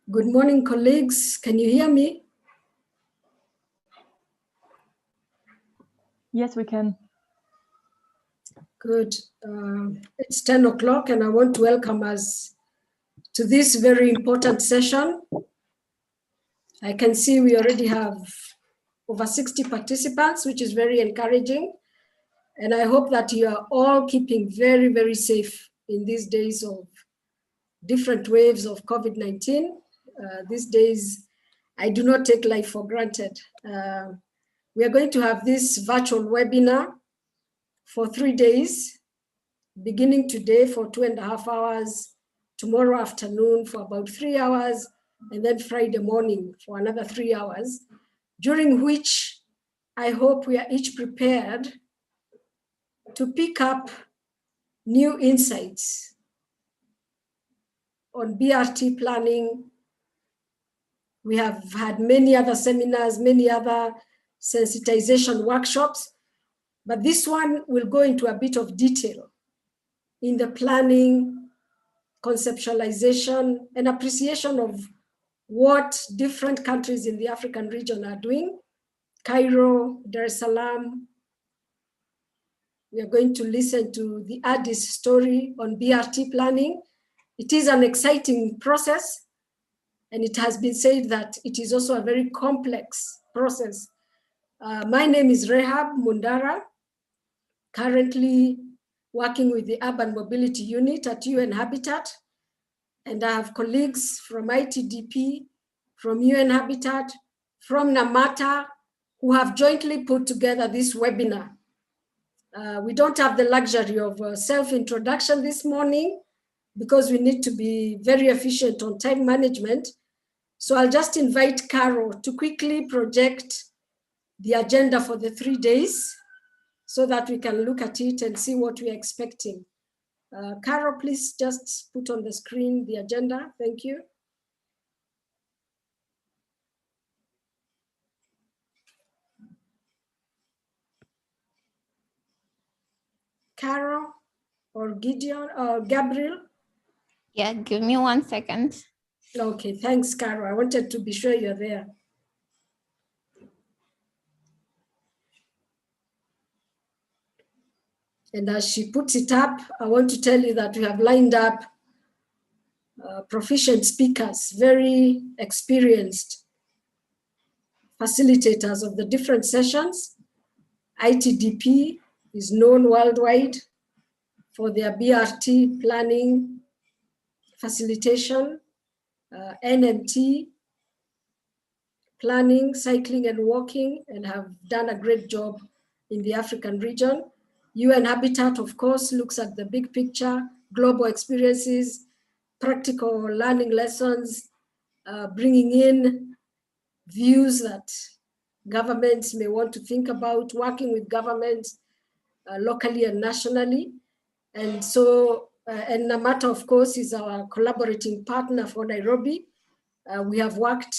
Good morning, colleagues. Can you hear me? Yes, we can. Good. It's 10 o'clock and I want to welcome us to this very important session. I can see we already have over 60 participants, which is very encouraging. And I hope that you are all keeping very, very safe in these days of different waves of COVID-19. These days, I do not take life for granted. We are going to have this virtual webinar for 3 days, beginning today for 2.5 hours, tomorrow afternoon for about 3 hours, and then Friday morning for another 3 hours, during which I hope we are each prepared to pick up new insights on BRT planning. We have had many other seminars, many other sensitization workshops, but this one will go into a bit of detail in the planning, conceptualization, and appreciation of what different countries in the African region are doing. Cairo, Dar es Salaam. We are going to listen to the Addis story on BRT planning. It is an exciting process, and it has been said that it is also a very complex process. My name is Rehab Mundara, currently working with the Urban Mobility Unit at UN Habitat, and I have colleagues from ITDP, from UN Habitat, from NaMATA, who have jointly put together this webinar. We don't have the luxury of self-introduction this morning because we need to be very efficient on time management. So I'll just invite Caro to quickly project the agenda for the 3 days so that we can look at it and see what we're expecting. Caro, please just put on the screen the agenda. Thank you. Caro or Gideon or Gabriel? Yeah, give me 1 second. Okay, thanks, Caro. I wanted to be sure you're there. And as she puts it up, I want to tell you that we have lined up proficient speakers, very experienced facilitators of the different sessions. ITDP is known worldwide for their BRT planning, facilitation, NMT, planning, cycling and walking, and have done a great job in the African region. UN Habitat, of course, looks at the big picture, global experiences, practical learning lessons, bringing in views that governments may want to think about, working with governments locally and nationally. And so, and NaMATA, of course, is our collaborating partner for Nairobi. We have worked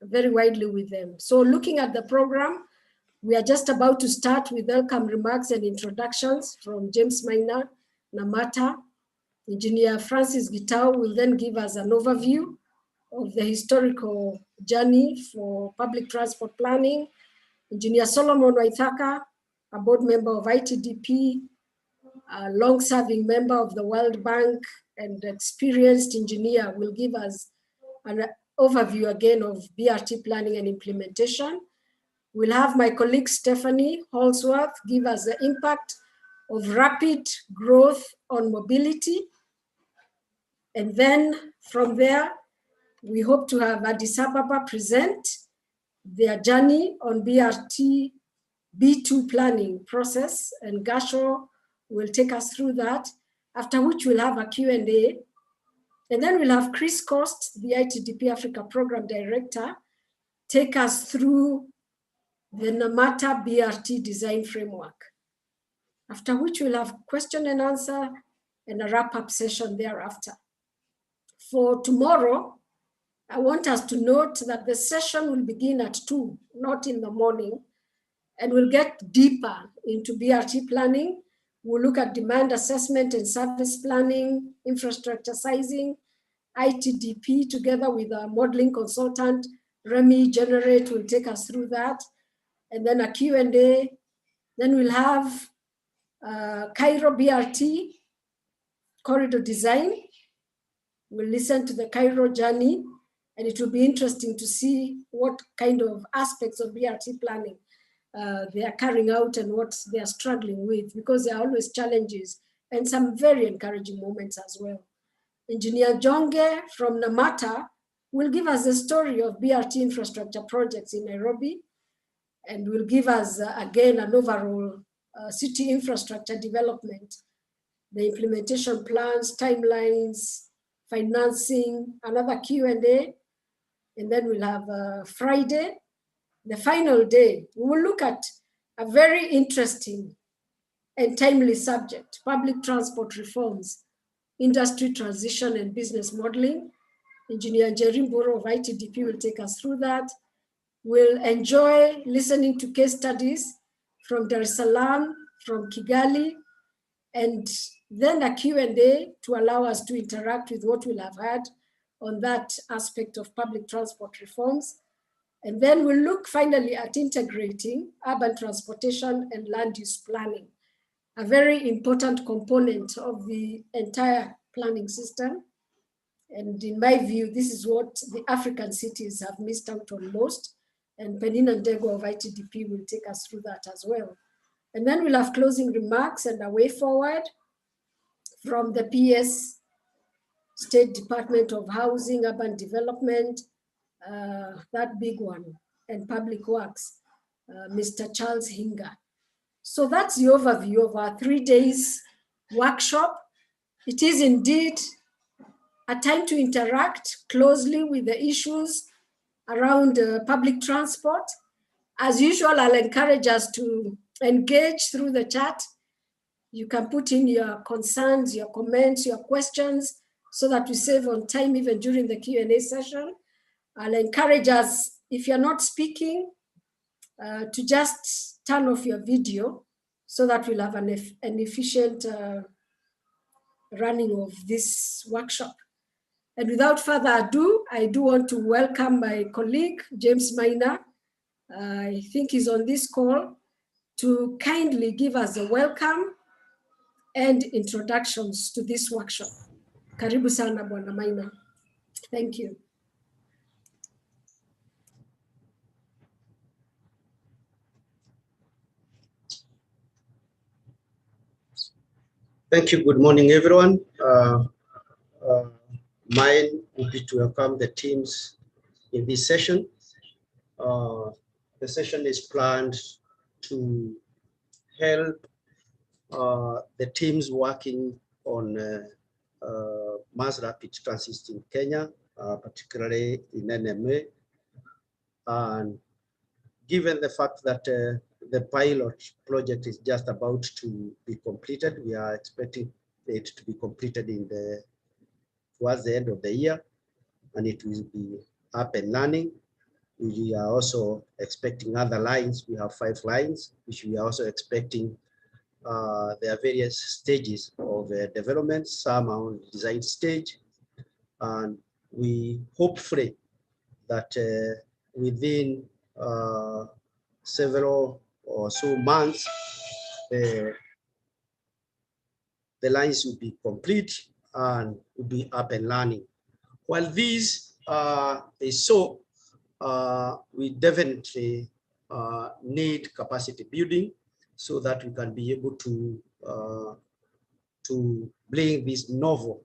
very widely with them. So looking at the program, we are just about to start with welcome remarks and introductions from James Maina, NaMATA. Engineer Francis Gitau will then give us an overview of the historical journey for public transport planning. Engineer Solomon Waithaka, a board member of ITDP, a long-serving member of the World Bank and experienced engineer, will give us an overview again of BRT planning and implementation. We'll have my colleague Stephanie Holsworth give us the impact of rapid growth on mobility. And then from there, we hope to have Addis Ababa present their journey on BRT B2 planning process, and Gasho will take us through that, after which we'll have a Q&A. And then we'll have Chris Cost, the ITDP Africa Program Director, take us through the NaMATA BRT design framework. After which we'll have question and answer and a wrap-up session thereafter. For tomorrow, I want us to note that the session will begin at 2, not in the morning, and we'll get deeper into BRT planning. We'll look at demand assessment and service planning, infrastructure sizing, ITDP together with our modeling consultant, Remy Generate will take us through that. And then a Q&A. Then we'll have Cairo BRT corridor design. We'll listen to the Cairo journey, and it will be interesting to see what kind of aspects of BRT planning they are carrying out and what they are struggling with, because there are always challenges and some very encouraging moments as well. Engineer Jonge from NaMATA will give us the story of BRT infrastructure projects in Nairobi, and will give us, again, an overall city infrastructure development, the implementation plans, timelines, financing, another Q&A, and then we'll have Friday, the final day. We will look at a very interesting and timely subject, public transport reforms, industry transition and business modeling. Engineer Njeri Mboro of ITDP will take us through that. will enjoy listening to case studies from Dar es Salaam, from Kigali, and then a Q&A to allow us to interact with what we'll have had on that aspect of public transport reforms. And then we'll look finally at integrating urban transportation and land use planning, a very important component of the entire planning system. And in my view, this is what the African cities have missed out on most. And Penina Ndego of ITDP will take us through that as well. And then we'll have closing remarks and a way forward from the PS, State Department of Housing, Urban Development, that big one, and Public Works, Mr. Charles Hinga. So that's the overview of our 3 days workshop. It is indeed a time to interact closely with the issues around public transport. As usual, I'll encourage us to engage through the chat. You can put in your concerns, your comments, your questions, so that we save on time even during the Q&A session. I'll encourage us, if you're not speaking, to just turn off your video so that we'll have an efficient running of this workshop. And without further ado, I do want to welcome my colleague, James Maina. I think he's on this call to kindly give us a welcome and introductions to this workshop. Karibu sana, Bwana Maina. Thank you. Thank you. Good morning, everyone. Mine would be to welcome the teams in this session. The session is planned to help the teams working on mass rapid transit in Kenya, particularly in NMA. And given the fact that the pilot project is just about to be completed, we are expecting it to be completed towards the end of the year, and it will be up and running. We are also expecting other lines. We have 5 lines, which we are also expecting. There are various stages of development. Some are on the design stage, and we hopefully that within several or so months, the lines will be complete and will be up and running. While this is so, we definitely need capacity building so that we can be able to bring these novel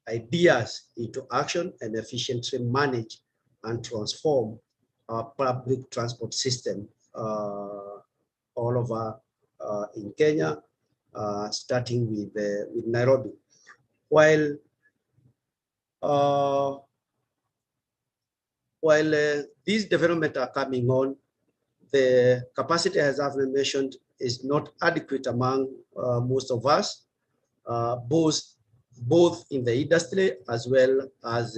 ideas into action and efficiently manage and transform our public transport system all over in Kenya, starting with Nairobi. While these developments are coming on, the capacity, as I've mentioned, is not adequate among most of us, both in the industry as well as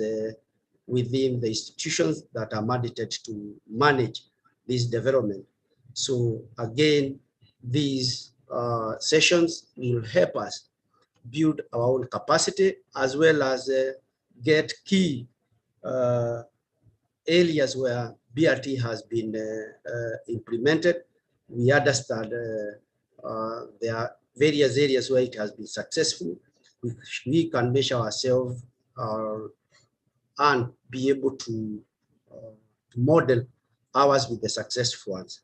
within the institutions that are mandated to manage this development. So again, these sessions will help us build our own capacity as well as get key areas where BRT has been implemented. We understand there are various areas where it has been successful. We can measure ourselves and be able to model ours with the successful ones.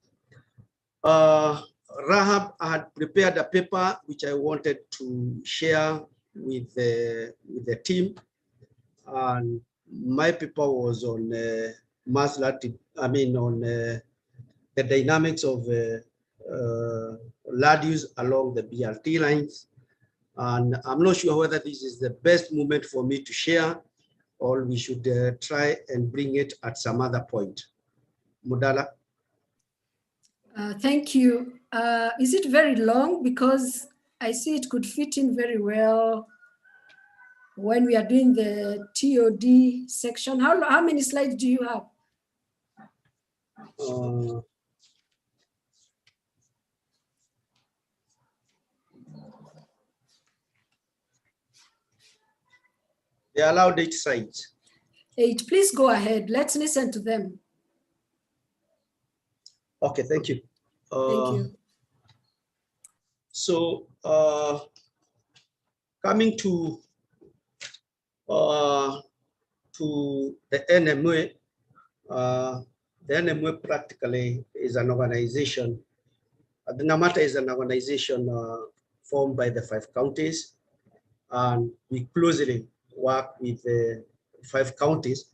Rahab had prepared a paper which I wanted to share with the team, and my paper was on mass rapid, on the dynamics of land use along the BRT lines. And I'm not sure whether this is the best moment for me to share, or we should try and bring it at some other point. Mudala. Thank you. Is it very long? Because I see it could fit in very well when we are doing the TOD section. How many slides do you have? They allowed 8 sides. 8. Please go ahead. Let's listen to them. Okay, thank you. Thank you. So coming to the NMA, the NMA practically is an organization. The NaMATA is an organization formed by the 5 counties, and we closely work with the 5 counties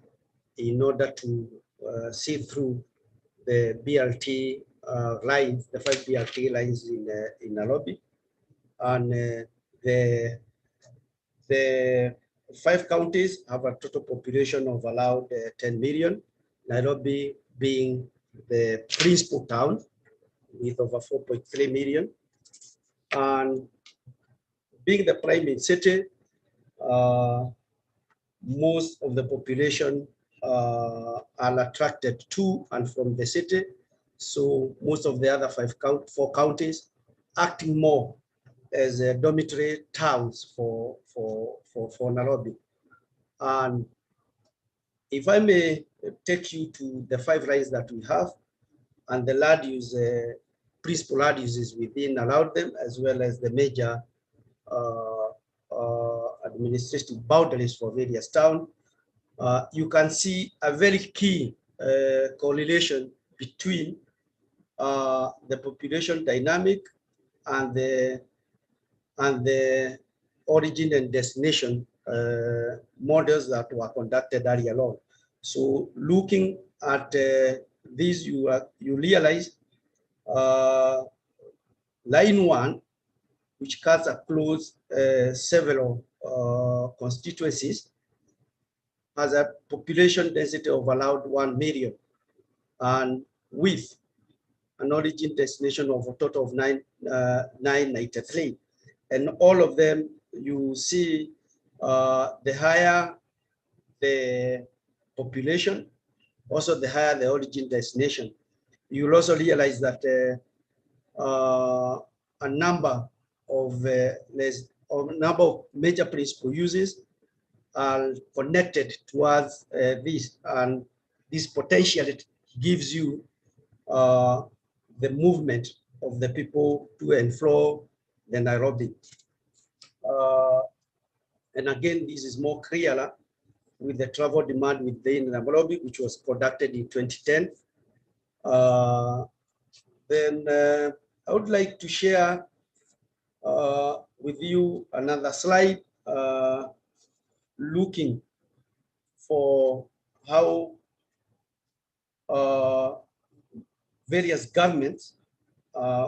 in order to see through the BRT lines, the 5 BRT lines in Nairobi. And the 5 counties have a total population of allowed 10 million, Nairobi being the principal town with over 4.3 million. And being the prime city, most of the population are attracted to and from the city. So most of the other 4 counties acting more as dormitory towns for Nairobi. And if I may take you to the 5 lines that we have, and the land use, principal land uses within allowed them, as well as the major administrative boundaries for various towns, you can see a very key correlation between the population dynamic and the origin and destination models that were conducted earlier on. So looking at these, you realize line 1, which cuts across several constituencies, has a population density of allowed 1 million, and with an origin destination of a total of 993. And all of them, you see the higher the population, also the higher the origin destination. You'll also realize that a number of major principal uses are connected towards this, and this potentially gives you the movement of the people to and fro the Nairobi. And again, this is more clearer with the travel demand within Nairobi, which was conducted in 2010. Then I would like to share with you another slide looking for how various governments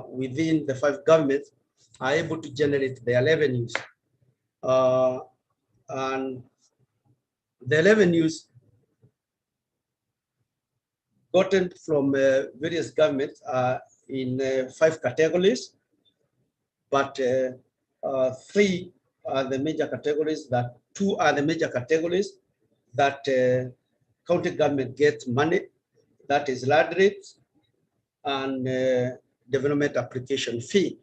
within the 5 governments are able to generate their revenues. And the revenues gotten from various governments are in 5 categories, but 3 are the major categories, that 2 are the major categories that county government gets money, that is land rates and development application fee.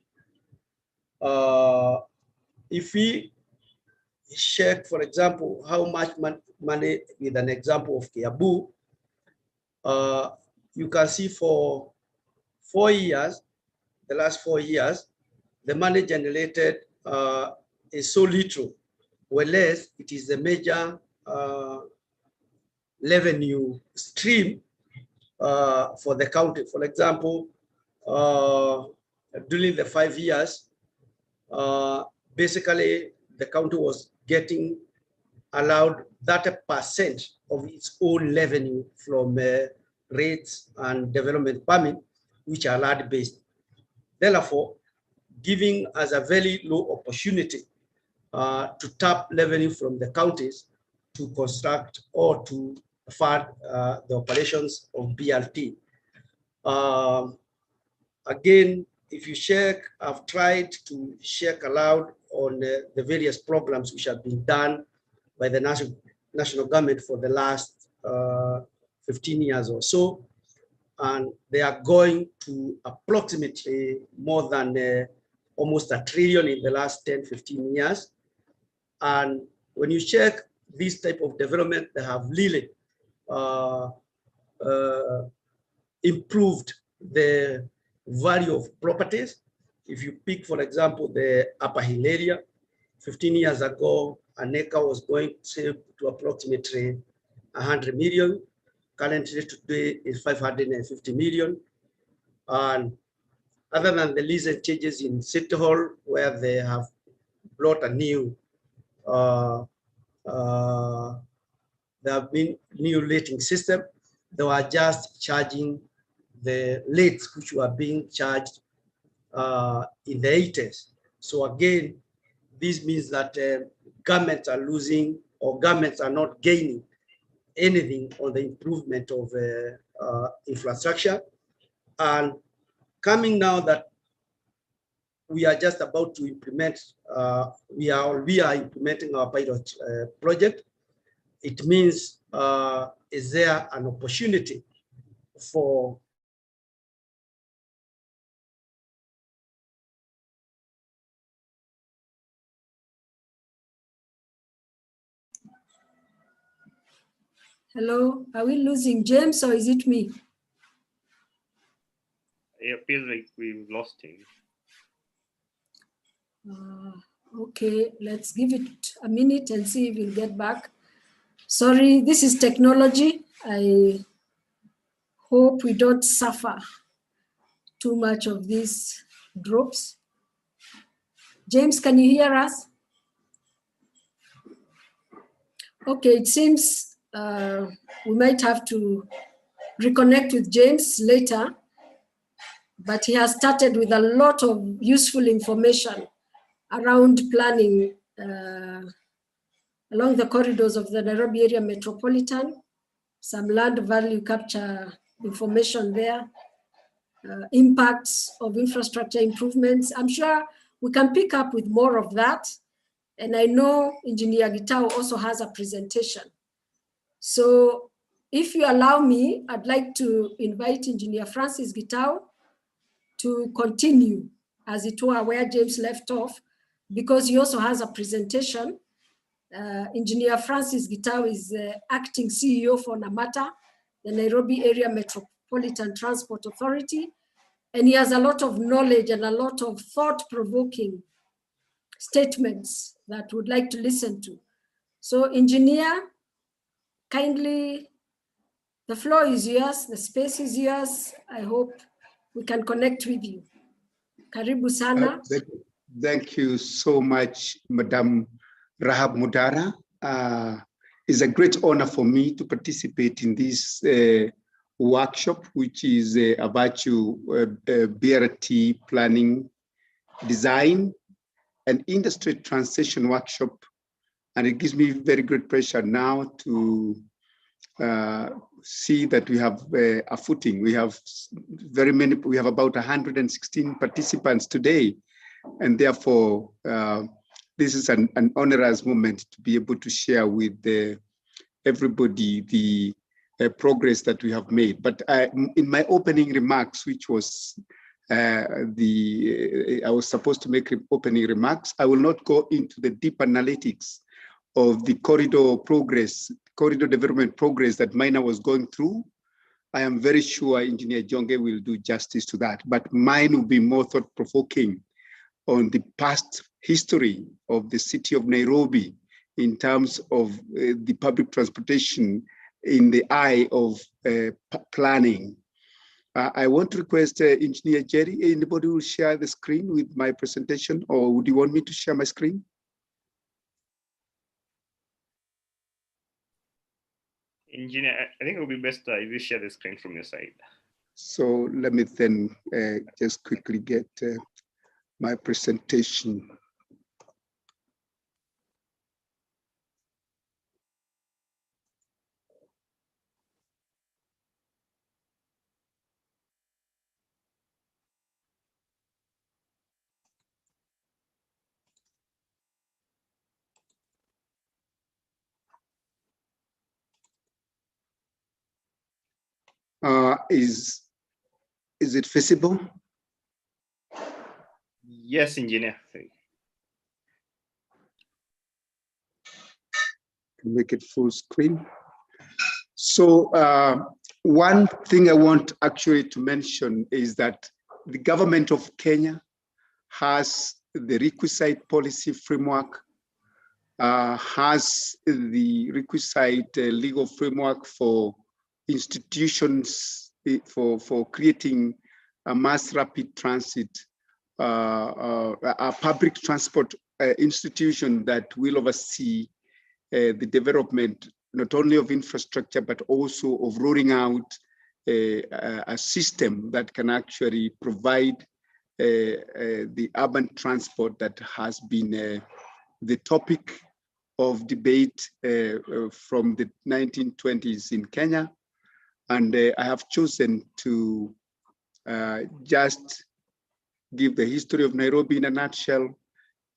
If we check, for example, how much money, with an example of Kiabu, you can see for 4 years, the last 4 years, the money generated is so little, whereas it is a major revenue stream for the county. For example, during the 5 years, basically the county was getting allowed 30% of its own revenue from rates and development permit, which are land-based. Therefore, giving us a very low opportunity to tap revenue from the counties to construct or to fund the operations of BRT. Again, if you check, I've tried to check aloud on the various programs which have been done by the national government for the last 15 years or so. And they are going to approximately more than almost $1 trillion in the last 10, 15 years. And when you check this type of development, they have really improved the value of properties. If you pick, for example, the Upper Hill area, 15 years ago, an acre was going to approximately 100 million. Currently today is 550 million. And other than the recent changes in City Hall, where they have brought a new, there have been new rating system, they were just charging the rates which were being charged in the 80s. So again, this means that governments are losing, or governments are not gaining anything on the improvement of infrastructure. And coming now that we are just about to implement, we are implementing our pilot project, it means is there an opportunity for Hello, are we losing James or is it me? It appears like we've lost him. Okay, let's give it a minute and see if we'll get back. Sorry, this is technology. I hope we don't suffer too much of these drops. James, can you hear us? Okay, it seems we might have to reconnect with James later, but he has started with a lot of useful information around planning along the corridors of the Nairobi area metropolitan, some land value capture information there, impacts of infrastructure improvements. I'm sure we can pick up with more of that. And I know Engineer Gitao also has a presentation. So if you allow me, I'd like to invite Engineer Francis Gitao to continue, as it were, where James left off, because he also has a presentation. Engineer Francis Gitao is acting CEO for NaMATA, the Nairobi Area Metropolitan Transport Authority, and he has a lot of knowledge and a lot of thought-provoking statements that we'd like to listen to. So engineer, kindly, the floor is yours, the space is yours. I hope we can connect with you. Karibu sana. Thank you so much, Madam Rahab Mudara. It's a great honor for me to participate in this workshop, which is a virtual BRT planning, design, and industry transition workshop. And it gives me very great pleasure now to see that we have a footing. We have very many, we have about 116 participants today. And therefore, this is an onerous moment to be able to share with everybody the progress that we have made. But in my opening remarks, which was I was supposed to make opening remarks, I will not go into the deep analytics of the corridor development progress that Mina was going through. I am very sure Engineer Jonge will do justice to that, but mine will be more thought-provoking on the past history of the city of Nairobi in terms of the public transportation in the eye of planning. I want to request Engineer Jerry, anybody will share the screen with my presentation, or would you want me to share my screen? Engineer, I think it would be best if you share the screen from your side. So let me then just quickly get my presentation. Is it feasible? Yes, engineer. Make it full screen. So one thing I want actually to mention is that the government of Kenya has the requisite policy framework, has the requisite legal framework for institutions for creating a mass rapid transit, a public transport institution that will oversee the development not only of infrastructure, but also of rolling out a system that can actually provide the urban transport that has been the topic of debate from the 1920s in Kenya. And I have chosen to just give the history of Nairobi in a nutshell,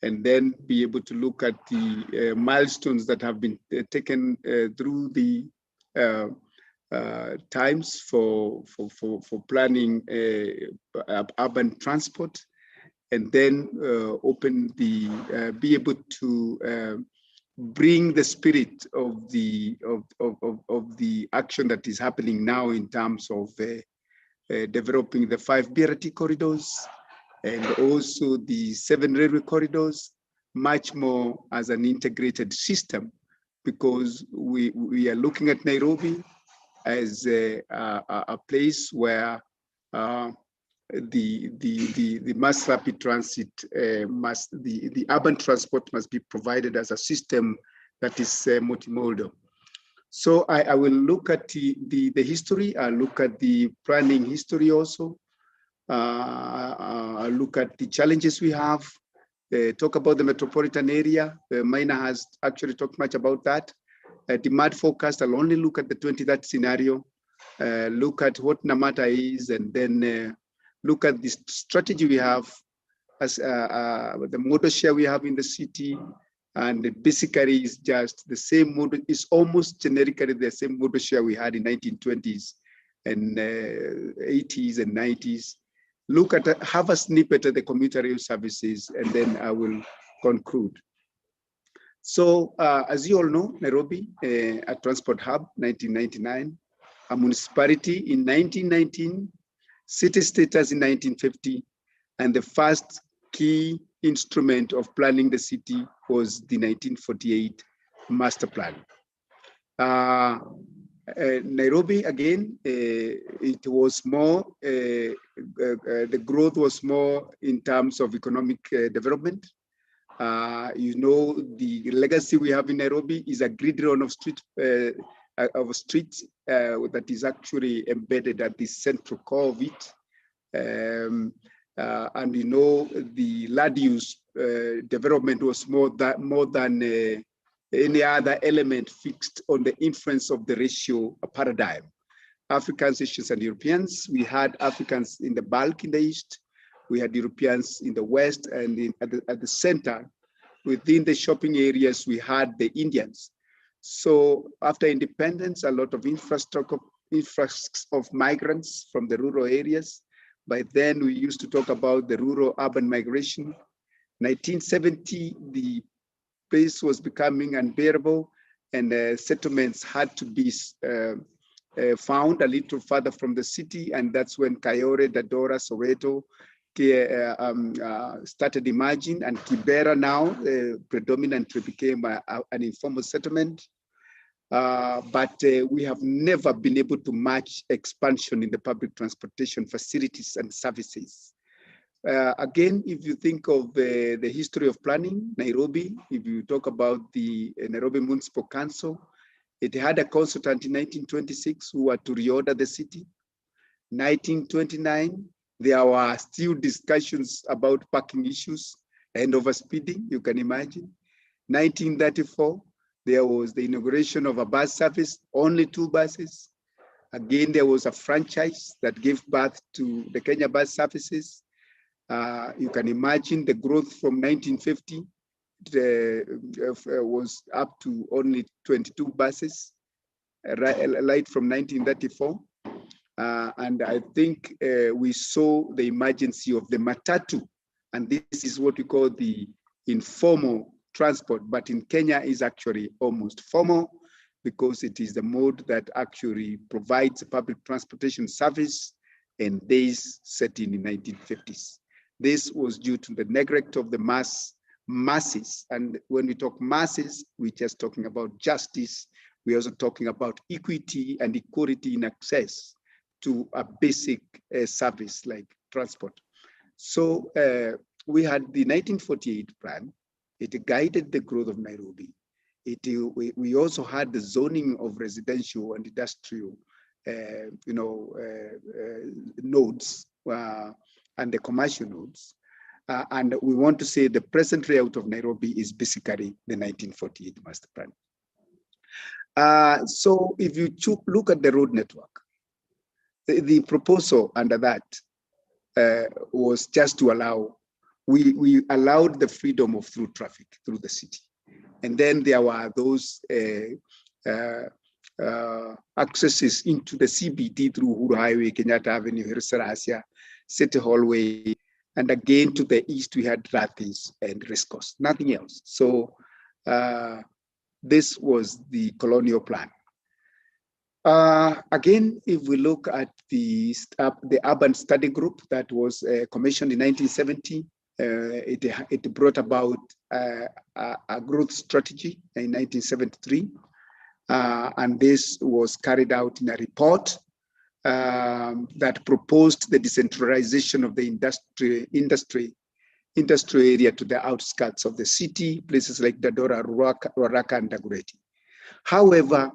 and then be able to look at the milestones that have been taken through the times for planning urban transport, and then be able to bring the spirit of the action that is happening now in terms of developing the 5 BRT corridors, and also the 7 railway corridors, much more as an integrated system, because we are looking at Nairobi as a place where the mass rapid transit the urban transport must be provided as a system that is multimodal. So I will look at the history. I'll look at the planning history also. I'll look at the challenges we have, talk about the metropolitan area. Maina has actually talked much about that. Demand forecast, I'll only look at the 2030 scenario, look at what NaMATA is, and then look at the strategy we have as the model share we have in the city. And basically is just the same model, it's almost generically the same model share we had in 1920s and 80s and 90s. Look at, have a snippet of the commuter rail services, and then I will conclude. So as you all know, Nairobi, a transport hub, 1999, a municipality in 1919, city status in 1950, and the first key instrument of planning the city was the 1948 master plan. Nairobi, again, it was more, the growth was more in terms of economic development. You know, the legacy we have in Nairobi is a grid run of streets that is actually embedded at the central core of it. And you know, the land use development was more than any other element fixed on the influence of the ratio paradigm. Africans, Asians, and Europeans. We had Africans in the bulk in the east. We had Europeans in the west, and at the center, within the shopping areas, we had the Indians. So after independence, a lot of influx of migrants from the rural areas. By then, we used to talk about the rural-urban migration. 1970, the place was becoming unbearable, and settlements had to be found a little further from the city, and that's when Kayore, Dadora, Soweto started emerging, and Kibera now predominantly became an informal settlement. But we have never been able to match expansion in the public transportation facilities and services. Again, if you think of the history of planning, Nairobi, if you talk about the Nairobi Municipal Council, it had a consultant in 1926 who were to reorder the city. 1929, there were still discussions about parking issues and overspeeding, you can imagine. 1934, there was the inauguration of a bus service, only 2 buses. Again, there was a franchise that gave birth to the Kenya bus services. You can imagine the growth from 1950 was up to only 22 buses, right from 1934. And I think we saw the emergency of the matatu, and this is what we call the informal transport, but in Kenya is actually almost formal because it is the mode that actually provides a public transportation service, and this set in the 1950s. This was due to the neglect of the masses. And when we talk masses, we're just talking about justice. We're also talking about equity and equality in access to a basic service like transport. So we had the 1948 plan. It guided the growth of Nairobi. We also had the zoning of residential and industrial nodes and the commercial nodes. And we want to say the present layout of Nairobi is basically the 1948 master plan. So if you look at the road network, the proposal under that was just to allow, we allowed the freedom of through traffic through the city. And then there were those accesses into the CBD through Uhuru Highway, Kenyatta Avenue, Hirsarasia, City Hallway, and again to the east we had Rathis and Riscos, nothing else. So this was the colonial plan. Again, if we look at the urban study group that was commissioned in 1970, it brought about a growth strategy in 1973. And this was carried out in a report that proposed the decentralization of the industry area to the outskirts of the city, places like Dadora, Ruaraka, and Dagoretti. However,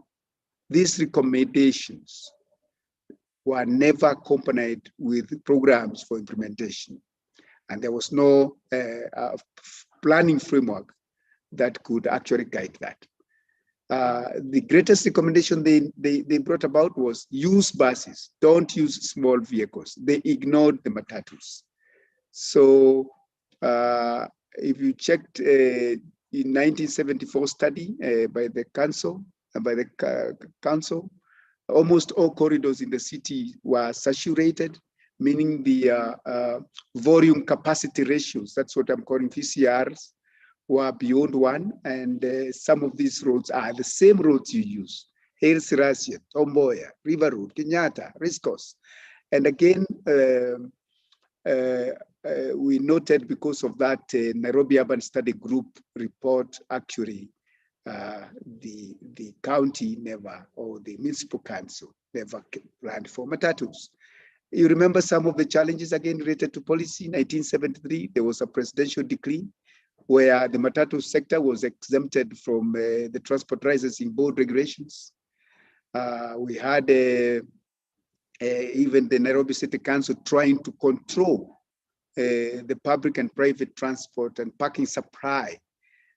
these recommendations were never accompanied with programs for implementation. And there was no planning framework that could actually guide that. The greatest recommendation they brought about was use buses, don't use small vehicles. They ignored the matatus. So if you checked in 1974 study by the council, almost all corridors in the city were saturated, meaning the volume capacity ratios, that's what I'm calling VCRs, were beyond 1. And some of these roads are the same roads you use: Hirsarasia, Tomboya, River Road, Kenyatta, Riscos. And again, we noted because of that Nairobi Urban Study Group report, actually, the county never, or the municipal council never planned for matatus. You remember some of the challenges again related to policy. In 1973, there was a presidential decree where the matatu sector was exempted from the transport licensing board regulations. We had even the Nairobi City Council trying to control the public and private transport and parking supply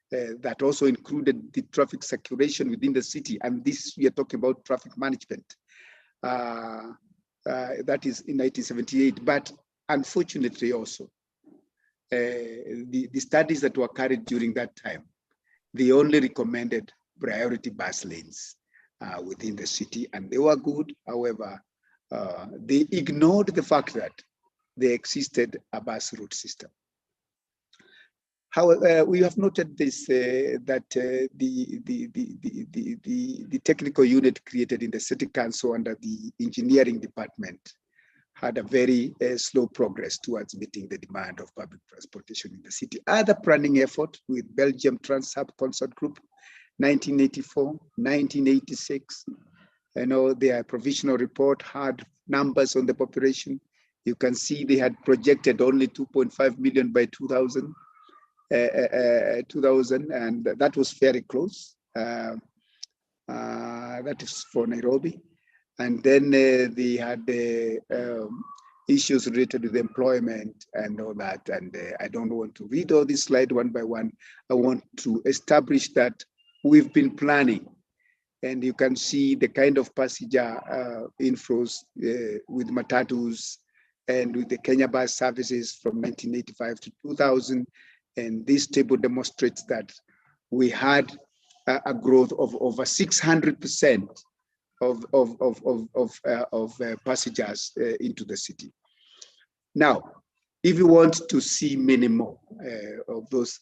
that also included the traffic circulation within the city. And this, we are talking about traffic management. That is in 1978. But unfortunately also, the studies that were carried during that time, they only recommended priority bus lanes within the city, and they were good. However, they ignored the fact that there existed a bus route system. However, we have noted this, that the technical unit created in the city council under the engineering department had a very slow progress towards meeting the demand of public transportation in the city. Other planning effort with Belgium Transhub Consort Group, 1984, 1986, their provisional report had numbers on the population. You can see they had projected only 2.5 million by 2000, and that was very close. That is for Nairobi. And then they had issues related with employment and all that. And I don't want to read all this slide one by one. I want to establish that we've been planning. And you can see the kind of passenger inflows with matatus and with the Kenya bus services from 1985 to 2000. And this table demonstrates that we had a growth of over 600% passengers into the city. Now, if you want to see many more of those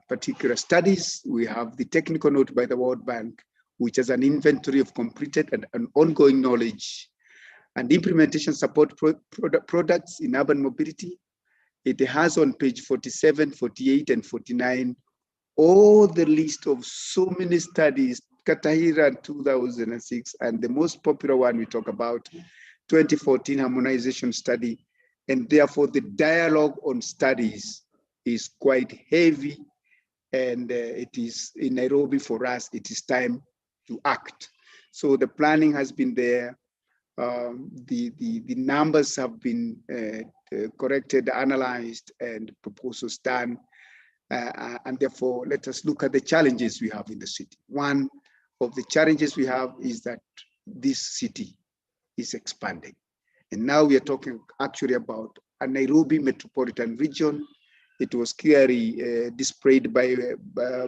particular studies, we have the technical note by the World Bank, which is an inventory of completed and ongoing knowledge and implementation support products in urban mobility. It has on page 47, 48, and 49, all the list of so many studies, Katahira 2006, and the most popular one we talk about, 2014 harmonization study. And therefore the dialogue on studies is quite heavy, and it is in Nairobi for us, it is time to act. So the planning has been there. The numbers have been corrected, analyzed, and proposals done. And therefore, let us look at the challenges we have in the city. One of the challenges we have is that this city is expanding. And now we are talking actually about a Nairobi metropolitan region. It was clearly displayed by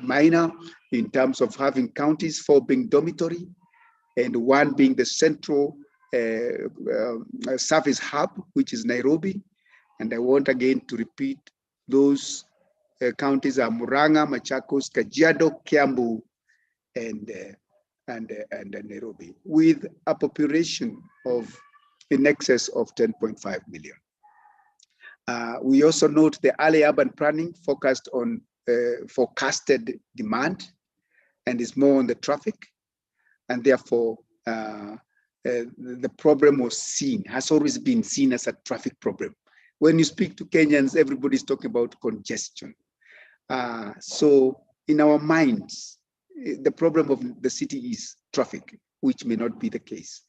Maina in terms of having counties, 4 being dormitory, and 1 being the central service hub, which is Nairobi. And I want again to repeat, those counties are Murang'a, Machakos, Kajiado, Kiambu, and Nairobi, with a population of in excess of 10.5 million. We also note the early urban planning focused on forecasted demand and is more on the traffic, and therefore the problem has always been seen as a traffic problem. When you speak to Kenyans, everybody's talking about congestion. So in our minds, the problem of the city is traffic, which may not be the case.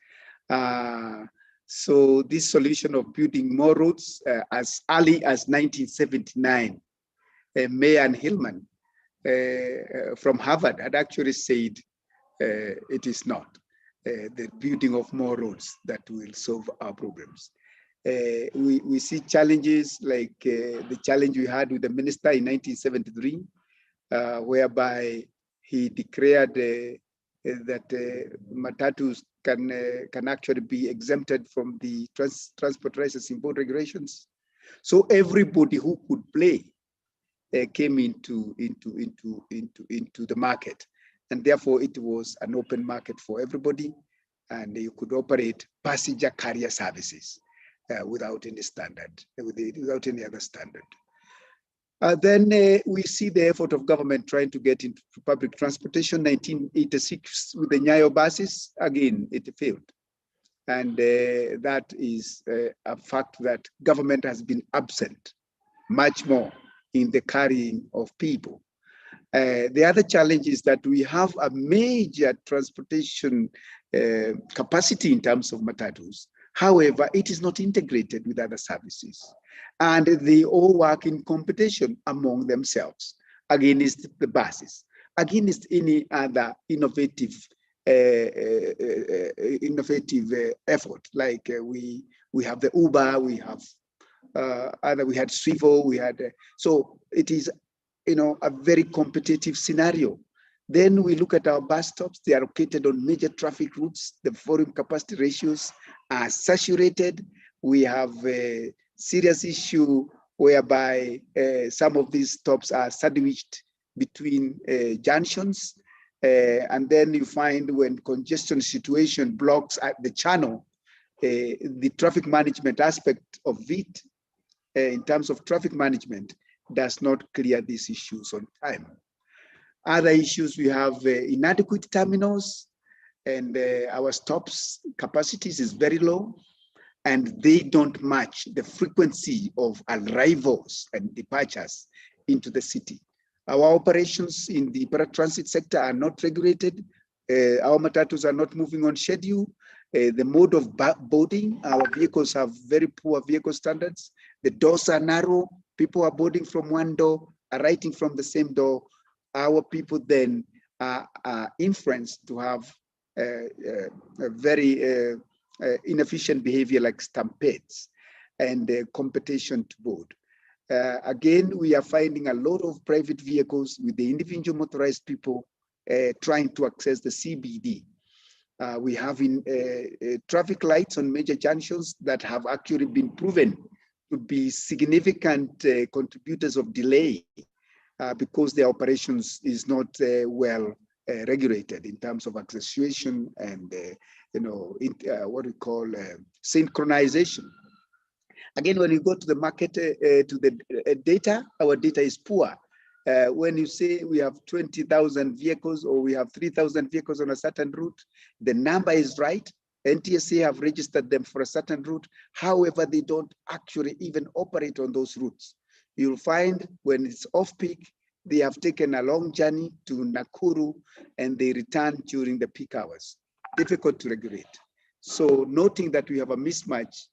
So this solution of building more roads as early as 1979, Mayor Hillman from Harvard had actually said it is not the building of more roads that will solve our problems. We see challenges like the challenge we had with the minister in 1973, whereby he declared that matatus can actually be exempted from the transport licensing board regulations. So everybody who could play came into the market, and therefore it was an open market for everybody, and you could operate passenger carrier services without any standard, without any other standard. Then we see the effort of government trying to get into public transportation. 1986 with the Nyayo buses, again, it failed. And that is a fact that government has been absent much more in the carrying of people. The other challenge is that we have a major transportation capacity in terms of matatus. However, it is not integrated with other services, and they all work in competition among themselves against the buses, against any other innovative effort. Like we have the Uber, we have we had Swivel, we had so it is a very competitive scenario. Then we look at our bus stops. They are located on major traffic routes. The volume capacity ratios are saturated. We have a serious issue whereby some of these stops are sandwiched between junctions. And then you find when congestion situation blocks at the channel, the traffic management aspect of it, in terms of traffic management, does not clear these issues on time. Other issues, we have inadequate terminals, and our stops capacities is very low, and they don't match the frequency of arrivals and departures into the city. Our operations in the paratransit sector are not regulated. Our matatus are not moving on schedule. The mode of boarding, our vehicles have very poor vehicle standards. The doors are narrow. People are boarding from one door, alighting from the same door. Our people then are influenced to have a very inefficient behavior like stampedes and competition to board. Again, we are finding a lot of private vehicles with the individual motorized people trying to access the CBD. We have traffic lights on major junctions that have actually been proven to be significant contributors of delay because their operations is not well regulated in terms of accentuation and what we call synchronization. Again, when you go to the market, to the data, our data is poor. When you say we have 20,000 vehicles or we have 3,000 vehicles on a certain route, the number is right. NTSA have registered them for a certain route. However, they don't actually even operate on those routes. You'll find when it's off-peak, they have taken a long journey to Nakuru and they return during the peak hours. Difficult to regulate. So noting that we have a mismatch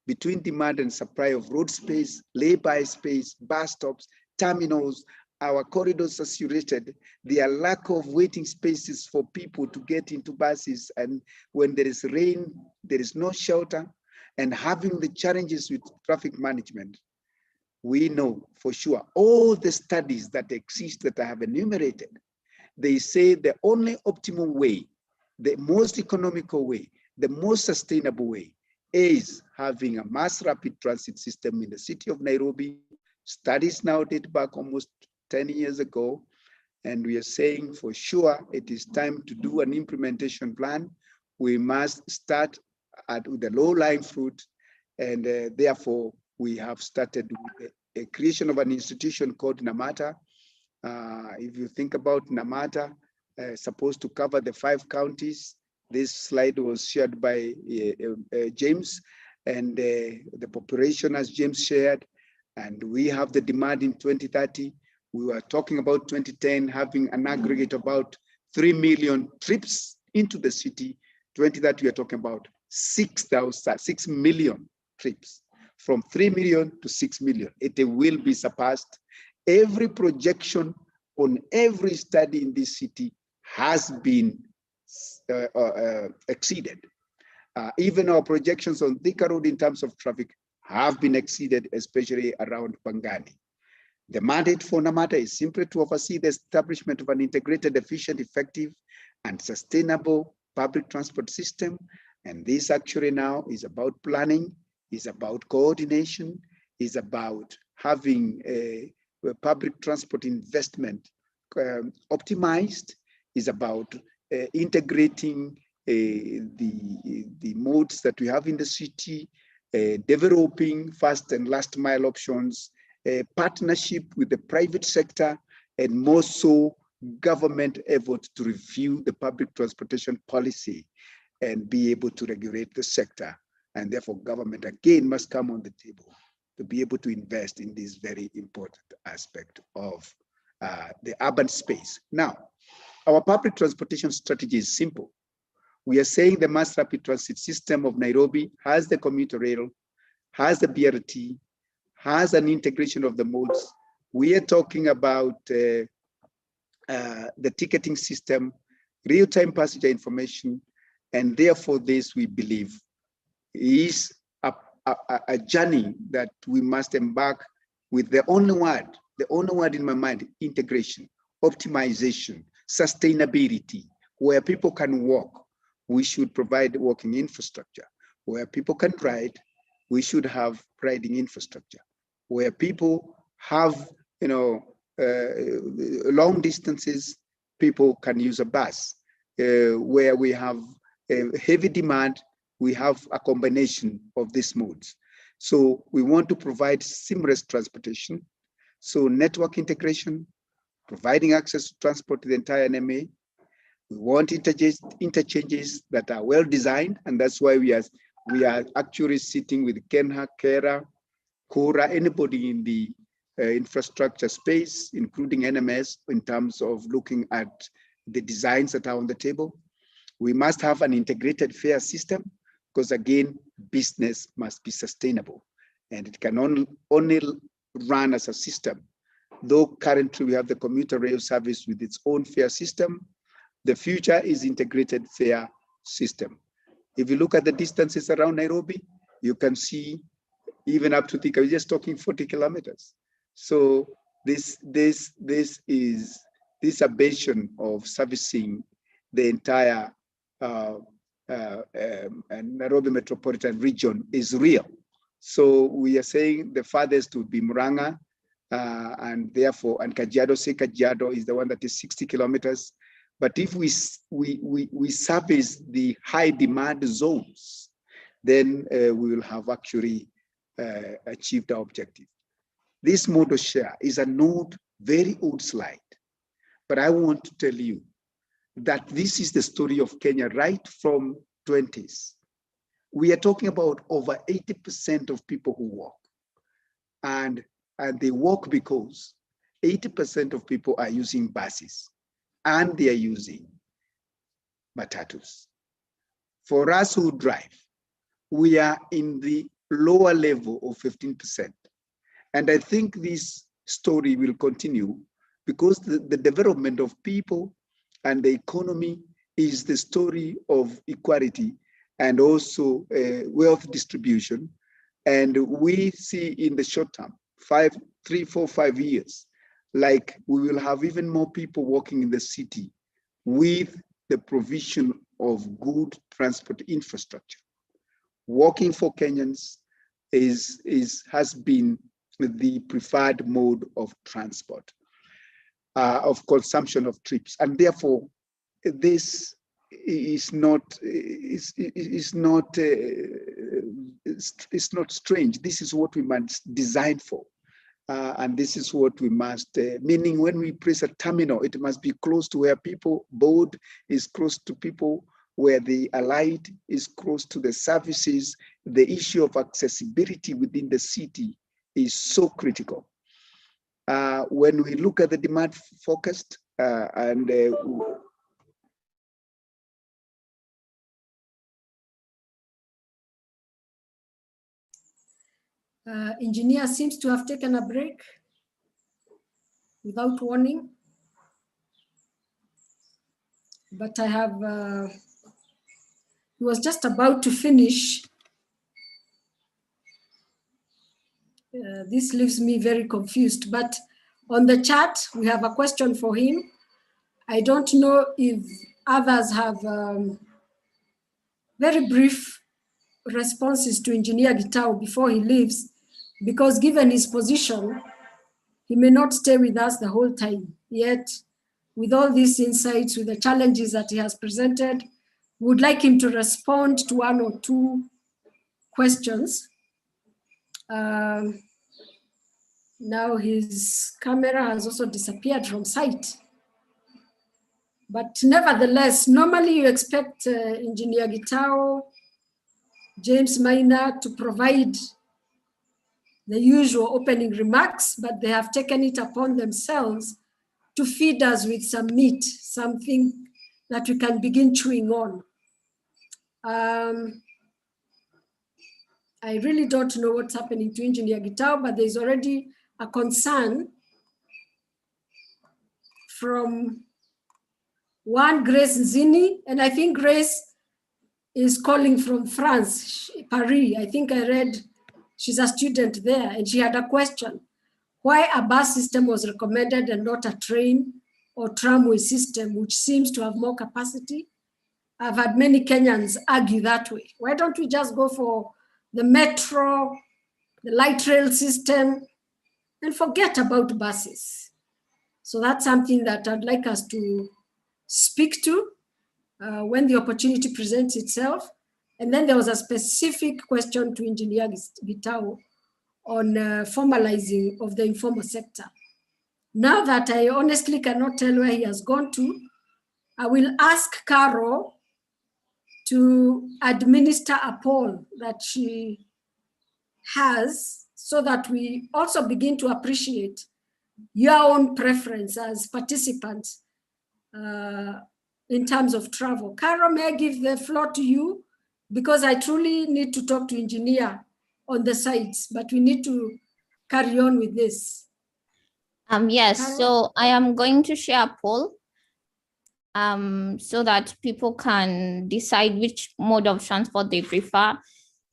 between demand and supply of road space, lay-by space, bus stops, terminals, our corridors are saturated. There are lack of waiting spaces for people to get into buses. And when there is rain, there is no shelter. And having the challenges with traffic management, we know for sure all the studies that exist that I have enumerated, they say the only optimal way, the most economical way, the most sustainable way is having a mass rapid transit system in the city of Nairobi. Studies now date back almost 10 years ago, and we are saying for sure it is time to do an implementation plan. We must start with the low-lying fruit, and therefore we have started with a creation of an institution called NaMATA. If you think about NaMATA, supposed to cover the 5 counties. This slide was shared by James, and the population as James shared, and we have the demand in 2030. We were talking about 2010 having an aggregate about 3 million trips into the city. 2030, we are talking about 6 million trips, from 3 million to 6 million. It will be surpassed. Every projection on every study in this city has been exceeded. Even our projections on Thika Road in terms of traffic have been exceeded, especially around Pangani. The mandate for NaMATA is simply to oversee the establishment of an integrated, efficient, effective, and sustainable public transport system. And this actually now is about planning, is about coordination, is about having a public transport investment optimized, is about integrating the modes that we have in the city, developing fast and last mile options, partnership with the private sector, and more so government efforts to review the public transportation policy and be able to regulate the sector. And therefore government again must come on the table to be able to invest in this very important aspect of the urban space. Now, our public transportation strategy is simple. We are saying the mass rapid transit system of Nairobi has the commuter rail, has the BRT, has an integration of the modes. We are talking about the ticketing system, real-time passenger information, and therefore this, we believe, is a journey that we must embark with the only word in my mind, integration, optimization, sustainability. Where people can walk, we should provide walking infrastructure. Where people can ride, we should have riding infrastructure. Where people have, long distances, people can use a bus. Where we have heavy demand, we have a combination of these modes. So we want to provide seamless transportation. So network integration, providing access to transport to the entire NMA. We want interchanges that are well designed, and that's why we are actually sitting with Kenha, Kera, Kora, anybody in the infrastructure space, including NMS, in terms of looking at the designs that are on the table. We must have an integrated fare system, because again, business must be sustainable, and it can only run as a system. Though currently we have the commuter rail service with its own fare system, the future is integrated fare system. If you look at the distances around Nairobi, you can see even up to Thika, we're just talking 40 kilometers. So this ambition of servicing the entire and Nairobi metropolitan region is real. So we are saying the farthest would be Murang'a, and therefore, and Kajiado, say Kajiado is the one that is 60 kilometers. But if we service the high demand zones, then we will have actually achieved our objective. This model share is an old, very old slide, but I want to tell you that this is the story of Kenya right from 20s. We are talking about over 80% of people who walk, and they walk because 80% of people are using buses and they are using matatus. For us who drive, we are in the lower level of 15%. And I think this story will continue because the development of people and the economy is the story of equality and also wealth distribution. And we see in the short term, 3, 4, 5 years, like we will have even more people walking in the city with the provision of good transport infrastructure. Walking for Kenyans has been the preferred mode of transport, of consumption of trips, and therefore this is not strange. This is what we must design for, and this is what we must. Meaning, when we place a terminal, it must be close to where people board, is close to people where the allied, is close to the services. The issue of accessibility within the city is so critical. When we look at the demand forecast engineer seems to have taken a break without warning. But I have, he was just about to finish. This leaves me very confused, but on the chat, we have a question for him. I don't know if others have very brief responses to Engineer Gitau before he leaves, because given his position, he may not stay with us the whole time. Yet, with all these insights, with the challenges that he has presented, we would like him to respond to 1 or 2 questions. Now his camera has also disappeared from sight. But nevertheless, normally you expect Engineer Gitau, James Maina to provide the usual opening remarks, but they have taken it upon themselves to feed us with some meat, something that we can begin chewing on. I really don't know what's happening to Engineer Gitau, but there's already a concern from one Grace Nzini, and I think Grace is calling from France, Paris. I think I read she's a student there, and she had a question. Why a bus system was recommended and not a train or tramway system, which seems to have more capacity? I've had many Kenyans argue that way. Why don't we just go for the metro, the light rail system, and forget about buses? So that's something that I'd like us to speak to when the opportunity presents itself. And then there was a specific question to Engineer Gitau on formalizing of the informal sector. Now that I honestly cannot tell where he has gone to, I will ask Caro to administer a poll that she has so that we also begin to appreciate your own preference as participants in terms of travel. Caro, may I give the floor to you? Because I truly need to talk to engineer on the sides, but we need to carry on with this. Yes, Caro? so I am going to share a poll so that people can decide which mode of transport they prefer.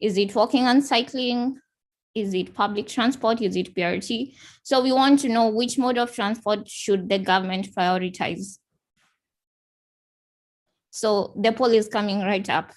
Is it walking and cycling? Is it public transport? Is it BRT? So we want to know which mode of transport should the government prioritize. So the poll is coming right up.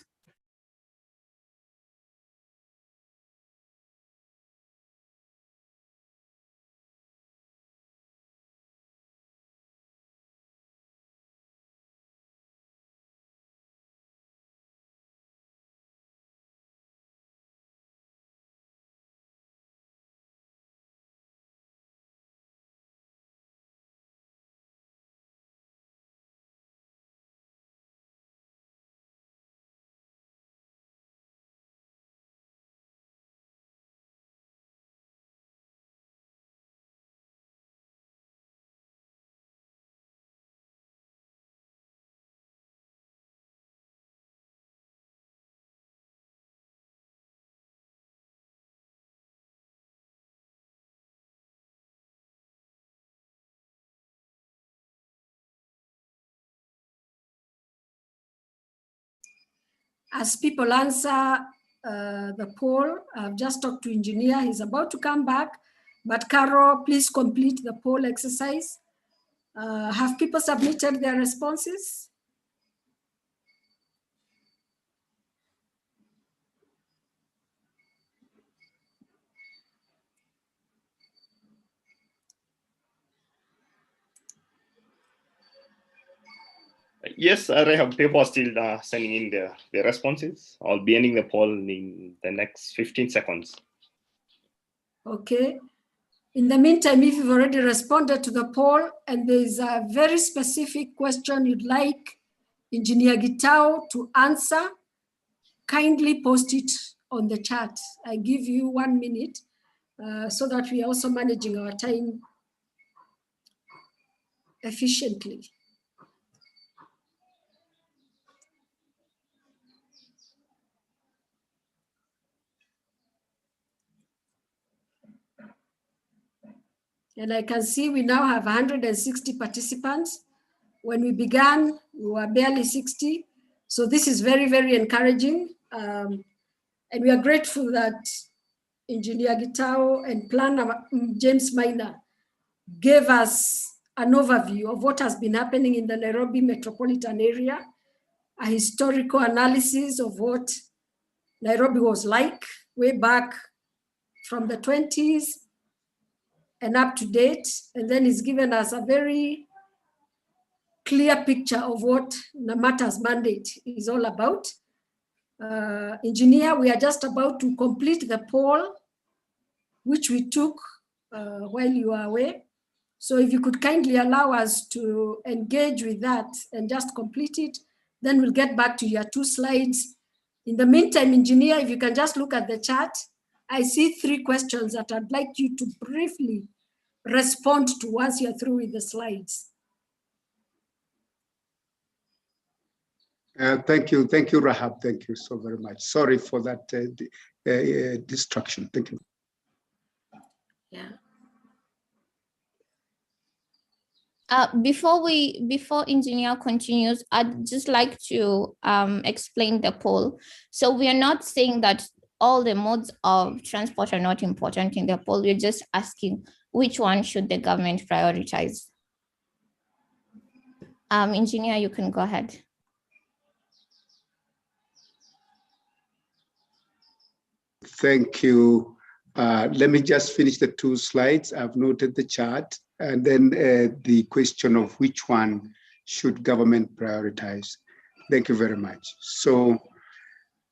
As people answer the poll, I've just talked to engineer, he's about to come back, but Carol, please complete the poll exercise. Have people submitted their responses? Yes, I have people still sending in their responses. I'll be ending the poll in the next 15 seconds. Okay. In the meantime, if you've already responded to the poll and there's a very specific question you'd like Engineer Gitao to answer, kindly post it on the chat. I give you 1 minute so that we are also managing our time efficiently. And I can see we now have 160 participants. When we began, we were barely 60. So this is very, very encouraging. And we are grateful that Engineer Gitao and Planner James Minor gave us an overview of what has been happening in the Nairobi metropolitan area, a historical analysis of what Nairobi was like way back from the 20s and up to date. And then he's given us a very clear picture of what NaMATA's mandate is all about. Engineer, we are just about to complete the poll, which we took while you are away. So if you could kindly allow us to engage with that and just complete it, then we'll get back to your 2 slides. In the meantime, engineer, if you can just look at the chat, I see 3 questions that I'd like you to briefly respond to once you're through with the slides. Thank you, Rahab. Thank you so very much. Sorry for that distraction. Thank you. Yeah. Before engineer continues, I'd just like to explain the poll. So we are not saying that all the modes of transport are not important in the poll. We're just asking which one should the government prioritize. Engineer, you can go ahead. Thank you. Let me just finish the 2 slides. I've noted the chart and then the question of which one should government prioritize. Thank you very much. So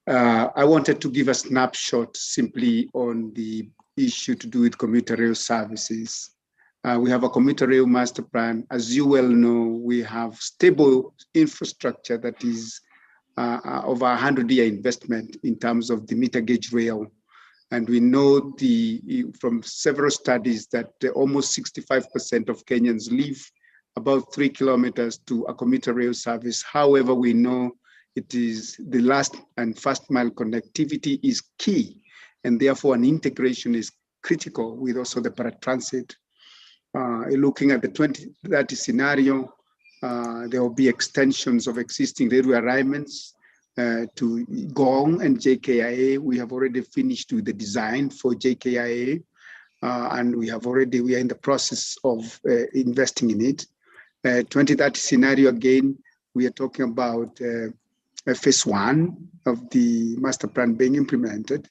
I wanted to give a snapshot simply on the issue to do with commuter rail services. We have a commuter rail master plan. As you well know, we have stable infrastructure that is over 100-year investment in terms of the meter gauge rail. And we know from several studies that almost 65% of Kenyans live about 3 kilometers to a commuter rail service. However, we know it is the last and first mile connectivity is key, and therefore an integration is critical with also the paratransit. Looking at the 2030 scenario, there will be extensions of existing railway alignments to Gong and JKIA. We have already finished with the design for JKIA, and we are in the process of investing in it. 2030 scenario, again, we are talking about phase 1 of the master plan being implemented.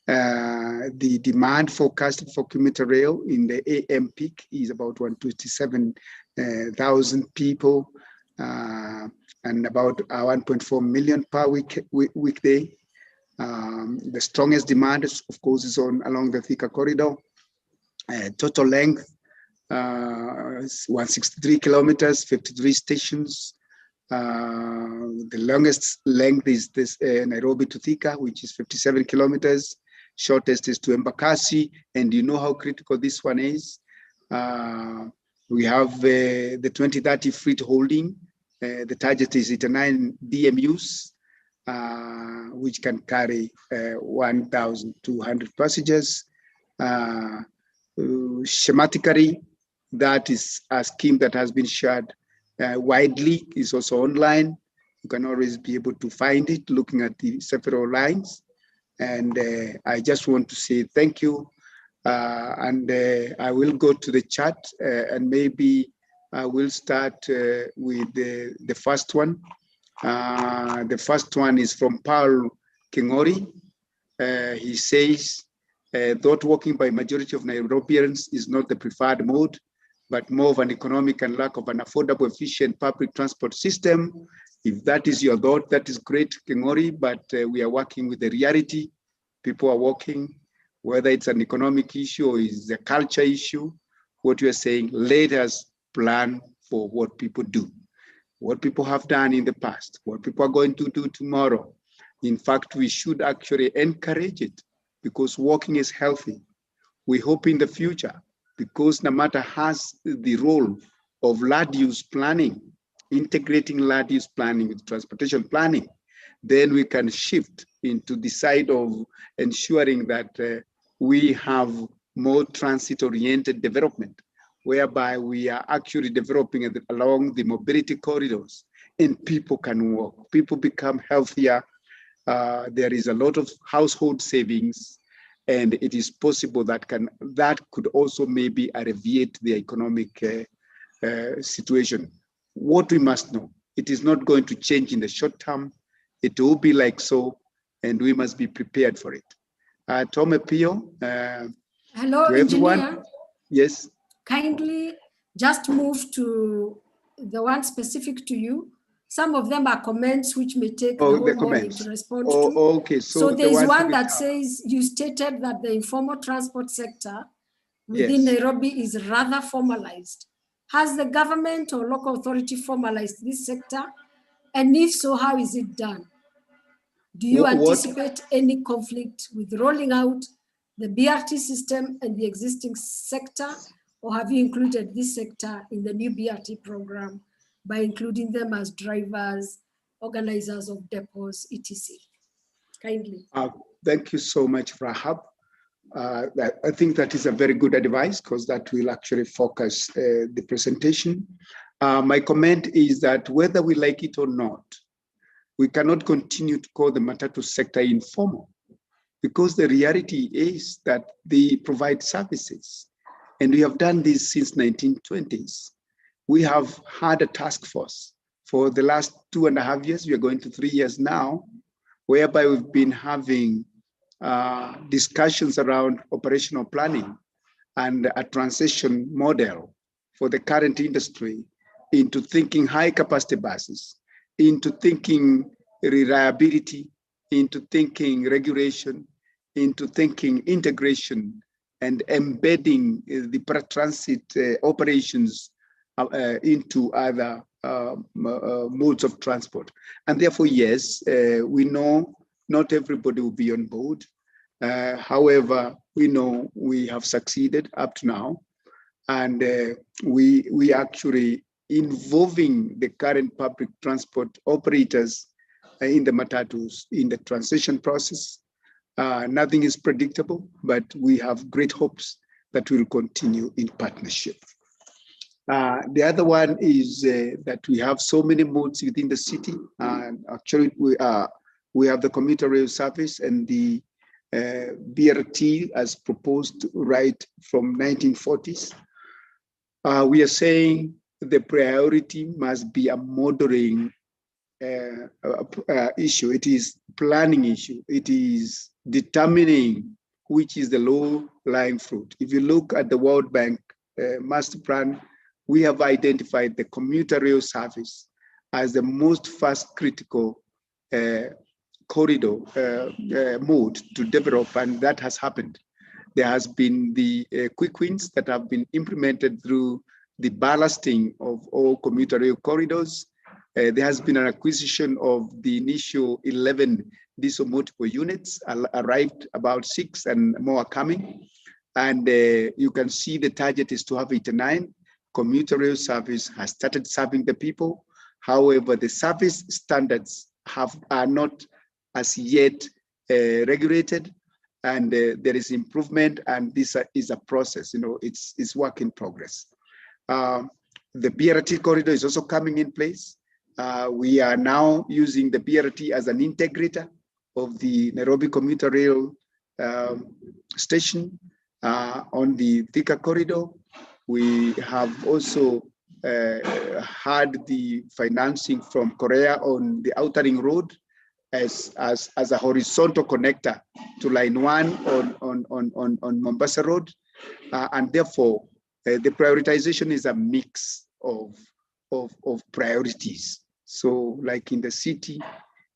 The demand forecasted for commuter rail in the AM peak is about 127,000 people and about 1.4 million per weekday. The strongest demand, of course, is along the Thika corridor. Total length is 163 kilometers, 53 stations. The longest length is this Nairobi to Thika, which is 57 kilometers. Shortest is to Embakasi, and you know how critical this one is. We have the 2030 fleet holding. The target is 89 DMUs, which can carry 1,200 passengers. Schematically, that is a scheme that has been shared widely, is also online. You can always be able to find it looking at the several lines. And I just want to say thank you. And I will go to the chat and maybe I will start with the first one. The first one is from Paul Kingori. He says, thought walking by majority of Nairobians is not the preferred mode, but more of an economic and lack of an affordable, efficient public transport system. If that is your thought, that is great, Kingori, but we are working with the reality. People are walking, whether it's an economic issue or is a culture issue. What you are saying, let us plan for what people do, what people have done in the past, what people are going to do tomorrow. In fact, we should actually encourage it because walking is healthy. We hope in the future, because NaMATA has the role of land use planning, integrating land use planning with transportation planning, then we can shift into the side of ensuring that we have more transit-oriented development, whereby we are actually developing along the mobility corridors and people can walk, people become healthier. There is a lot of household savings, and it is possible that could also maybe alleviate the economic situation. What we must know, it is not going to change in the short term. It will be like so, and we must be prepared for it. Tome Pio. Hello, engineer. Yes. Kindly just move to the one specific to you. Some of them are comments which may take the whole morning to respond to. Okay. So there is one that says, you stated that the informal transport sector within Nairobi is rather formalized. Has the government or local authority formalized this sector? And if so, how is it done? Do you anticipate any conflict with rolling out the BRT system and the existing sector, or have you included this sector in the new BRT program by including them as drivers, organizers of depots, etc.? Kindly. Thank you so much, Rahab. I think that is a very good advice because that will actually focus the presentation. My comment is that whether we like it or not, we cannot continue to call the matatu sector informal, because the reality is that they provide services. And we have done this since 1920s. We have had a task force for the last 2.5 years. We are going to 3 years now, whereby we've been having discussions around operational planning and a transition model for the current industry into thinking high capacity buses, into thinking reliability, into thinking regulation, into thinking integration, and embedding the transit operations into other modes of transport. And therefore, yes, we know not everybody will be on board. However, we know we have succeeded up to now, and we actually involving the current public transport operators in the matatus in the transition process. Nothing is predictable, but we have great hopes that we'll continue in partnership. The other one is that we have so many modes within the city. And actually, we have the commuter rail service and the BRT as proposed right from 1940s. We are saying the priority must be a modeling issue. It is planning issue. It is determining which is the low-lying fruit. If you look at the World Bank master plan, we have identified the commuter rail service as the most fast critical corridor mode to develop, and that has happened. There has been the quick wins that have been implemented through the ballasting of all commuter rail corridors. There has been an acquisition of the initial 11 diesel multiple units, arrived about 6 and more are coming. And you can see the target is to have 89. Commuter rail service has started serving the people. However, the service standards are not as yet regulated, and there is improvement, and this is a process, it's work in progress. The BRT corridor is also coming in place. We are now using the BRT as an integrator of the Nairobi commuter rail station on the Thika corridor. We have also had the financing from Korea on the Outer Ring Road as a horizontal connector to line 1 on Mombasa Road. And therefore, the prioritization is a mix of priorities. So like in the city,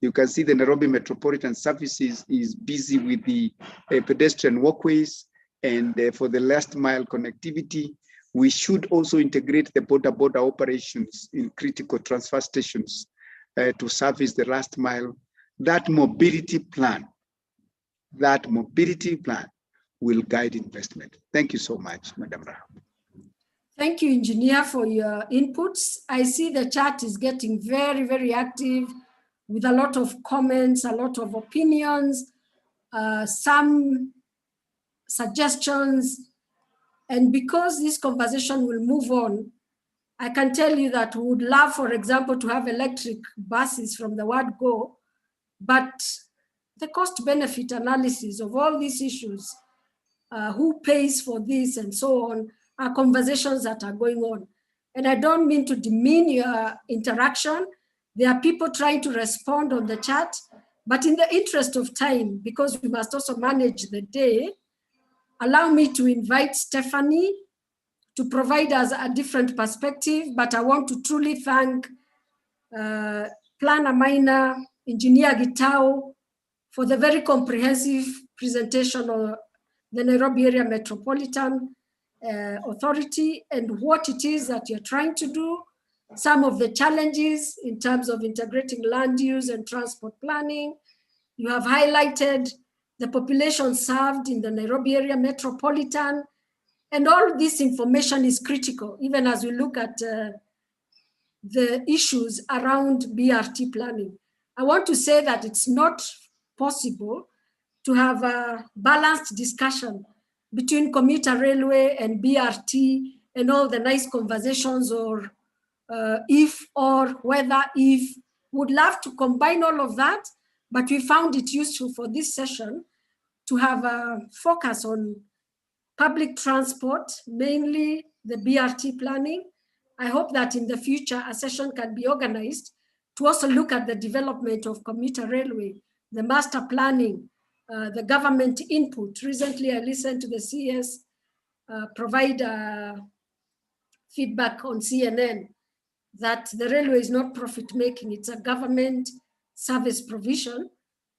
you can see the Nairobi Metropolitan Services is busy with the pedestrian walkways, and for the last mile connectivity, we should also integrate the border operations in critical transfer stations to service the last mile. That mobility plan will guide investment. Thank you so much, Madam Rahab. Thank you, Engineer, for your inputs. I see the chat is getting very, very active with a lot of comments, a lot of opinions, some suggestions. And because this conversation will move on, I can tell you that we would love, for example, to have electric buses from the word go, but the cost-benefit analysis of all these issues, who pays for this and so on, are conversations that are going on. And I don't mean to demean your interaction. There are people trying to respond on the chat, but in the interest of time, because we must also manage the day, allow me to invite Stephanie to provide us a different perspective, but I want to truly thank Planner Minor, Engineer Gitao, for the very comprehensive presentation of the Nairobi Area Metropolitan Authority and what it is that you're trying to do, some of the challenges in terms of integrating land use and transport planning. You have highlighted the population served in the Nairobi Area Metropolitan, and all this information is critical, even as we look at the issues around BRT planning. I want to say that it's not possible to have a balanced discussion between commuter railway and BRT and all the nice conversations or if or whether if. Would love to combine all of that, but we found it useful for this session to have a focus on public transport, mainly the BRT planning. I hope that in the future a session can be organized to also look at the development of commuter railway, the master planning, the government input. Recently, I listened to the CS provide feedback on CNN that the railway is not profit-making, it's a government service provision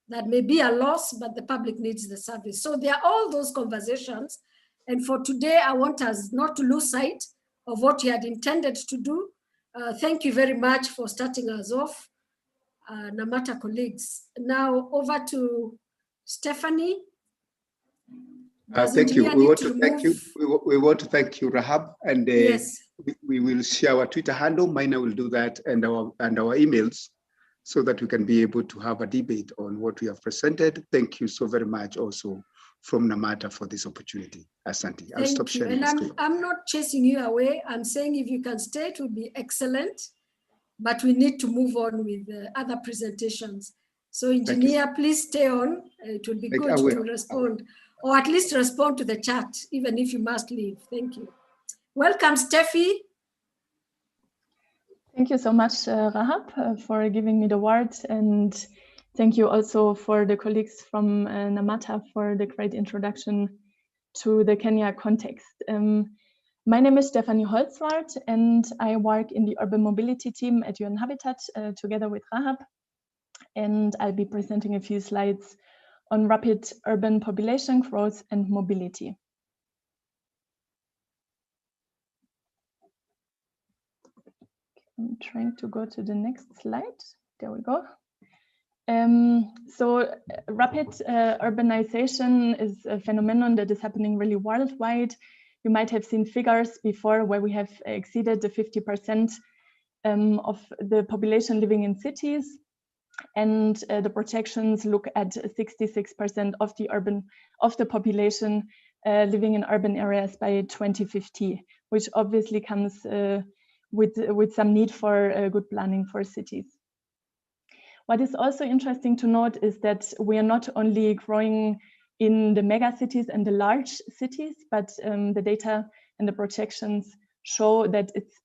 that may be a loss, but the public needs the service. So there are all those conversations. And for today, I want us not to lose sight of what you had intended to do. Thank you very much for starting us off, NaMATA colleagues. Now over to Stephanie. Thank you. We want to thank you. We want to thank you, Rahab, and yes, we will share our Twitter handle. Mina will do that, and our emails, so that we can be able to have a debate on what we have presented. Thank you so very much, also from NaMATA, for this opportunity. Asante. I'll stop sharing. And I'm not chasing you away. I'm saying if you can stay, it would be excellent. But we need to move on with other presentations. So, Engineer, please stay on. It will be good to respond, or at least respond to the chat, even if you must leave. Thank you. Welcome, Steffi. Thank you so much, Rahab, for giving me the word. And thank you also for the colleagues from NaMATA for the great introduction to the Kenya context. My name is Stephanie Holzwart, and I work in the urban mobility team at UN Habitat together with Rahab. And I'll be presenting a few slides on rapid urban population growth and mobility. I'm trying to go to the next slide. There we go. So rapid urbanization is a phenomenon that is happening really worldwide. You might have seen figures before where we have exceeded the 50% of the population living in cities. And the projections look at 66% of the population living in urban areas by 2050, which obviously comes with some need for good planning for cities. What is also interesting to note is that we are not only growing in the mega cities and the large cities, but the data and the projections show that it's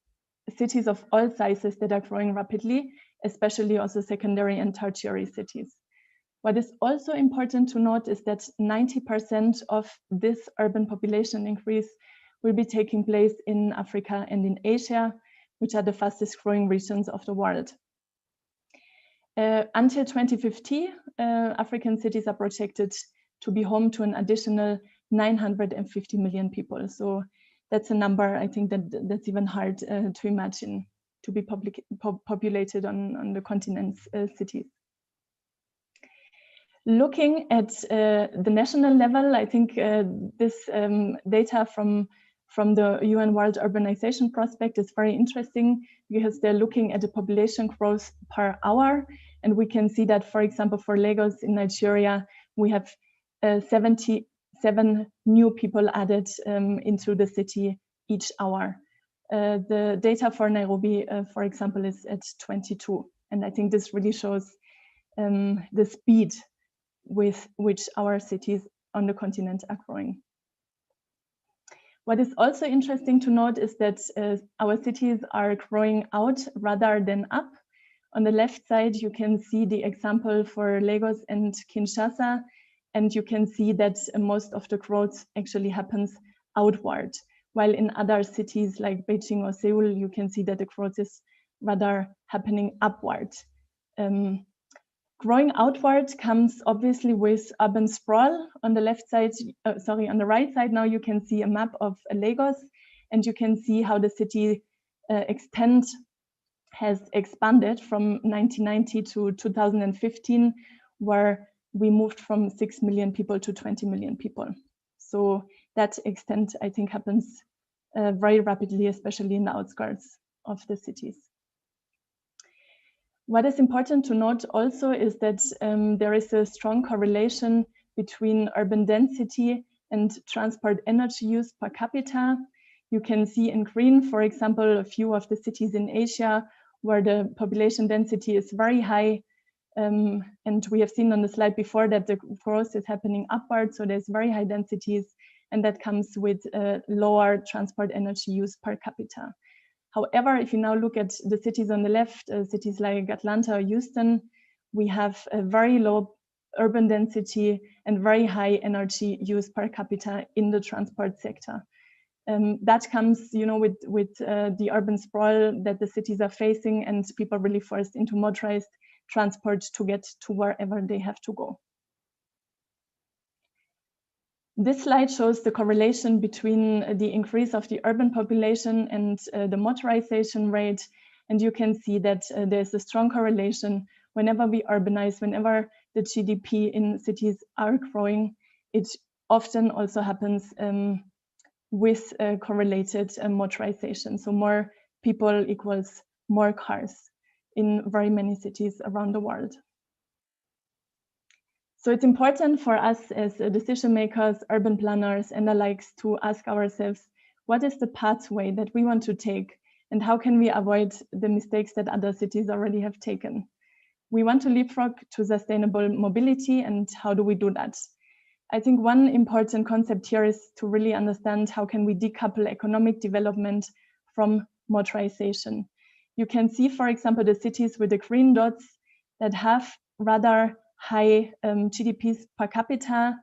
cities of all sizes that are growing rapidly, especially also secondary and tertiary cities. What is also important to note is that 90% of this urban population increase will be taking place in Africa and in Asia, which are the fastest growing regions of the world. Until 2050, African cities are projected to be home to an additional 950 million people. So that's a number I think that's even hard to imagine to be populated on the continent's cities. Looking at the national level, I think this data from the UN World Urbanization Prospect is very interesting because they're looking at the population growth per hour. And we can see that, for example, for Lagos in Nigeria, we have 77 new people added into the city each hour. The data for Nairobi, for example, is at 22. And I think this really shows the speed with which our cities on the continent are growing. What is also interesting to note is that our cities are growing out rather than up. On the left side, you can see the example for Lagos and Kinshasa, and you can see that most of the growth actually happens outward, while in other cities like Beijing or Seoul, you can see that the growth is rather happening upward. Growing outward comes obviously with urban sprawl. On the left side, on the right side now you can see a map of Lagos, and you can see how the city extent has expanded from 1990 to 2015, where we moved from 6 million people to 20 million people. So that extent, I think, happens very rapidly, especially in the outskirts of the cities. What is important to note also is that there is a strong correlation between urban density and transport energy use per capita. You can see in green, for example, a few of the cities in Asia where the population density is very high. And we have seen on the slide before that the growth is happening upward, so there's very high densities, and that comes with lower transport energy use per capita. However, if you now look at the cities on the left, cities like Atlanta or Houston, we have a very low urban density and very high energy use per capita in the transport sector. That comes, with the urban sprawl that the cities are facing, and people really forced into motorized transport to get to wherever they have to go. This slide shows the correlation between the increase of the urban population and the motorization rate. And you can see that there's a strong correlation. Whenever we urbanize, whenever the GDP in cities are growing, it often also happens with correlated motorization. So more people equals more cars in very many cities around the world. So it's important for us as decision makers, urban planners, and the likes to ask ourselves, what is the pathway that we want to take, and how can we avoid the mistakes that other cities already have taken? We want to leapfrog to sustainable mobility, and how do we do that? I think one important concept here is to really understand how can we decouple economic development from motorization. You can see, for example, the cities with the green dots that have rather high GDPs per capita,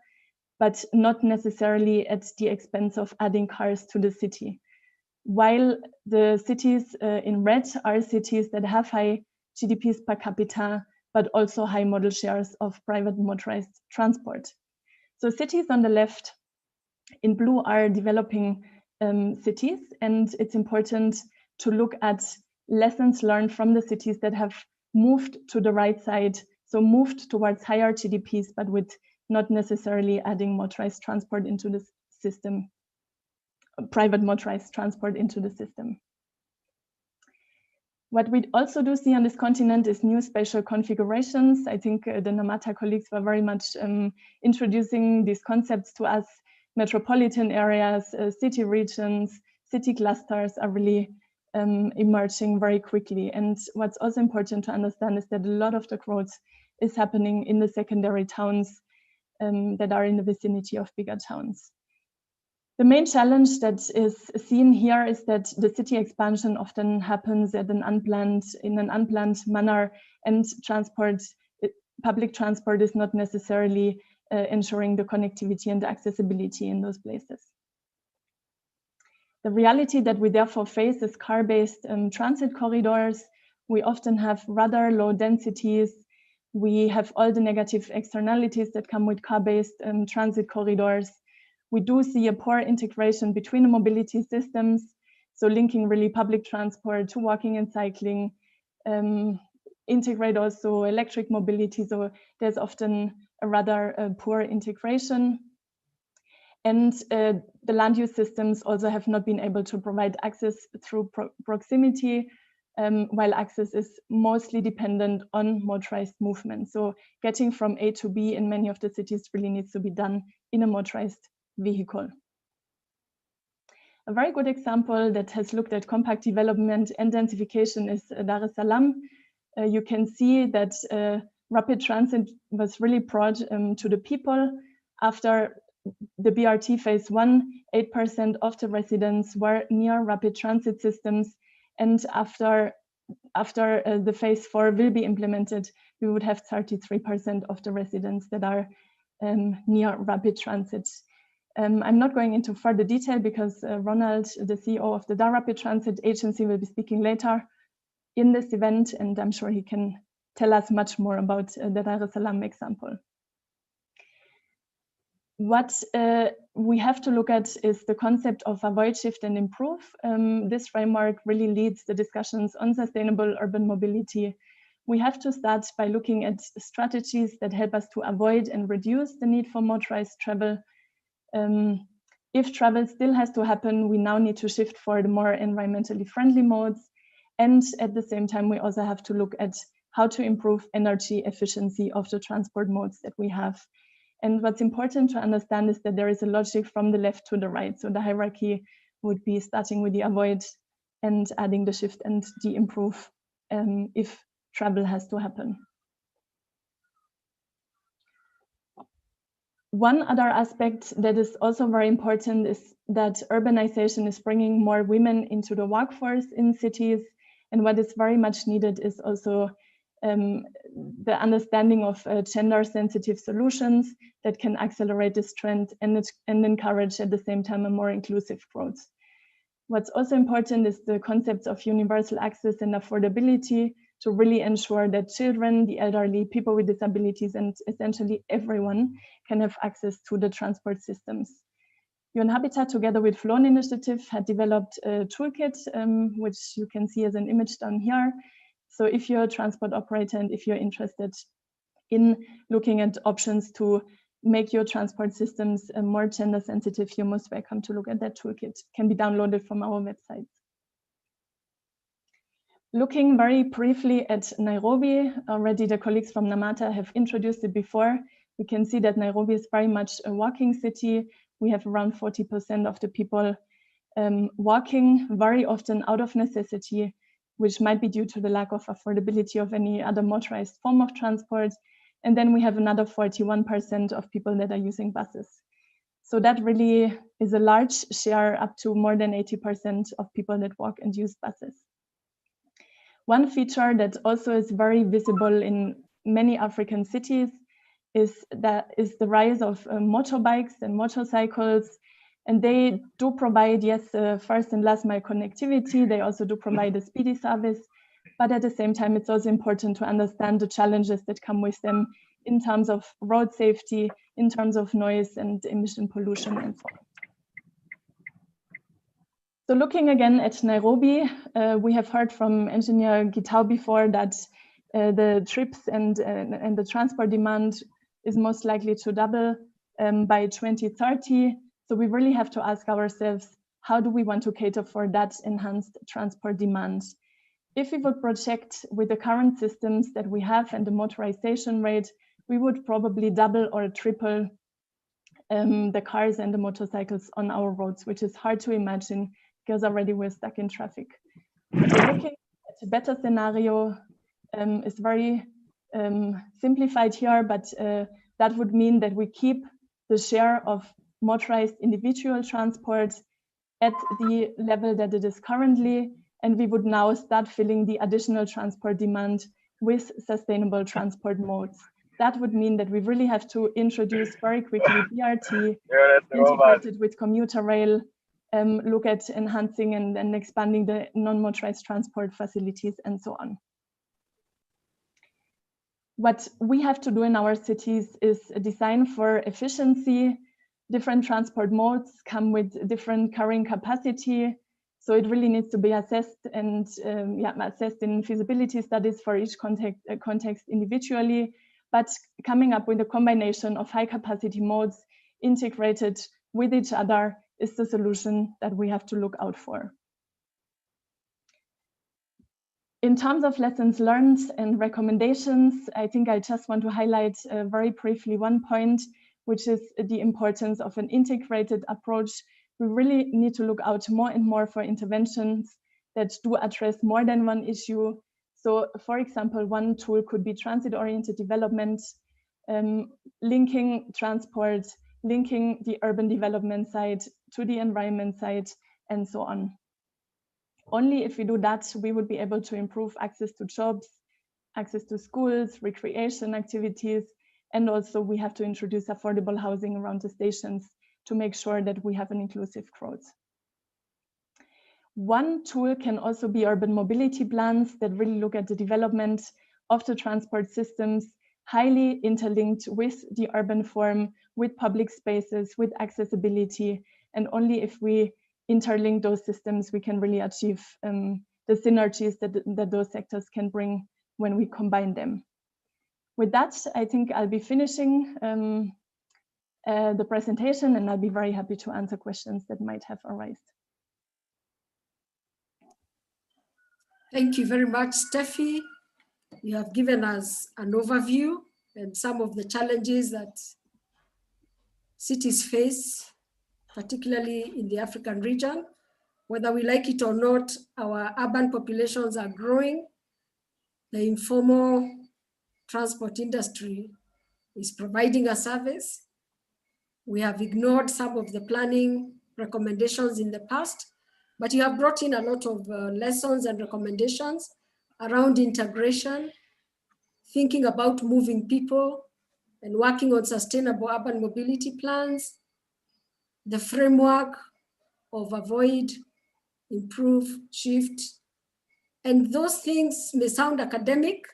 but not necessarily at the expense of adding cars to the city. While the cities in red are cities that have high GDPs per capita, but also high model shares of private motorized transport. So cities on the left in blue are developing cities, and it's important to look at lessons learned from the cities that have moved to the right side, so moved towards higher GDPs, but with not necessarily adding motorized transport into the system, private motorized transport into the system. What we also do see on this continent is new spatial configurations. I think the NaMATA colleagues were very much introducing these concepts to us. Metropolitan areas, city regions, city clusters are really emerging very quickly. And what's also important to understand is that a lot of the growth is happening in the secondary towns that are in the vicinity of bigger towns. The main challenge that is seen here is that the city expansion often happens in an unplanned manner, and public transport is not necessarily ensuring the connectivity and the accessibility in those places. The reality that we therefore face is car-based transit corridors. We often have rather low densities. We have all the negative externalities that come with car-based transit corridors. We do see a poor integration between the mobility systems, so linking really public transport to walking and cycling, integrate also electric mobility, so there's often a rather poor integration. And the land use systems also have not been able to provide access through proximity, while access is mostly dependent on motorized movement. So getting from A to B in many of the cities really needs to be done in a motorized vehicle. A very good example that has looked at compact development and densification is Dar es Salaam. You can see that rapid transit was really brought to the people. After the BRT phase 1, 8% of the residents were near rapid transit systems. And after the phase 4 will be implemented, we would have 33% of the residents that are near rapid transit. I'm not going into further detail because Ronald, the CEO of the Dar Rapid Transit Agency, will be speaking later in this event, and I'm sure he can tell us much more about the Dar es Salaam example. What we have to look at is the concept of avoid, shift, and improve. This framework really leads the discussions on sustainable urban mobility. We have to start by looking at strategies that help us to avoid and reduce the need for motorized travel. If travel still has to happen, we now need to shift for the more environmentally friendly modes. And at the same time, we also have to look at how to improve energy efficiency of the transport modes that we have. And what's important to understand is that there is a logic from the left to the right. So the hierarchy would be starting with the avoid and adding the shift and the improve if travel has to happen. One other aspect that is also very important is that urbanization is bringing more women into the workforce in cities. And what is very much needed is also the understanding of gender-sensitive solutions that can accelerate this trend and encourage at the same time a more inclusive growth. What's also important is the concepts of universal access and affordability to really ensure that children, the elderly, people with disabilities, and essentially everyone can have access to the transport systems. UN Habitat, together with Flown Initiative, had developed a toolkit, which you can see as an image down here. So if you're a transport operator and if you're interested in looking at options to make your transport systems more gender sensitive, you're most welcome to look at that toolkit. It can be downloaded from our website. Looking very briefly at Nairobi, already the colleagues from NaMATA have introduced it before. We can see that Nairobi is very much a walking city. We have around 40% of the people walking, very often out of necessity, which might be due to the lack of affordability of any other motorized form of transport. And then we have another 41% of people that are using buses. So that really is a large share, up to more than 80% of people that walk and use buses. One feature that also is very visible in many African cities is the rise of motorbikes and motorcycles. And they do provide, yes, first and last mile connectivity. They also do provide a speedy service. But at the same time, it's also important to understand the challenges that come with them in terms of road safety, in terms of noise and emission pollution and so on. So looking again at Nairobi, we have heard from Engineer Gitau before that the trips and the transport demand is most likely to double by 2030. So we really have to ask ourselves, how do we want to cater for that enhanced transport demand? If we would project with the current systems that we have and the motorization rate, we would probably double or triple the cars and the motorcycles on our roads, which is hard to imagine because already we're stuck in traffic. Looking at a better scenario is very simplified here, but that would mean that we keep the share of motorized individual transport at the level that it is currently, and we would now start filling the additional transport demand with sustainable transport modes. That would mean that we really have to introduce very quickly BRT, integrated with commuter rail, look at enhancing and expanding the non-motorized transport facilities and so on. What we have to do in our cities is design for efficiency. Different transport modes come with different carrying capacity. So it really needs to be assessed and assessed in feasibility studies for each context individually, but coming up with a combination of high capacity modes integrated with each other is the solution that we have to look out for. In terms of lessons learned and recommendations, I think I just want to highlight very briefly one point, which is the importance of an integrated approach. We really need to look out more and more for interventions that do address more than one issue. So, for example, one tool could be transit-oriented development, linking transport, linking the urban development side to the environment side, and so on. Only if we do that, we would be able to improve access to jobs, access to schools, recreation activities, and also we have to introduce affordable housing around the stations to make sure that we have an inclusive growth. One tool can also be urban mobility plans that really look at the development of the transport systems, highly interlinked with the urban form, with public spaces, with accessibility, and only if we interlink those systems, we can really achieve the synergies that those sectors can bring when we combine them. With that, I think I'll be finishing the presentation, and I'll be very happy to answer questions that might have arisen. Thank you very much, Steffi. You have given us an overview and some of the challenges that cities face, particularly in the African region. Whether we like it or not, our urban populations are growing. The informal transport industry is providing a service. We have ignored some of the planning recommendations in the past, but you have brought in a lot of lessons and recommendations around integration, thinking about moving people and working on sustainable urban mobility plans, the framework of avoid, improve, shift. And those things may sound academic,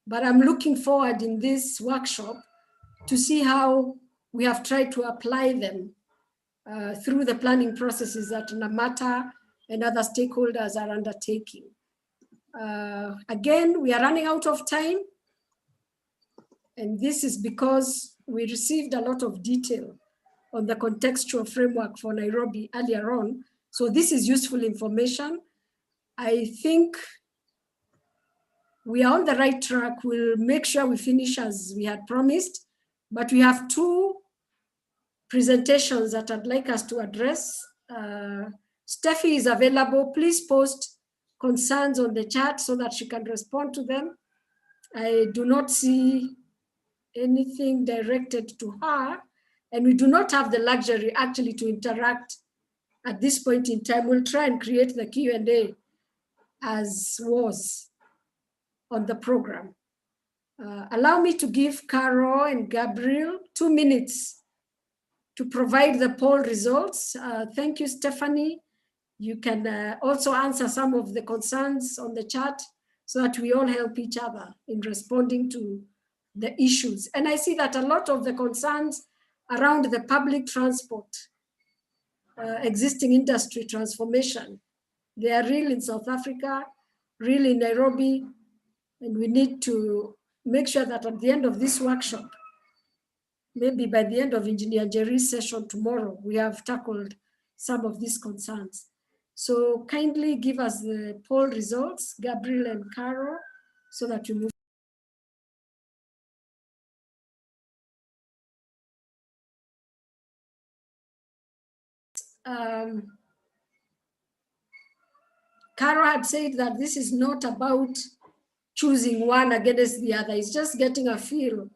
but I'm looking forward in this workshop to see how we have tried to apply them through the planning processes that NaMATA and other stakeholders are undertaking. Again, we are running out of time. And this is because we received a lot of detail on the contextual framework for Nairobi earlier on. So this is useful information. I think we are on the right track. We'll make sure we finish as we had promised, but we have two presentations that I'd like us to address. Steffi is available. Please post concerns on the chat so that she can respond to them. I do not see anything directed to her, and we do not have the luxury actually to interact at this point in time. We'll try and create the Q&A as was on the program. Allow me to give Caro and Gabriel 2 minutes to provide the poll results. Thank you, Stephanie. You can also answer some of the concerns on the chat so that we all help each other in responding to the issues. And I see that a lot of the concerns around the public transport, existing industry transformation, they are real in South Africa, real in Nairobi, and we need to make sure that at the end of this workshop, maybe by the end of Engineer Jerry's session tomorrow, we have tackled some of these concerns. So kindly give us the poll results, Gabriel and Caro, so that we move. Caro had said that this is not about choosing one against the other. It's just getting a feel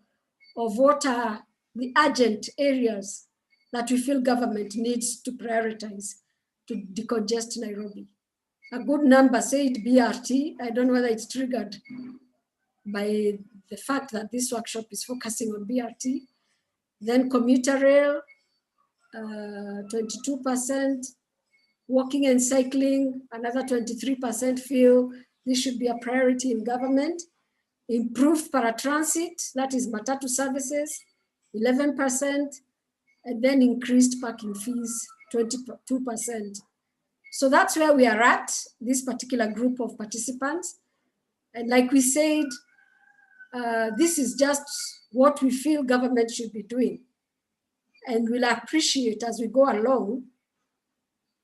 of what are the urgent areas that we feel government needs to prioritize to decongest Nairobi. A good number said BRT. I don't know whether it's triggered by the fact that this workshop is focusing on BRT. Then commuter rail, 22%, walking and cycling, another 23% feel this should be a priority in government. Improved paratransit, that is Matatu services, 11%, and then increased parking fees, 22%. So that's where we are at, this particular group of participants. And like we said, this is just what we feel government should be doing. And we'll appreciate as we go along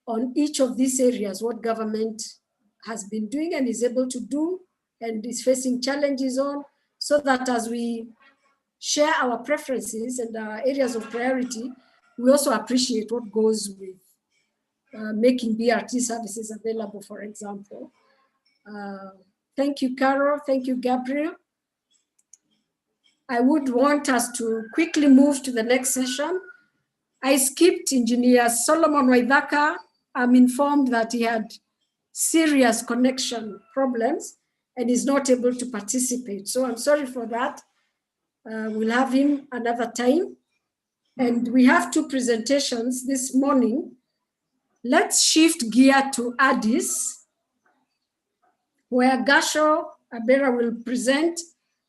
on each of these areas what government has been doing and is able to do and is facing challenges on, so that as we share our preferences and our areas of priority, we also appreciate what goes with making BRT services available, for example. Thank you, Carol. Thank you, Gabriel. I would want us to quickly move to the next session. I skipped Engineer Solomon Waithaka. I'm informed that he had serious connection problems and is not able to participate. So I'm sorry for that. We'll have him another time. And we have two presentations this morning. Let's shift gear to Addis, where Gasho Abera will present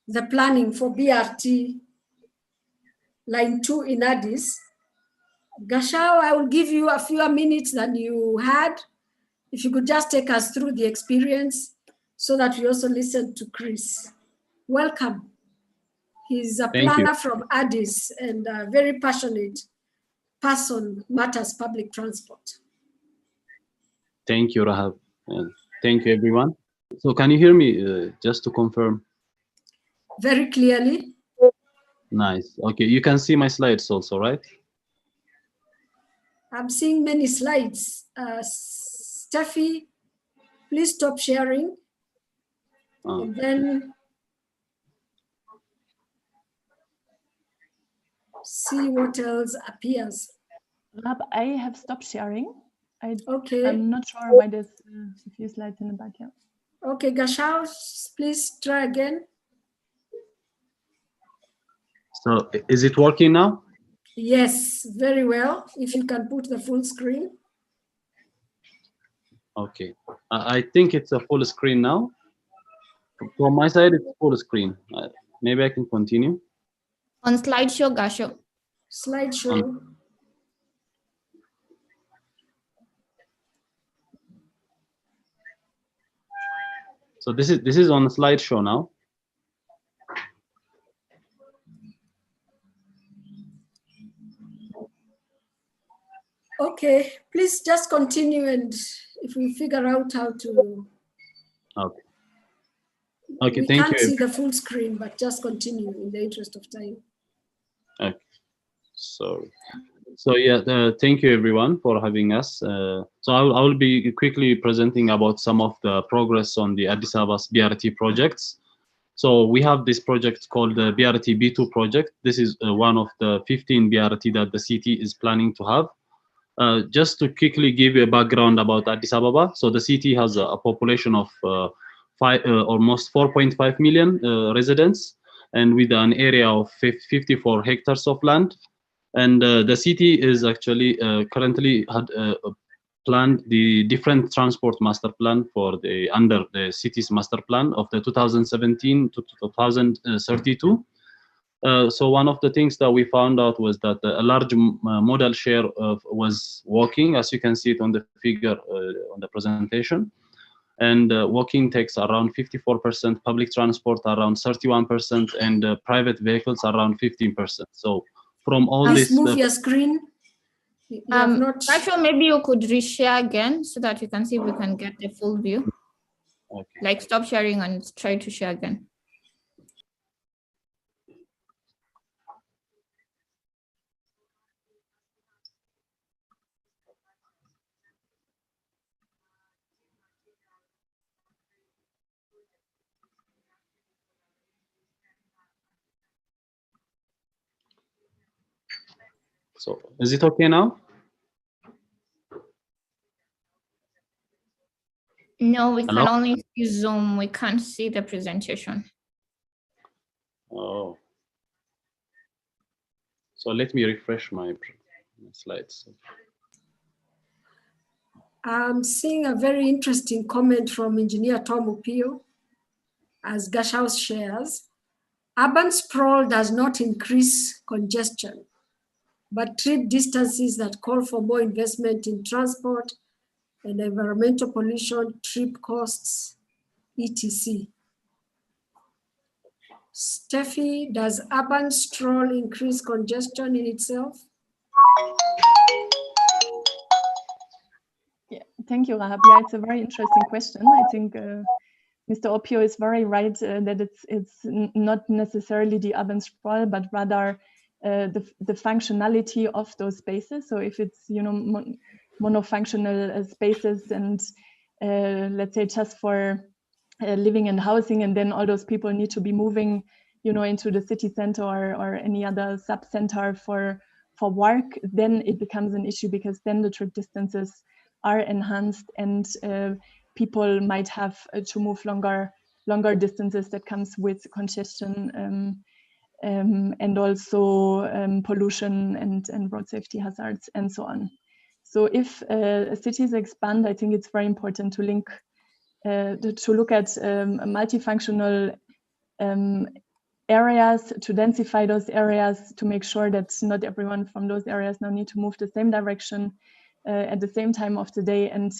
the planning for BRT Line 2 in Addis. Gashao, I will give you a fewer minutes than you had. If you could just take us through the experience so that we also listen to Chris. Welcome. He's a planner from Addis and a very passionate person, matters public transport. Thank you, Rahab. And thank you, everyone. So can you hear me, just to confirm? Very clearly. Nice. Okay, you can see my slides also, right? I'm seeing many slides. Steffi, please stop sharing. And then see what else appears. Rab, I have stopped sharing. Okay. I'm not sure why there's a few slides in the back here. Okay, Gashao, please try again. So is it working now? Yes, very well. If you can put the full screen. Okay. I think it's a full screen now. From my side, it's full screen. Maybe I can continue. On slideshow, Gasho. Slideshow. So this is on a slideshow now. Okay, please just continue, and if we figure out how to. Okay. Okay, we thank you. We can't see the full screen, but just continue in the interest of time. Okay. Sorry. So yeah, thank you everyone for having us. So I will be quickly presenting about some of the progress on the Addis Ababa's BRT projects. So we have this project called the BRT B2 project. This is one of the 15 BRT that the city is planning to have. Just to quickly give you a background about Addis Ababa. So the city has a population of almost 4.5 million residents, and with an area of 54 hectares of land. And the city is actually currently had planned the different transport master plan for under the city's master plan of the 2017 to 2032. So one of the things that we found out was that a large modal share was walking, as you can see it on the figure on the presentation. And walking takes around 54%, public transport around 31%, and private vehicles around 15%. So from all this... Please move your screen. Actually, maybe you could reshare again so that you can see if we can get the full view. Okay. Like stop sharing and try to share again. So is it okay now? No, we Hello? can only see Zoom. We can't see the presentation. Oh. So let me refresh my slides. I'm seeing a very interesting comment from Engineer Tom Upio, as Gashaus shares. Urban sprawl does not increase congestion, but trip distances that call for more investment in transport and environmental pollution, trip costs, etc. Steffi, does urban sprawl increase congestion in itself? Yeah, thank you, Rahab. Yeah, it's a very interesting question. I think Mr. Opio is very right that it's not necessarily the urban sprawl, but rather the functionality of those spaces. So if it's monofunctional spaces and let's say just for living and housing, and then all those people need to be moving, into the city center or any other sub center for work, then it becomes an issue, because then the trip distances are enhanced and people might have to move longer distances that comes with congestion and also pollution and road safety hazards and so on. So if cities expand, I think it's very important to link to look at multifunctional areas, to densify those areas, to make sure that not everyone from those areas now need to move the same direction at the same time of the day, and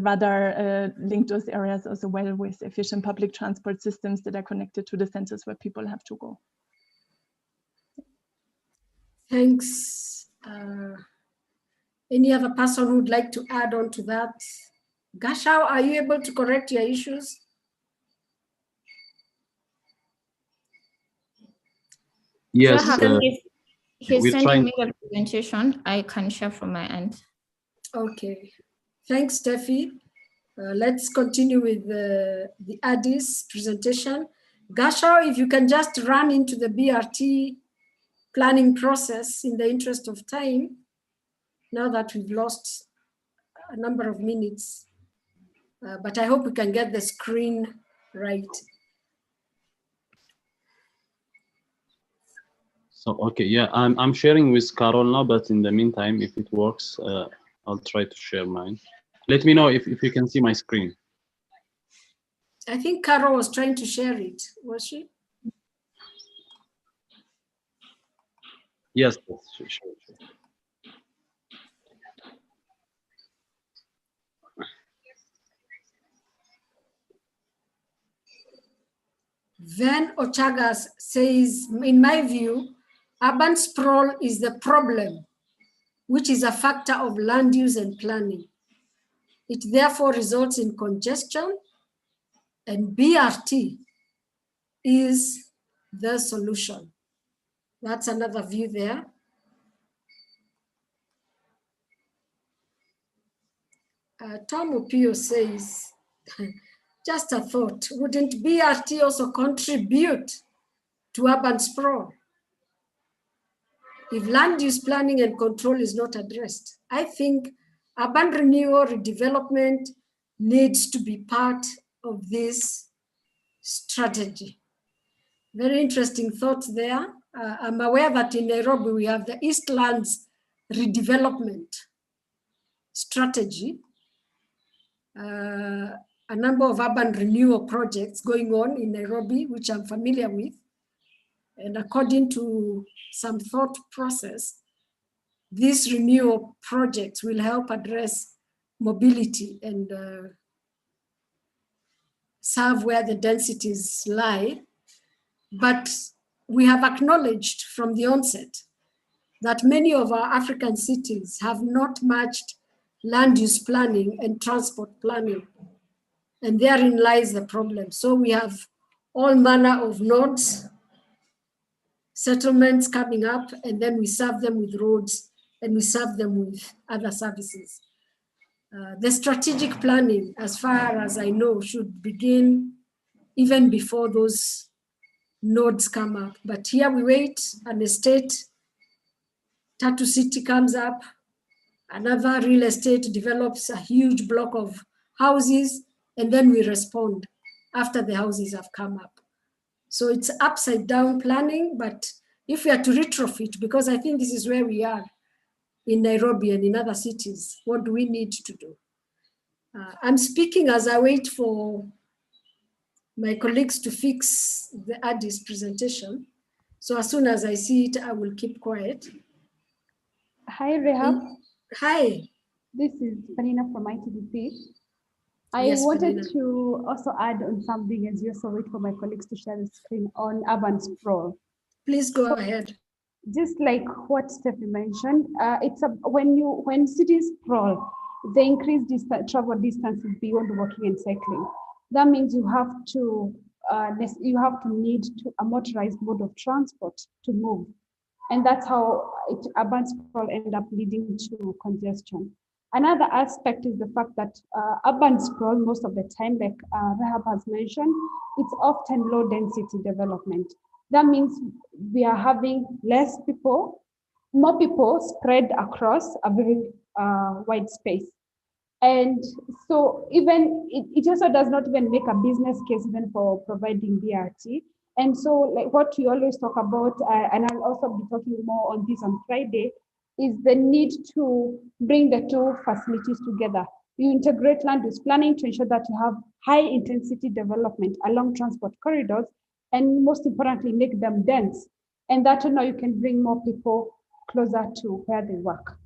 rather link those areas also well with efficient public transport systems that are connected to the centers where people have to go. Thanks. Any other person who would like to add on to that? Gashau, are you able to correct your issues? Yes, He's we're sending trying. me the presentation. I can share from my end. Okay, thanks, Steffi. Let's continue with the Addis presentation. Gashau, if you can just run into the BRT planning process in the interest of time, now that we've lost a number of minutes, but I hope we can get the screen right. So, okay, yeah, I'm sharing with Carol now, but in the meantime, if it works, I'll try to share mine. Let me know if you can see my screen. I think Carol was trying to share it, was she? Yes, sure. Van Ochagas says, in my view, urban sprawl is the problem, which is a factor of land use and planning. It therefore results in congestion, and BRT is the solution. That's another view there. Tom Upio says, just a thought, wouldn't BRT also contribute to urban sprawl if land use planning and control is not addressed? I think urban renewal, redevelopment needs to be part of this strategy. Very interesting thoughts there. I'm aware that in Nairobi, we have the Eastlands redevelopment strategy. A number of urban renewal projects going on in Nairobi, which I'm familiar with. And according to some thought process, these renewal projects will help address mobility and serve where the densities lie. But we have acknowledged from the onset that many of our African cities have not matched land use planning and transport planning. And therein lies the problem. So we have all manner of nodes, settlements coming up, and then we serve them with roads and we serve them with other services. The strategic planning, as far as I know, should begin even before those nodes come up. But here we wait, and the state Tatu City comes up, another real estate develops a huge block of houses, and then we respond after the houses have come up. So it's upside down planning, but if we are to retrofit, because I think this is where we are in Nairobi and in other cities, what do we need to do? I'm speaking as I wait for my colleagues to fix the Addis presentation. So as soon as I see it, I will keep quiet. Hi, Rehab. Hi. This is Panina from ITDP. I Yes, wanted Panina. to also add on something as you also wait for my colleagues to share the screen on urban sprawl. Please go ahead. Just like what Steffi mentioned, when cities sprawl, they increase travel distances beyond walking and cycling. That means you have to need a motorized mode of transport to move, and that's how urban sprawl end up leading to congestion. Another aspect is the fact that urban sprawl, most of the time, like Rehab has mentioned, it's often low density development. That means we are having more people spread across a very wide space. And so even it also does not even make a business case even for providing BRT. And so like what we always talk about, and I'll also be talking more on this on Friday, is the need to bring the two facilities together. You integrate land use planning to ensure that you have high intensity development along transport corridors, and most importantly, make them dense. And that now you can bring more people closer to where they work.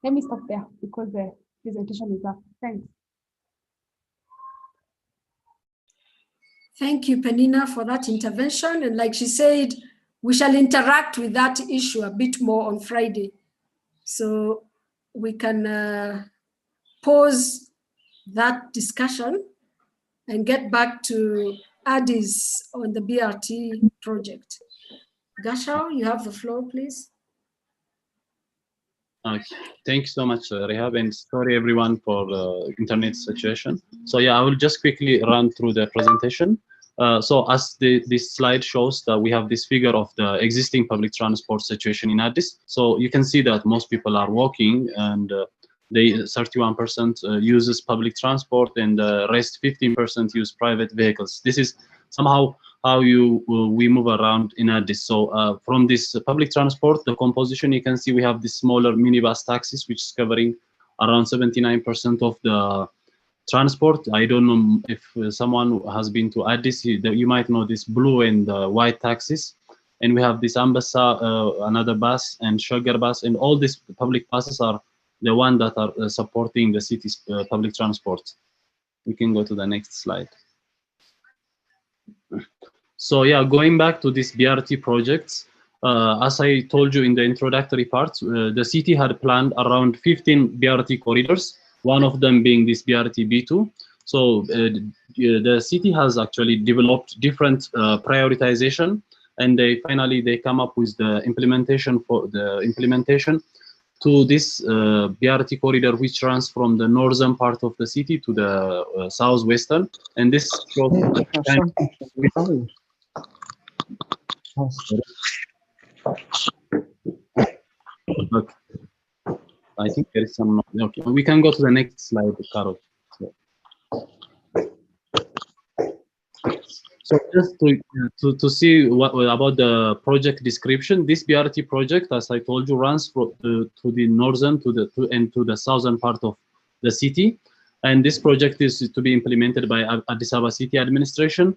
Let me stop there because the presentation is up. Thanks. Thank you, Penina, for that intervention. And like she said, we shall interact with that issue a bit more on Friday. So we can pause that discussion and get back to Addis on the BRT project. Gashao, you have the floor, please. Okay. Thank you so much, Rehab, and sorry everyone for the internet situation. So yeah, I will just quickly run through the presentation. So as this slide shows, that we have this figure of the existing public transport situation in Addis. So you can see that most people are walking, and they 31% uses public transport, and the rest 15% use private vehicles. This is somehow how we move around in Addis. So from this public transport, the composition, you can see we have the smaller minibus taxis, which is covering around 79% of the transport. I don't know if someone has been to Addis, you might know this blue and white taxis. And we have this Ambassa, another bus, and Sugar bus, and all these public buses are the ones that are supporting the city's public transport. We can go to the next slide. So yeah, going back to this BRT projects, as I told you in the introductory part, the city had planned around 15 BRT corridors, one of them being this BRT B2. So the city has actually developed different prioritization, and they come up with the implementation to this BRT corridor, which runs from the northern part of the city to the southwestern, and this shows okay. I think there is some. Okay, we can go to the next slide, Carol. So just to see what about the project description, this BRT project, as I told you, runs to the northern to the southern part of the city, and this project is to be implemented by Addis Ababa City Administration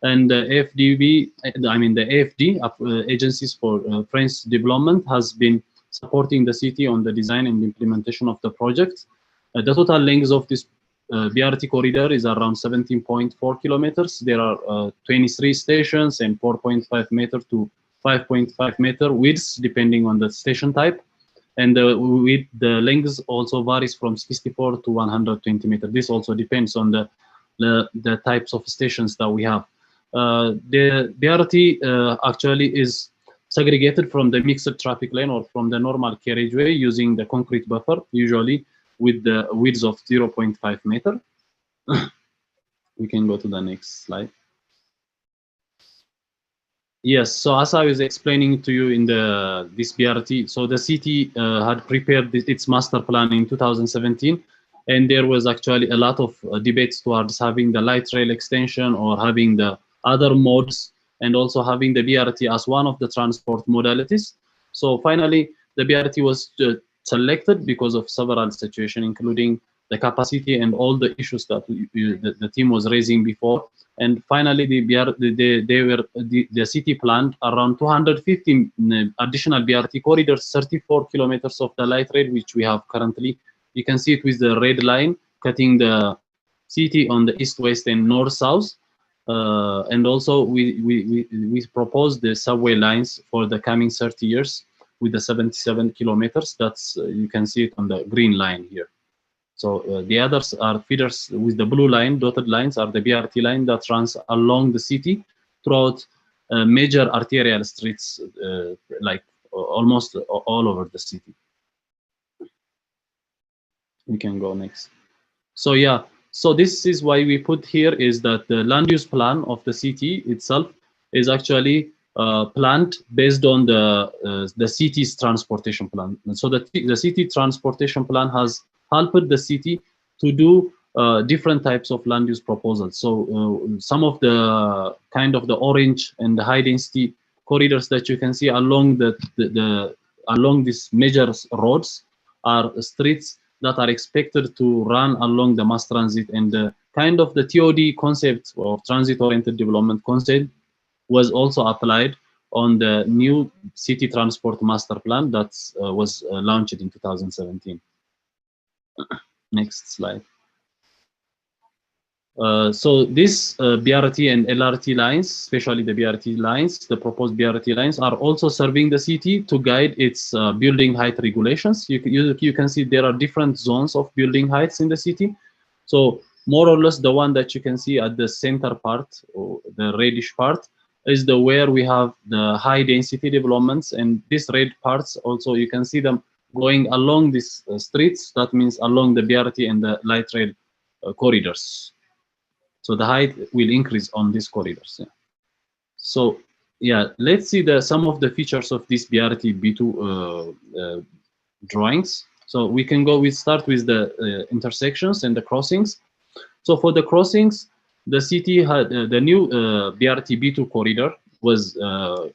and the AFDB. I mean the AFD, Agencies for French Development, has been supporting the city on the design and implementation of the project. The total length of this BRT corridor is around 17.4 kilometers. There are 23 stations and 4.5 meter to 5.5 meter widths, depending on the station type. And the length also varies from 64 to 120 meters. This also depends on the types of stations that we have. The BRT actually is segregated from the mixed traffic lane or from the normal carriageway using the concrete buffer, usually with the width of 0.5 meter. We can go to the next slide. Yes, so as I was explaining to you in this BRT, so the city had prepared its master plan in 2017, and there was actually a lot of debates towards having the light rail extension or having the other modes, and also having the BRT as one of the transport modalities. So finally, the BRT was selected because of several situations, including the capacity and all the issues that the team was raising before. And finally, the city planned around 250 additional BRT corridors, 34 kilometers of the light rail, which we have currently. You can see it with the red line cutting the city on the east, west, and north, south. And also, we proposed the subway lines for the coming 30 years with the 77 kilometers. That's you can see it on the green line here. So the others are feeders with the blue line, dotted lines are the BRT line that runs along the city throughout major arterial streets, like almost all over the city. We can go next. So yeah, so this is why we put here is that the land use plan of the city itself is actually planned based on the city's transportation plan. And so the city transportation plan has helped the city to do different types of land use proposals. So some of the kind of the orange and the high density corridors that you can see along along these major roads are streets that are expected to run along the mass transit, and kind of the TOD concept or transit-oriented development concept was also applied on the new city transport master plan that was launched in 2017. Next slide. So this BRT and LRT lines, especially the BRT lines, the proposed BRT lines, are also serving the city to guide its building height regulations. You can see there are different zones of building heights in the city. So more or less the one that you can see at the center part, or the reddish part, is the where we have the high density developments, and these red parts also you can see them going along these streets. That means along the BRT and the light rail corridors. So the height will increase on these corridors. Yeah. So yeah, let's see some of the features of this BRT B2 drawings. So we start with the intersections and the crossings. So for the crossings, the city had the new BRT B2 corridor was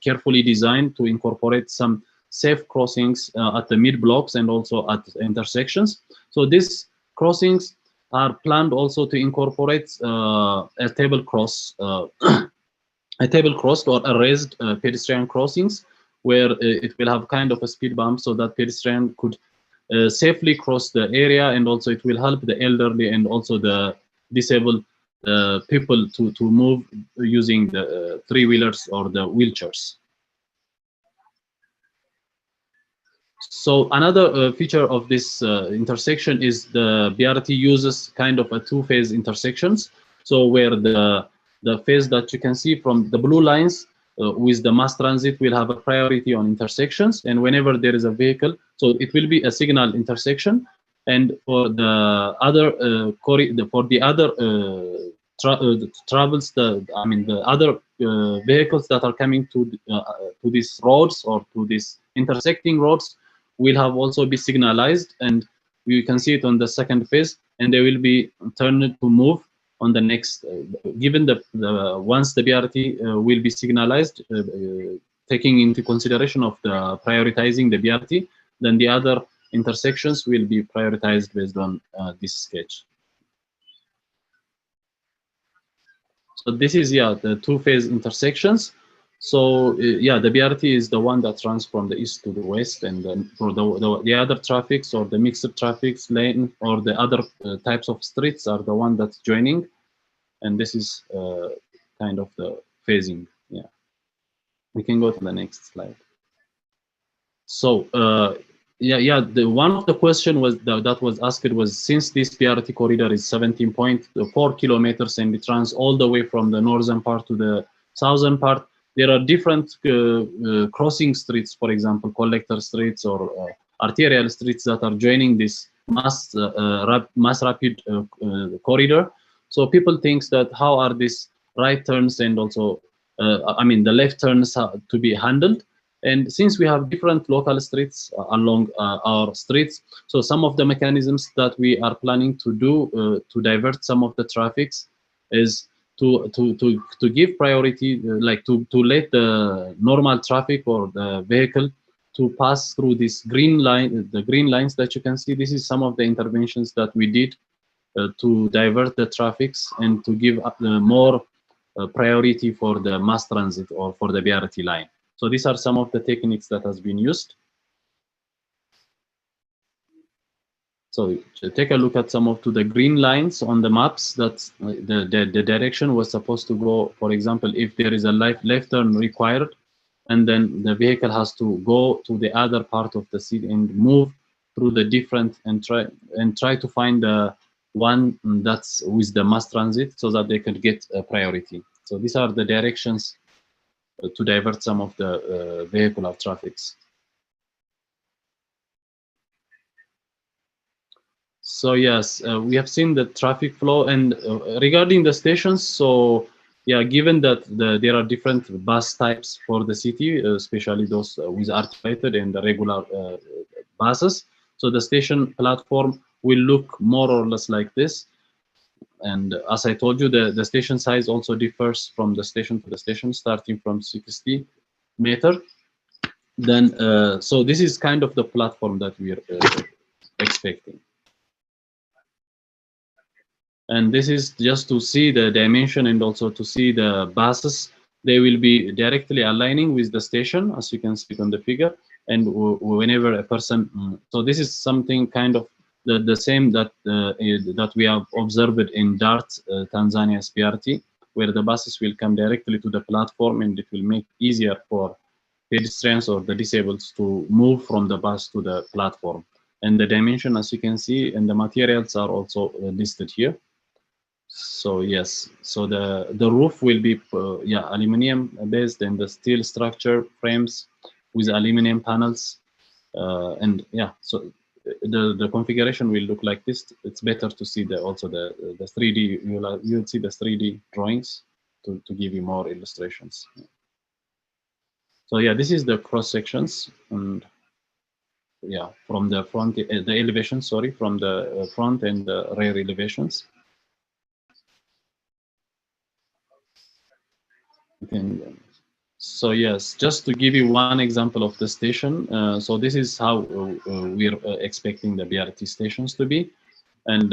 carefully designed to incorporate some safe crossings at the mid blocks and also at intersections. So these crossings are planned also to incorporate a table cross or a raised pedestrian crossings, where it will have kind of a speed bump so that pedestrian could safely cross the area, and also it will help the elderly and also the disabled people to move using the three-wheelers or the wheelchairs. So another feature of this intersection is the BRT uses kind of a two-phase intersections. So where the phase that you can see from the blue lines with the mass transit will have a priority on intersections, and whenever there is a vehicle, so it will be a signal intersection. And for the other travels, the other vehicles that are coming to these roads or to these intersecting roads will have also be signalized, and you can see it on the second phase, and they will be turned to move on the next. Given once the BRT will be signalized, taking into consideration of the prioritizing the BRT, then the other intersections will be prioritized based on this sketch. So this is the two-phase intersections. So the BRT is the one that runs from the east to the west, and then for the other traffics or the mixed traffics lane or the other types of streets are the one that's joining, and this is kind of the phasing. Yeah, we can go to the next slide. So one of the question was that was asked was, since this BRT corridor is 17.4 kilometers and it runs all the way from the northern part to the southern part, there are different crossing streets, for example, collector streets or arterial streets that are joining this mass rapid corridor. So people think that how are these right turns and also I mean, the left turns to be handled. And since we have different local streets along our streets, so some of the mechanisms that we are planning to do to divert some of the traffics is to give priority, like to let the normal traffic or the vehicle to pass through this green line, the green lines that you can see. This is some of the interventions that we did to divert the traffics and to give more priority for the mass transit or for the BRT line. So these are some of the techniques that has been used. So take a look at some of the green lines on the maps. That's the direction was supposed to go. For example, if there is a left turn required, and then the vehicle has to go to the other part of the city and move through the different and try to find the one that's with the mass transit so that they can get a priority. So these are the directions to divert some of the vehicular traffics. So yes, we have seen the traffic flow, and regarding the stations, so yeah, given that there are different bus types for the city, especially those with articulated and the regular buses, so the station platform will look more or less like this. And as I told you, the station size also differs from the station to the station, starting from 60 meter. Then, so this is kind of the platform that we're expecting. And this is just to see the dimension and also to see the buses. They will be directly aligning with the station, as you can see on the figure. And whenever a person, so this is something kind of the same that that we have observed in DART, Tanzania's BRT, where the buses will come directly to the platform, and it will make easier for pedestrians or the disabled to move from the bus to the platform. And the dimension, as you can see, and the materials are also listed here. So yes, so the roof will be yeah, aluminum based, and the steel structure frames with aluminum panels, and yeah, so the configuration will look like this. It's better to see also the 3D. You'll see the 3D drawings to give you more illustrations. So yeah, this is the cross sections, and yeah, from the front, the elevation, sorry, from the front and the rear elevations. So yes, just to give you one example of the station. So this is how we're expecting the BRT stations to be. And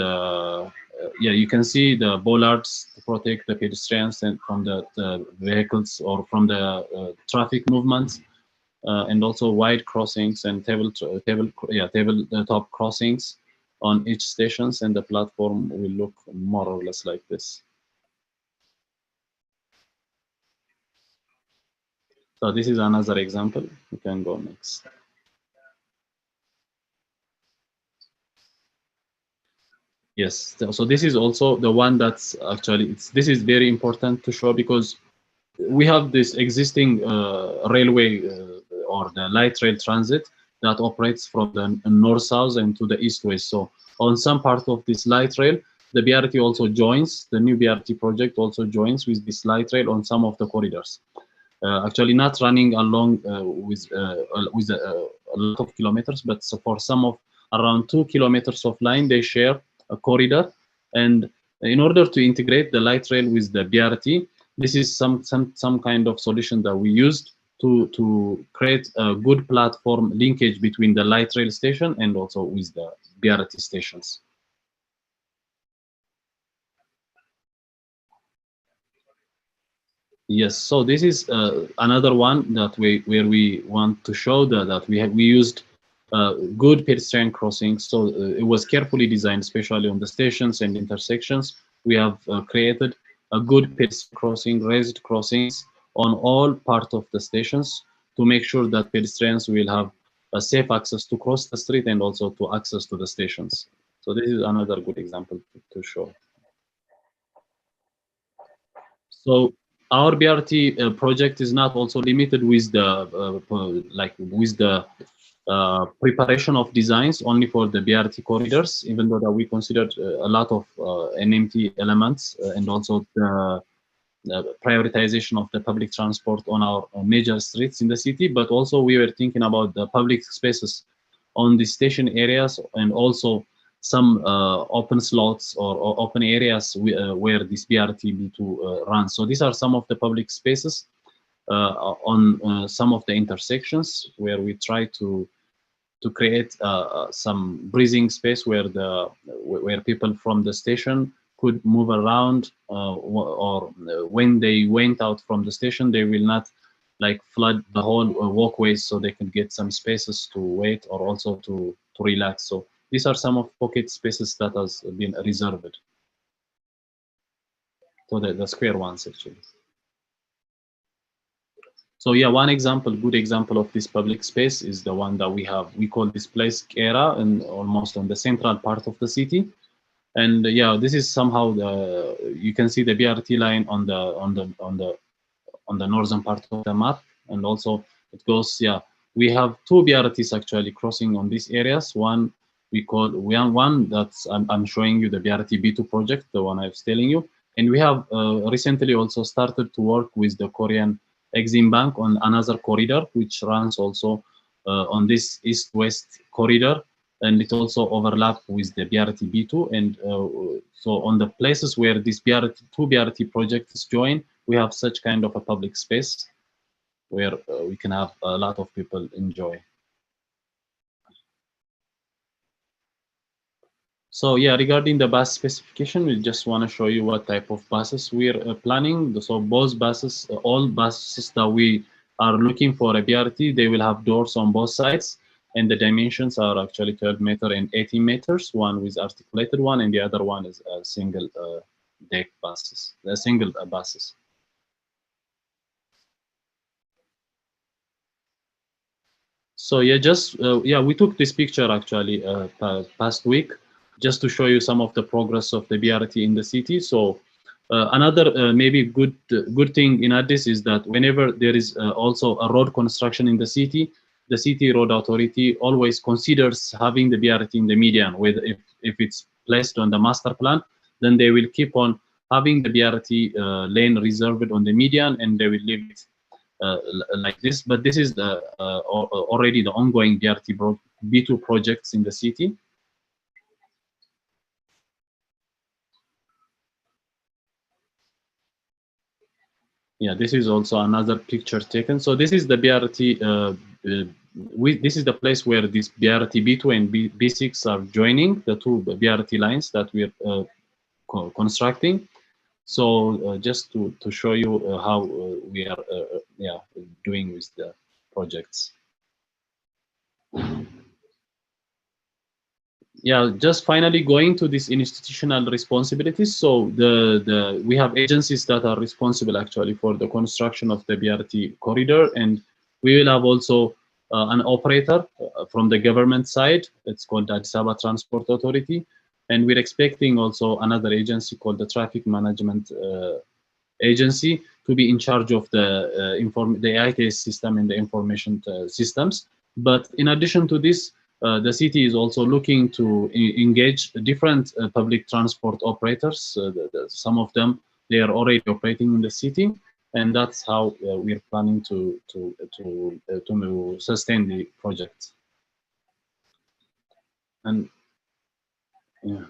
yeah, you can see the bollards to protect the pedestrians and from the vehicles or from the traffic movements, and also wide crossings and tabletop crossings on each stations, and the platform will look more or less like this. So this is another example. You can go next. Yes, so this is also the one that's actually, this is very important to show, because we have this existing railway or the light rail transit that operates from the north-south and to the east-west. So on some part of this light rail, the BRT also joins, the new BRT project also joins with this light rail on some of the corridors. Actually not running along with a lot of kilometers, but so for some of around 2 kilometers of line, they share a corridor. And in order to integrate the light rail with the BRT, this is some kind of solution that we used to create a good platform linkage between the light rail station and also with the BRT stations. Yes, so this is another one that where we want to show that we used good pedestrian crossings. So it was carefully designed, especially on the stations and intersections. We have created a good pedestrian crossing, raised crossings on all parts of the stations to make sure that pedestrians will have a safe access to cross the street and also to access to the stations. So this is another good example to show. So our BRT project is not also limited with the preparation of designs only for the BRT corridors, even though that we considered a lot of NMT elements and also prioritization of the public transport on our major streets in the city, but also we were thinking about the public spaces on the station areas, and also some open slots or open areas where this BRT B2 runs. So these are some of the public spaces on some of the intersections where we try to create some breathing space where people from the station could move around, or when they went out from the station, they will not like flood the whole walkways, so they can get some spaces to wait or also to relax. So these are some of pocket spaces that has been reserved. So the square ones actually. So yeah, one example, good example of this public space is the one that we have. We call this place Kera, and almost on the central part of the city. And yeah, this is somehow you can see the BRT line on the northern part of the map, and also it goes. Yeah, we have two BRTs actually crossing on these areas. One we call one that's I'm showing you, the BRT B2 project, the one I was telling you, and we have recently also started to work with the Korean Exim Bank on another corridor, which runs also on this east-west corridor, and it also overlaps with the BRT B2. And so on the places where this two BRT projects join, we have such kind of a public space where we can have a lot of people enjoy. So yeah, regarding the bus specification, we just want to show you what type of buses we're planning. So both buses, all buses that we are looking for a BRT, they will have doors on both sides, and the dimensions are actually 12 meters and 18 meters. One with articulated one, and the other one is a single deck buses, single buses. So yeah, just yeah, we took this picture actually past week, just to show you some of the progress of the BRT in the city. So another maybe good thing in Addis is that whenever there is also a road construction in the city road authority always considers having the BRT in the median. With if it's placed on the master plan, then they will keep on having the BRT lane reserved on the median, and they will leave it like this. But this is the already the ongoing BRT B2 projects in the city. Yeah, this is also another picture taken. So this is the BRT. This is the place where this BRT B2 and B6 are joining, the two BRT lines that we are constructing. So just to show you how we are yeah, doing with the projects. Yeah, just finally going to this institutional responsibilities. So we have agencies that are responsible actually for the construction of the BRT corridor, and we will have also an operator from the government side. It's called the Addis Ababa Transport Authority, and we're expecting also another agency called the Traffic Management Agency to be in charge of the ITS system and the information systems. But in addition to this, the city is also looking to engage different public transport operators. Some of them, they are already operating in the city, and that's how we're planning to sustain the project. And yeah,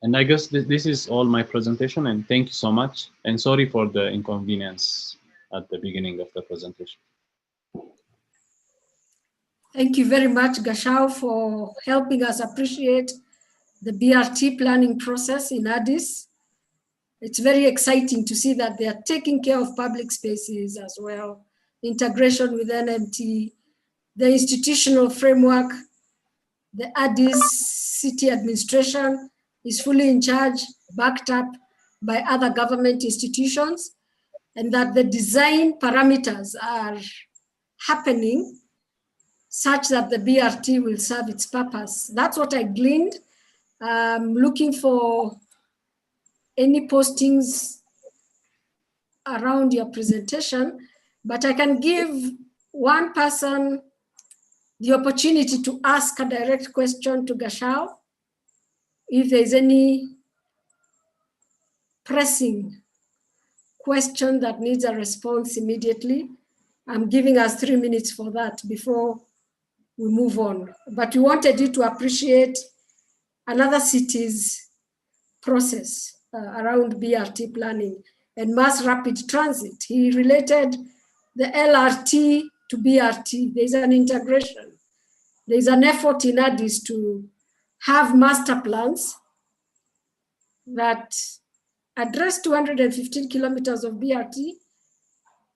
and I guess this is all my presentation, and thank you so much. And sorry for the inconvenience at the beginning of the presentation. Thank you very much, Gashao, for helping us appreciate the BRT planning process in Addis. It's very exciting to see that they are taking care of public spaces as well, integration with NMT, the institutional framework. The Addis city administration is fully in charge, backed up by other government institutions, and that the design parameters are happening such that the BRT will serve its purpose. That's what I gleaned. Looking for any postings around your presentation, but I can give one person the opportunity to ask a direct question to Gashao if there's any pressing question that needs a response immediately. I'm giving us 3 minutes for that before we move on. But we wanted you to appreciate another city's process around BRT planning and mass rapid transit. He related the LRT to BRT. There's an integration. There's an effort in Addis to have master plans that address 215 kilometers of BRT,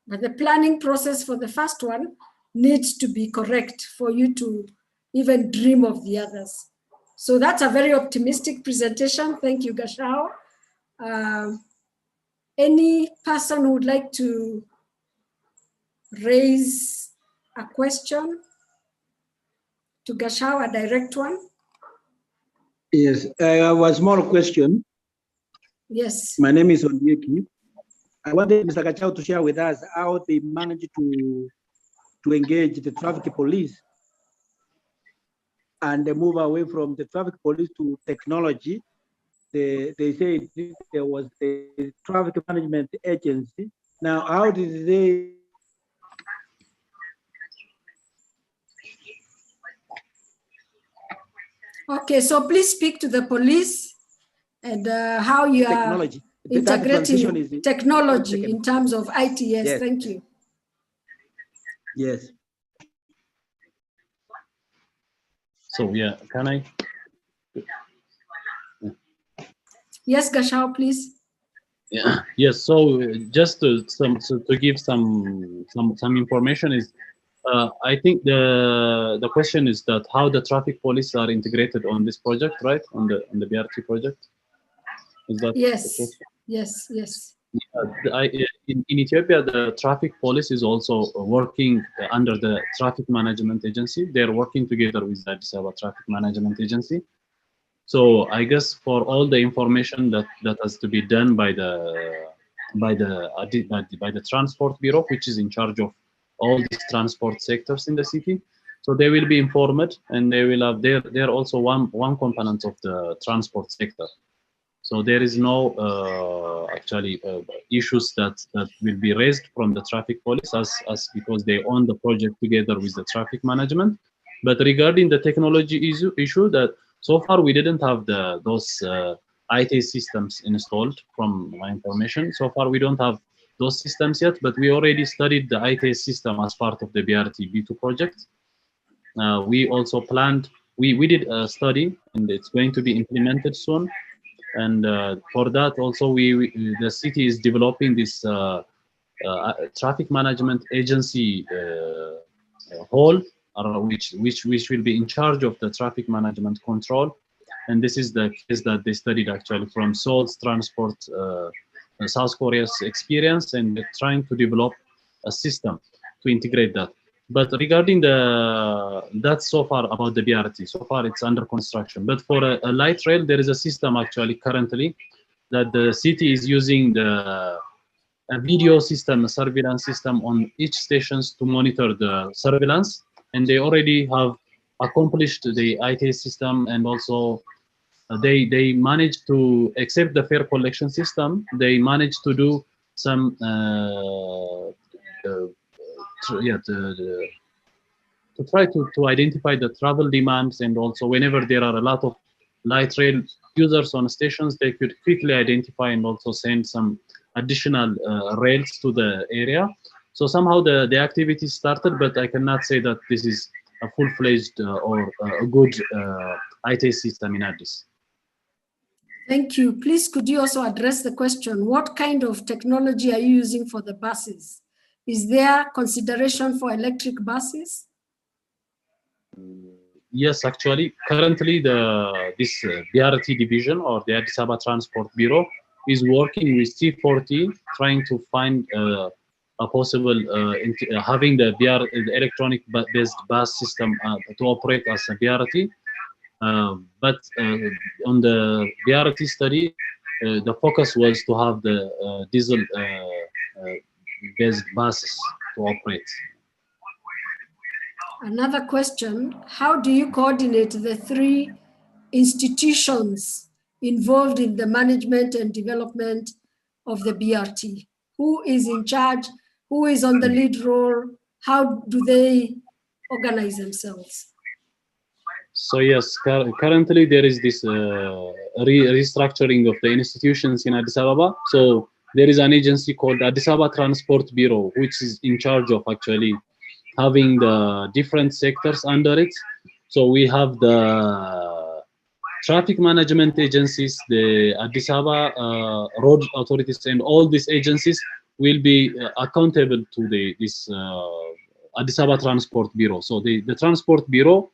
but the planning process for the first one needs to be correct for you to even dream of the others. So that's a very optimistic presentation. Thank you, Gashao. Any person who would like to raise a question to Gashao, a direct one? Yes, I have a small question. Yes. My name is Onyeki. I wanted Mr. Gashao to share with us how they managed to engage the traffic police and move away from the traffic police to technology. They say there was a traffic management agency. Now, how did they? Okay, so please speak to the police and how you are integrating technology in terms of ITS. Yes. Thank you. Yes. So yeah, can I? Yes, Gashao, please. Yeah. Yes. So just to give some information is, I think the question is that how the traffic police are integrated on this project, right? On the BRT project. Is that yes? Yes. Yes. Yeah, in Ethiopia, the traffic police is also working under the traffic management agency. They're working together with the Addis Ababa Traffic Management Agency. So I guess for all the information that has to be done by the Transport Bureau, which is in charge of all these transport sectors in the city, so they will be informed, and they will have they're also one component of the transport sector. So there is no actually issues that will be raised from the traffic police as because they own the project together with the traffic management. But regarding the technology issue that so far we didn't have those IT systems installed from my information. So far we don't have those systems yet, but we already studied the IT system as part of the BRT B2 project. We also planned, we did a study, and it's going to be implemented soon. And for that also, the city is developing this traffic management agency hall, which will be in charge of the traffic management control. And this is the case that they studied actually from Seoul's transport, South Korea's experience, and they're trying to develop a system to integrate that. But regarding that's so far about the BRT, so far it's under construction. But for a light rail, there is a system actually currently that the city is using a video system, a surveillance system on each stations to monitor the surveillance. And they already have accomplished the IT system, and also they managed to accept the fare collection system. They managed to do some to try to identify the travel demands, and also whenever there are a lot of light rail users on stations, they could quickly identify and also send some additional rails to the area. So somehow the activity started, but I cannot say that this is a full-fledged or a good IT system in Addis. Thank you. Please, could you also address the question, what kind of technology are you using for the buses? Is there consideration for electric buses? Yes, actually, currently this BRT division, or the Addis Ababa Transport Bureau, is working with C40, trying to find a possible having the electronic-based bus system to operate as a BRT. But on the BRT study, the focus was to have the diesel-based buses to operate. Another question, how do you coordinate the 3 institutions involved in the management and development of the BRT? Who is in charge? Who is on the lead role? How do they organize themselves? So yes, currently there is this restructuring of the institutions in Addis Ababa. So there is an agency called Addis Ababa Transport Bureau, which is in charge of actually having the different sectors under it. So we have the traffic management agencies, the Addis Ababa road authorities, and all these agencies will be accountable to this Addis Ababa Transport Bureau. So the Transport Bureau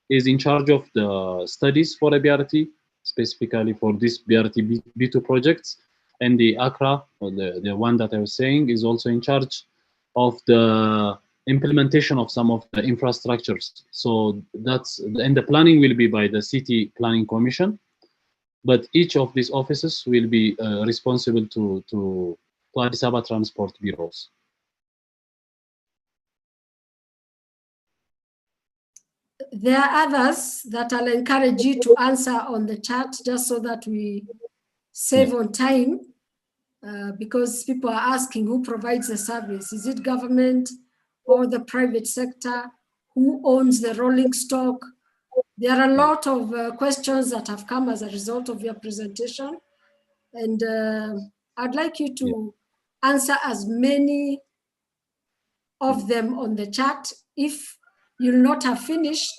is in charge of the studies for a BRT, specifically for this BRT B2 projects. And the ACRA, or the one that I was saying, is also in charge of the implementation of some of the infrastructures. So and the planning will be by the City Planning Commission. But each of these offices will be responsible to Addis Ababa Transport Bureaus. There are others that I'll encourage you to answer on the chat, just so that we save on time, because people are asking who provides the service. Is it government or the private sector? Who owns the rolling stock? There are a lot of questions that have come as a result of your presentation. And I'd like you to answer as many of them on the chat. If you'll not have finished,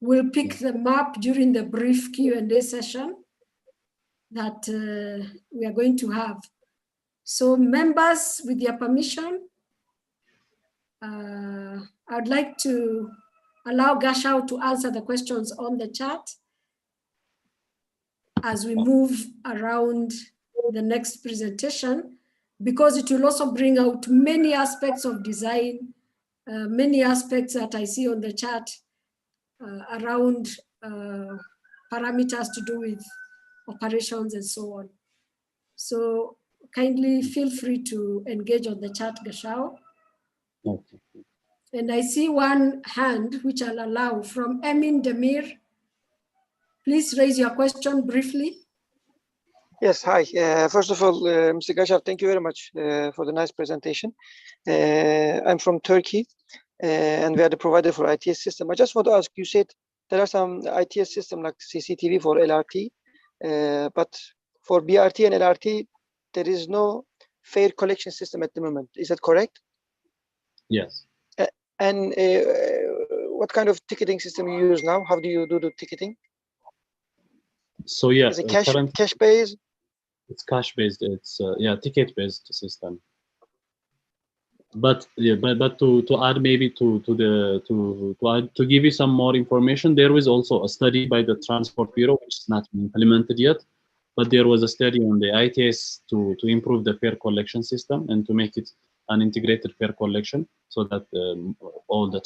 we'll pick them up during the brief Q&A session that we are going to have. So members, with your permission, I'd like to allow Gashau to answer the questions on the chat as we move around the next presentation, because it will also bring out many aspects of design, many aspects that I see on the chat around parameters to do with operations and so on. So kindly feel free to engage on the chat, Gashau. Okay. And I see one hand, which I'll allow, from Emin Demir. Please raise your question briefly. Yes, hi. First of all, Mr. Gashau, thank you very much for the nice presentation. I'm from Turkey, and we are the provider for ITS system. I just want to ask, you said there are some ITS system like CCTV for LRT, but for BRT and LRT, there is no fare collection system at the moment. Is that correct? Yes. And what kind of ticketing system you use now? How do you do the ticketing? So yeah, is it cash based? It's cash based. It's ticket based system. But yeah, but to add maybe to give you some more information, there was also a study by the Transport Bureau, which is not been implemented yet, but there was a study on the ITS to improve the fare collection system and to make it an integrated fare collection, so that all the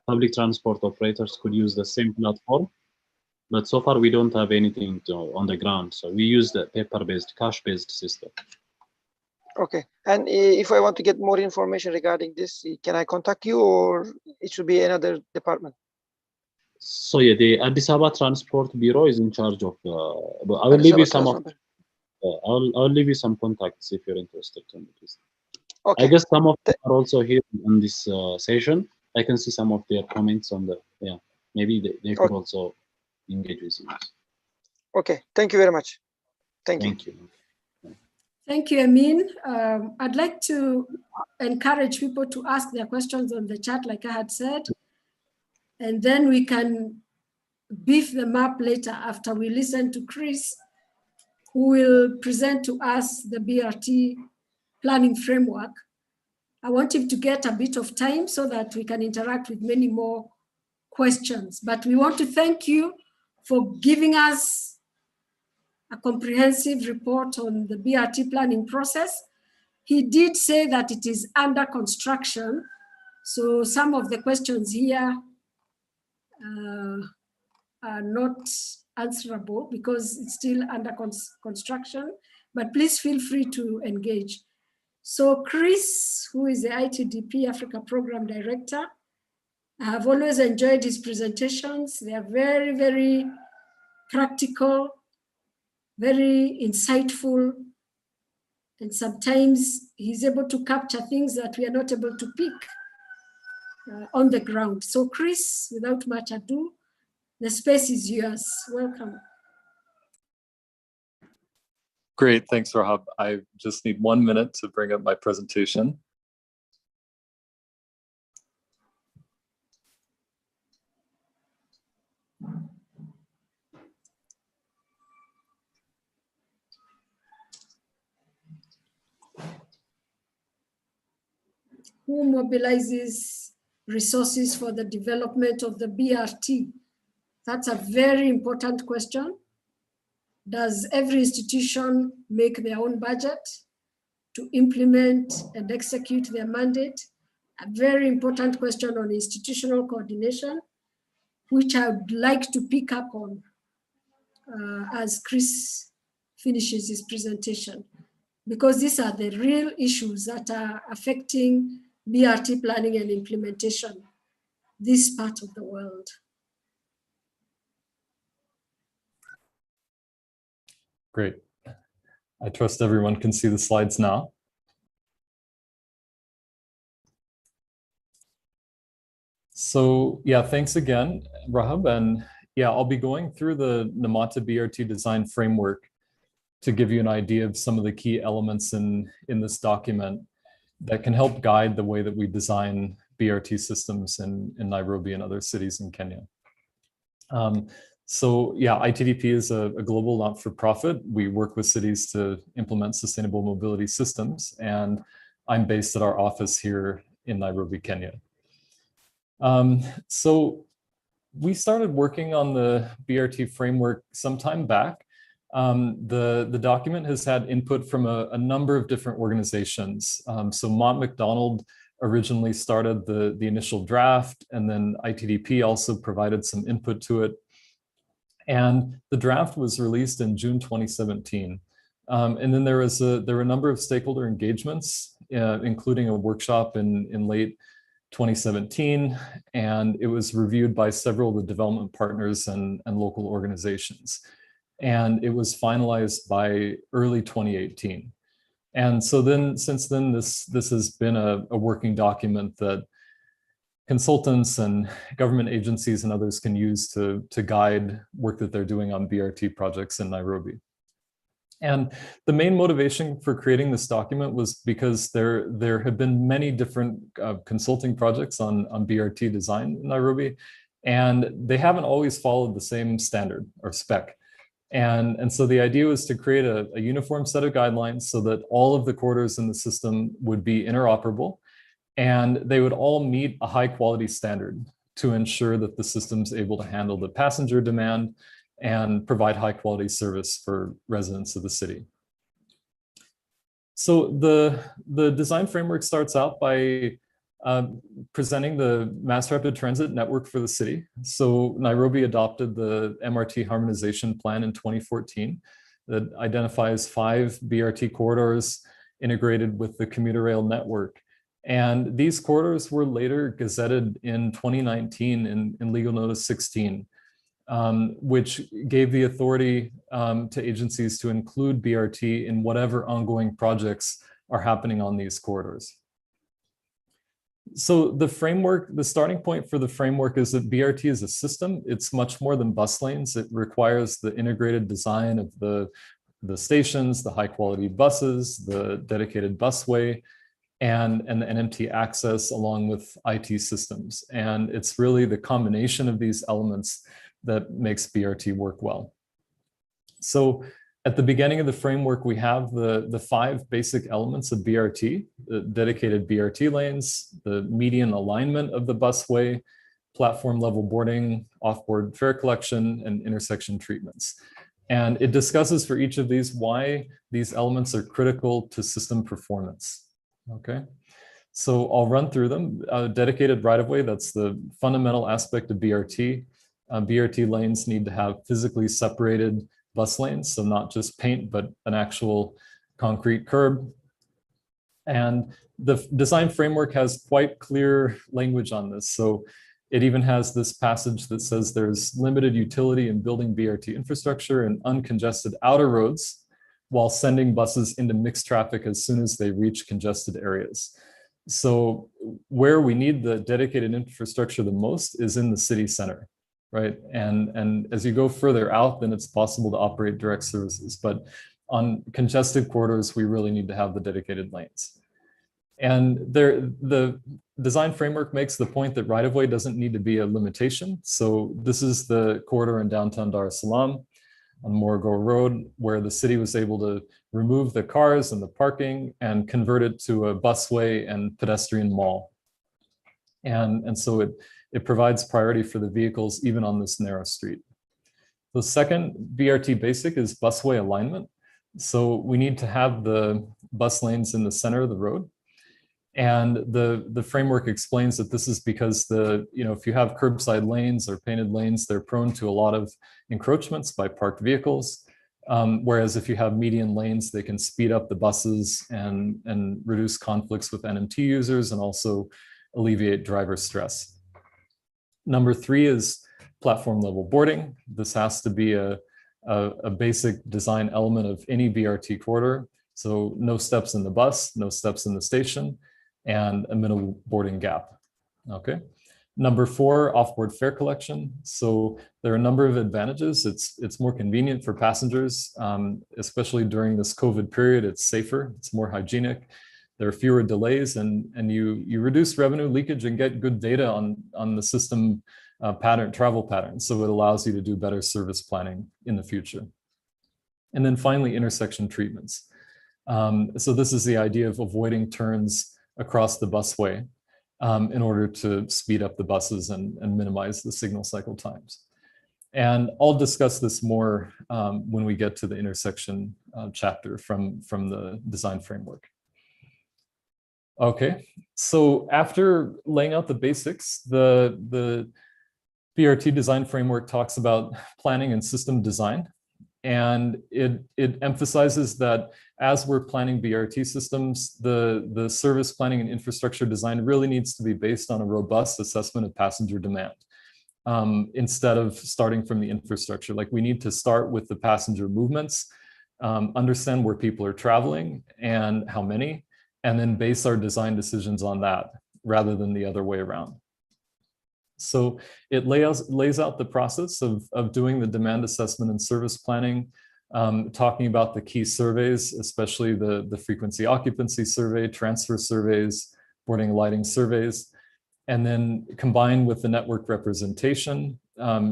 public transport operators could use the same platform. But so far we don't have anything on the ground, so we use the paper-based, cash-based system. Okay, and if I want to get more information regarding this, can I contact you, or it should be another department? So yeah, the Addis Ababa Transport Bureau is in charge of. I will leave you some of. I'll leave you some contacts if you're interested. Please. Okay. I guess some of them are also here on this session. I can see some of their comments on the maybe they could also engage with you. Okay, thank you very much. Thank you. Thank you, Amin. I'd like to encourage people to ask their questions on the chat, like I had said, and then we can beef them up later after we listen to Chris, who will present to us the BRT planning framework. I want him to get a bit of time so that we can interact with many more questions. But we want to thank you for giving us a comprehensive report on the BRT planning process. He did say that it is under construction. So some of the questions here are not answerable because it's still under construction, but please feel free to engage. So Chris, who is the ITDP Africa Program Director, I have always enjoyed his presentations. They are very, very practical, very insightful, And sometimes he's able to capture things that we are not able to pick on the ground. So Chris, without much ado, the space is yours. Welcome. Great, thanks, Rahab. I just need 1 minute to bring up my presentation. Who mobilizes resources for the development of the BRT? That's a very important question. Does every institution make their own budget to implement and execute their mandate? A very important question on institutional coordination, which I would like to pick up on as Chris finishes his presentation, because these are the real issues that are affecting BRT planning and implementation, this part of the world. Great. I trust everyone can see the slides now. So yeah, thanks again, Rahab. And yeah, I'll be going through the NaMATA BRT design framework to give you an idea of some of the key elements in this document that can help guide the way that we design BRT systems in Nairobi and other cities in Kenya. So yeah, ITDP is a global not-for-profit. We work with cities to implement sustainable mobility systems, and I'm based at our office here in Nairobi, Kenya. So we started working on the BRT framework some time back. The document has had input from a number of different organizations. So Mott MacDonald originally started the initial draft, and then ITDP also provided some input to it. And the draft was released in June 2017. And then there were a number of stakeholder engagements, including a workshop in late 2017, and it was reviewed by several of the development partners and local organizations. And it was finalized by early 2018. And so then, since then, this has been a working document that consultants and government agencies and others can use to guide work that they're doing on BRT projects in Nairobi. And the main motivation for creating this document was because there have been many different consulting projects on BRT design in Nairobi, and they haven't always followed the same standard or spec. And so the idea was to create a uniform set of guidelines so that all of the corridors in the system would be interoperable, and they would all meet a high quality standard to ensure that the system's able to handle the passenger demand and provide high quality service for residents of the city. So the design framework starts out by presenting the mass rapid transit network for the city. So Nairobi adopted the MRT harmonization plan in 2014 that identifies 5 BRT corridors integrated with the commuter rail network. And these corridors were later gazetted in 2019 in Legal Notice 16, which gave the authority to agencies to include BRT in whatever ongoing projects are happening on these corridors. So the framework, the starting point for the framework is that BRT is a system. It's much more than bus lanes. It requires the integrated design of the stations, the high quality buses, the dedicated busway, and the NMT access along with IT systems. And it's really the combination of these elements that makes BRT work well. So at the beginning of the framework, we have the 5 basic elements of BRT: the dedicated BRT lanes, the median alignment of the busway, platform level boarding, off-board fare collection, and intersection treatments. And it discusses for each of these why these elements are critical to system performance. Okay, so I'll run through them. Dedicated right-of-way, that's the fundamental aspect of BRT. BRT lanes need to have physically separated bus lanes, so not just paint, but an actual concrete curb. And the design framework has quite clear language on this. So it even has this passage that says there's limited utility in building BRT infrastructure and uncongested outer roads while sending buses into mixed traffic as soon as they reach congested areas. So where we need the dedicated infrastructure the most is in the city center, right? And as you go further out, then it's possible to operate direct services. But on congested corridors, we really need to have the dedicated lanes. And the design framework makes the point that right-of-way doesn't need to be a limitation. So this is the corridor in downtown Dar es Salaam on Morrigo Road, where the city was able to remove the cars and the parking and convert it to a busway and pedestrian mall. And so it provides priority for the vehicles even on this narrow street. The second BRT basic is busway alignment. So we need to have the bus lanes in the center of the road. And the framework explains that this is because if you have curbside lanes or painted lanes, they're prone to a lot of encroachments by parked vehicles. Whereas if you have median lanes, they can speed up the buses and reduce conflicts with NMT users and also alleviate driver stress. Number 3 is platform level boarding. This has to be a basic design element of any BRT corridor. So no steps in the bus, no steps in the station, and a minimal boarding gap. Okay. Number 4, off-board fare collection. So there are a number of advantages. It's more convenient for passengers, especially during this COVID period. It's safer, it's more hygienic. There are fewer delays, and you reduce revenue leakage and get good data on the system travel patterns. So it allows you to do better service planning in the future. And then finally, intersection treatments. So this is the idea of avoiding turns across the busway in order to speed up the buses and minimize the signal cycle times. And I'll discuss this more when we get to the intersection chapter from the design framework. Okay, so after laying out the basics, the BRT design framework talks about planning and system design. And it emphasizes that as we're planning BRT systems, the service planning and infrastructure design really needs to be based on a robust assessment of passenger demand instead of starting from the infrastructure. Like, we need to start with the passenger movements, understand where people are traveling and how many, and then base our design decisions on that rather than the other way around. So it lays out the process of doing the demand assessment and service planning, talking about the key surveys, especially the frequency occupancy survey, transfer surveys, boarding lighting surveys, and then combined with the network representation,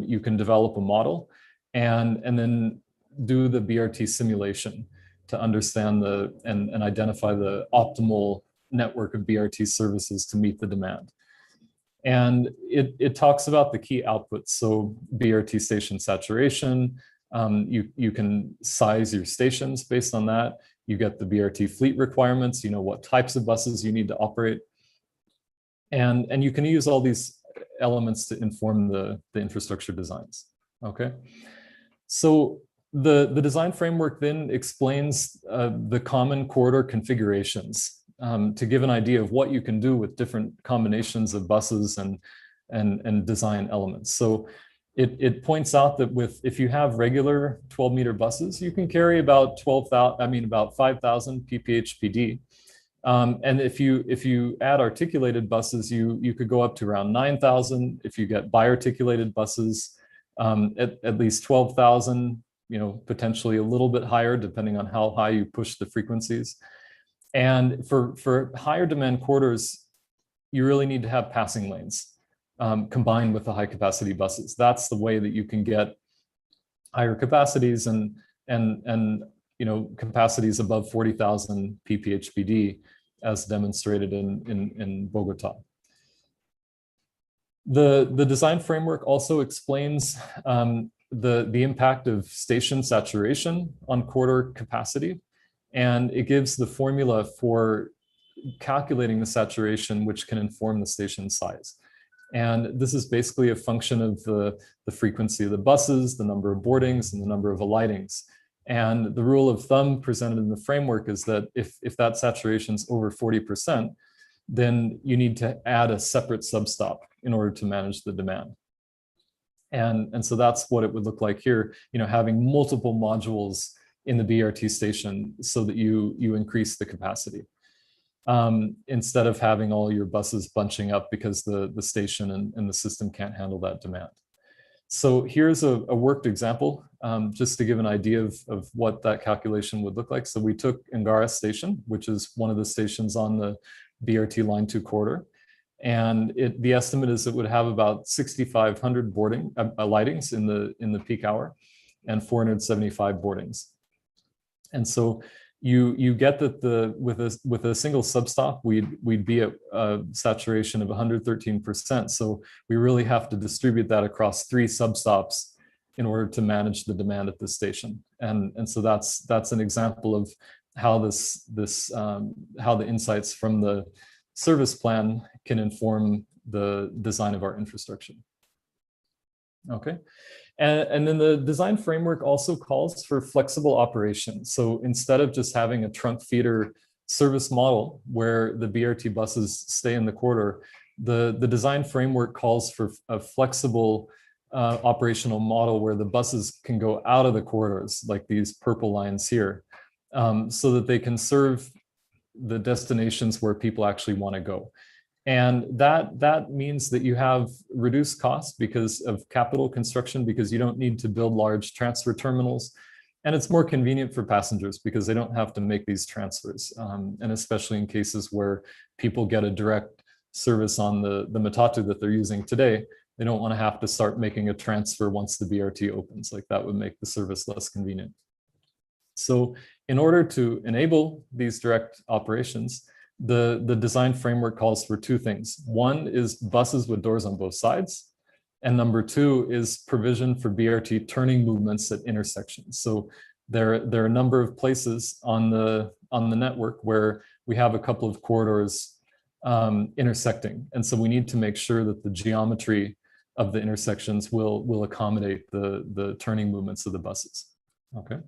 you can develop a model and then do the BRT simulation to understand and identify the optimal network of BRT services to meet the demand. And it talks about the key outputs. So BRT station saturation, you can size your stations based on that. You get the BRT fleet requirements, you know what types of buses you need to operate. And you can use all these elements to inform the infrastructure designs, okay? So the design framework then explains the common corridor configurations to give an idea of what you can do with different combinations of buses and design elements. So it points out that if you have regular 12-meter buses, you can carry about 5,000 pph/PD. And if you add articulated buses, you could go up to around 9,000. If you get bi-articulated buses, at least 12,000, potentially a little bit higher depending on how high you push the frequencies. And for higher demand corridors, you really need to have passing lanes combined with the high capacity buses. That's the way that you can get higher capacities and capacities above 40,000 pph/PD as demonstrated in Bogota. The design framework also explains the impact of station saturation on corridor capacity. And it gives the formula for calculating the saturation, which can inform the station size. And this is basically a function of the frequency of the buses, the number of boardings, and the number of alightings. And the rule of thumb presented in the framework is that if that saturation is over 40%, then you need to add a separate substop in order to manage the demand. And so that's what it would look like here, having multiple modules in the BRT station so that you increase the capacity. Instead of having all your buses bunching up because the station and the system can't handle that demand. So here's a worked example, just to give an idea of what that calculation would look like. So we took Ngara station, which is one of the stations on the BRT line 2 corridor. And the estimate is it would have about 6,500 lightings in the peak hour and 475 boardings. And so you get that with a single substop, we'd be at saturation of 113%. So we really have to distribute that across 3 substops in order to manage the demand at the station. And so that's an example of how how the insights from the service plan can inform the design of our infrastructure. Okay. And then the design framework also calls for flexible operation. So instead of just having a trunk feeder service model where the BRT buses stay in the corridor, the design framework calls for a flexible operational model where the buses can go out of the corridors, like these purple lines here, so that they can serve the destinations where people actually want to go. And that means that you have reduced costs because of capital construction, because you don't need to build large transfer terminals. And it's more convenient for passengers because they don't have to make these transfers. And especially in cases where people get a direct service on the Matatu that they're using today, they don't want to have to start making a transfer once the BRT opens. Like that would make the service less convenient. So in order to enable these direct operations, the design framework calls for 2 things. One is buses with doors on both sides. And number 2 is provision for BRT turning movements at intersections. So there are a number of places on the network where we have a couple of corridors intersecting. And so we need to make sure that the geometry of the intersections will accommodate the turning movements of the buses. Okay.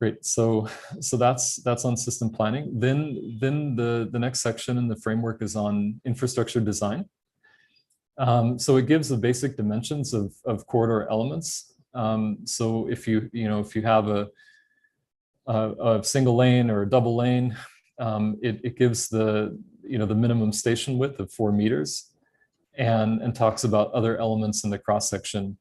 Great. So that's on system planning. Then the next section in the framework is on infrastructure design. So it gives the basic dimensions of corridor elements. So if you have a single lane or a double lane, it gives the minimum station width of 4 meters, and talks about other elements in the cross section,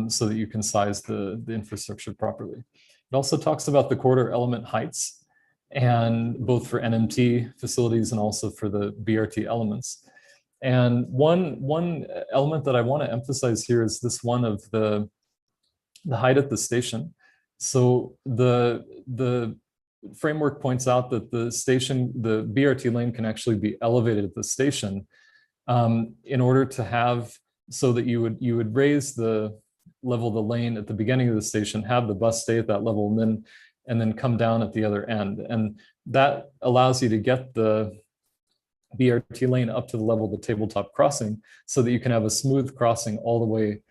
so that you can size the infrastructure properly. It also talks about the corridor element heights, and both for NMT facilities and also for the BRT elements. And one element that I want to emphasize here is this one of the height at the station. So the framework points out that the BRT lane can actually be elevated at the station in order to have, so that you would raise the level of the lane at the beginning of the station, have the bus stay at that level, and then come down at the other end. And that allows you to get the BRT lane up to the level of the tabletop crossing, so that you can have a smooth crossing all the way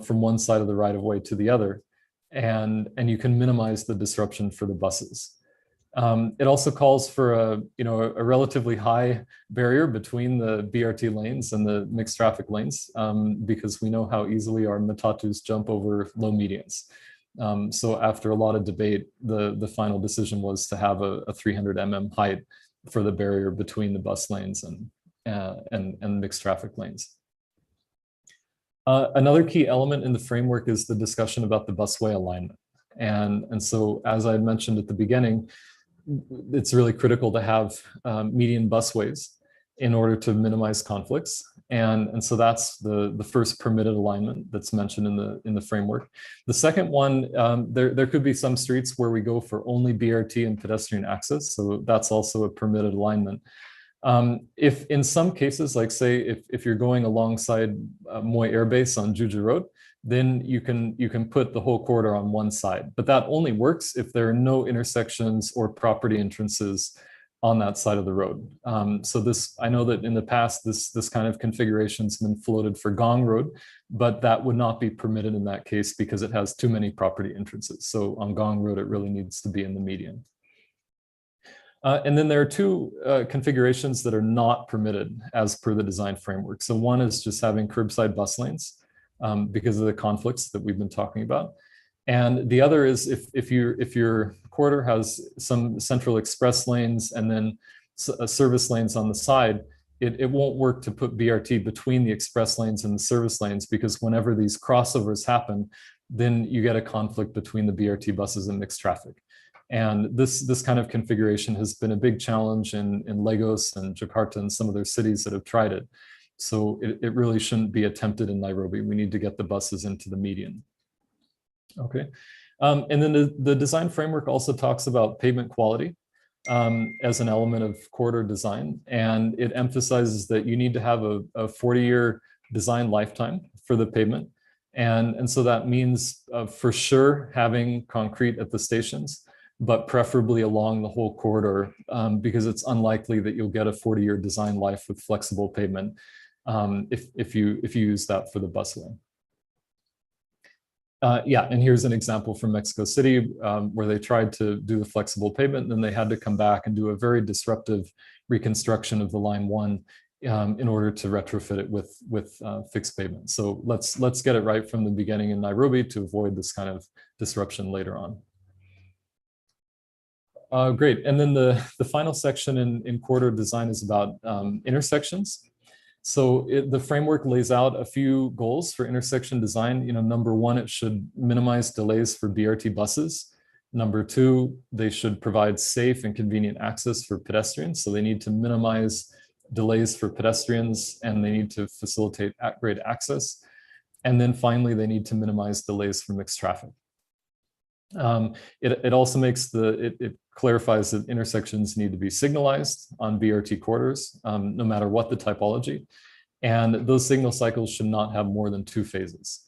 from one side of the right of way to the other. And you can minimize the disruption for the buses. It also calls for a relatively high barrier between the BRT lanes and the mixed traffic lanes, because we know how easily our matatus jump over low medians. So after a lot of debate, the final decision was to have a 300 mm height for the barrier between the bus lanes and mixed traffic lanes. Another key element in the framework is the discussion about the busway alignment. And so, as I mentioned at the beginning, it's really critical to have median busways in order to minimize conflicts. And so that's the first permitted alignment that's mentioned in the framework. The second one, there could be some streets where we go for only BRT and pedestrian access. So that's also a permitted alignment. If in some cases, like say, if you're going alongside Moi Air Base on Juju Road, then you can put the whole corridor on one side. But that only works if there are no intersections or property entrances on that side of the road. So I know that in the past, this kind of configuration's been floated for Gong Road, but that would not be permitted in that case because it has too many property entrances. So on Gong Road, it really needs to be in the median. And then there are 2 configurations that are not permitted as per the design framework. So one is just having curbside bus lanes because of the conflicts that we've been talking about. And the other is if your corridor has some central express lanes and then service lanes on the side, it won't work to put BRT between the express lanes and the service lanes, because whenever these crossovers happen, then you get a conflict between the BRT buses and mixed traffic. And this kind of configuration has been a big challenge in Lagos and Jakarta and some other cities that have tried it. So it really shouldn't be attempted in Nairobi. We need to get the buses into the median. Okay, and then the design framework also talks about pavement quality as an element of corridor design. And it emphasizes that you need to have a 40-year design lifetime for the pavement. And so that means for sure having concrete at the stations, but preferably along the whole corridor, because it's unlikely that you'll get a 40-year design life with flexible pavement if you use that for the busway. Yeah, and here's an example from Mexico City where they tried to do the flexible pavement, and then they had to come back and do a very disruptive reconstruction of the line 1 in order to retrofit it with fixed pavement. So let's get it right from the beginning in Nairobi to avoid this kind of disruption later on. Great, and then the final section in corridor design is about intersections. So the framework lays out a few goals for intersection design. Number 1, it should minimize delays for BRT buses. Number 2, they should provide safe and convenient access for pedestrians. So they need to minimize delays for pedestrians, and they need to facilitate great access. And then finally, they need to minimize delays for mixed traffic. It also makes it clarifies that intersections need to be signalized on BRT corridors, no matter what the typology. And those signal cycles should not have more than 2 phases.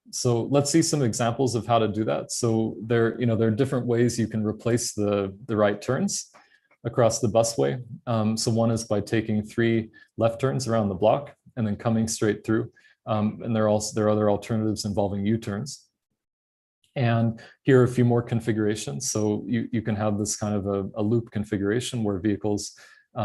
So let's see some examples of how to do that. So there are different ways you can replace the right turns across the busway. So one is by taking 3 left turns around the block and then coming straight through. And there are other alternatives involving U-turns. And here are a few more configurations. So you can have this kind of a loop configuration where vehicles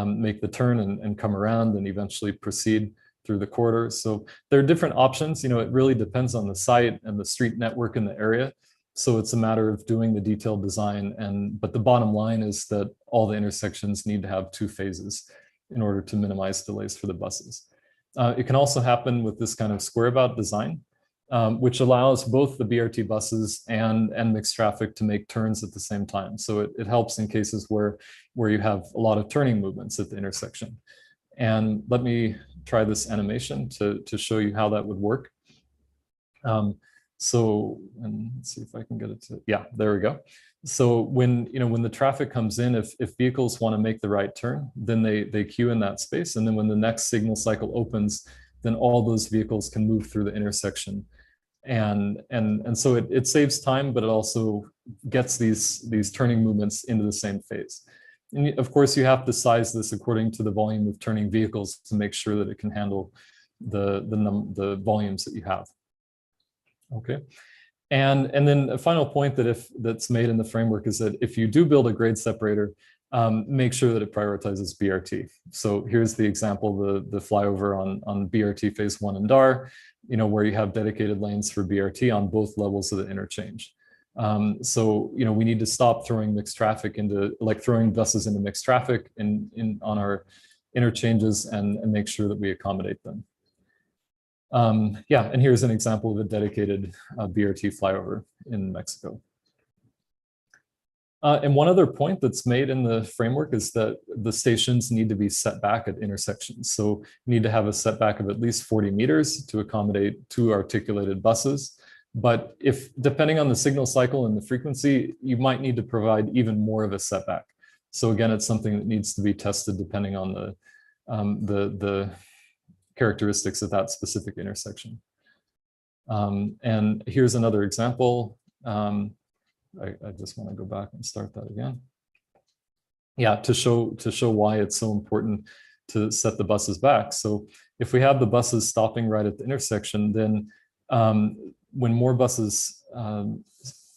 make the turn and come around and eventually proceed through the corridor. So there are different options. It really depends on the site and the street network in the area. So it's a matter of doing the detailed design. But the bottom line is that all the intersections need to have 2 phases in order to minimize delays for the buses. It can also happen with this kind of square about design, which allows both the BRT buses and mixed traffic to make turns at the same time. So it helps in cases where you have a lot of turning movements at the intersection. And let me try this animation to show you how that would work. So, and let's see if I can get it to, yeah, there we go. So when the traffic comes in, if vehicles want to make the right turn, then they queue in that space. And then when the next signal cycle opens, then all those vehicles can move through the intersection. And so it saves time, but it also gets these turning movements into the same phase. And of course, you have to size this according to the volume of turning vehicles to make sure that it can handle the volumes that you have. Okay, and then a final point that's made in the framework is that if you do build a grade separator, make sure that it prioritizes BRT. So here's the example, the flyover on BRT phase 1 in Dar, where you have dedicated lanes for BRT on both levels of the interchange. So we need to stop throwing mixed traffic throwing buses into mixed traffic on our interchanges and make sure that we accommodate them. Yeah, and here's an example of a dedicated BRT flyover in Mexico. And one other point that's made in the framework is that the stations need to be set back at intersections. So you need to have a setback of at least 40 meters to accommodate 2 articulated buses. But depending on the signal cycle and the frequency, you might need to provide even more of a setback. So again, it's something that needs to be tested depending on the characteristics of that specific intersection. And here's another example. I just want to go back and start that again. Yeah, to show why it's so important to set the buses back. So if we have the buses stopping right at the intersection, then when more buses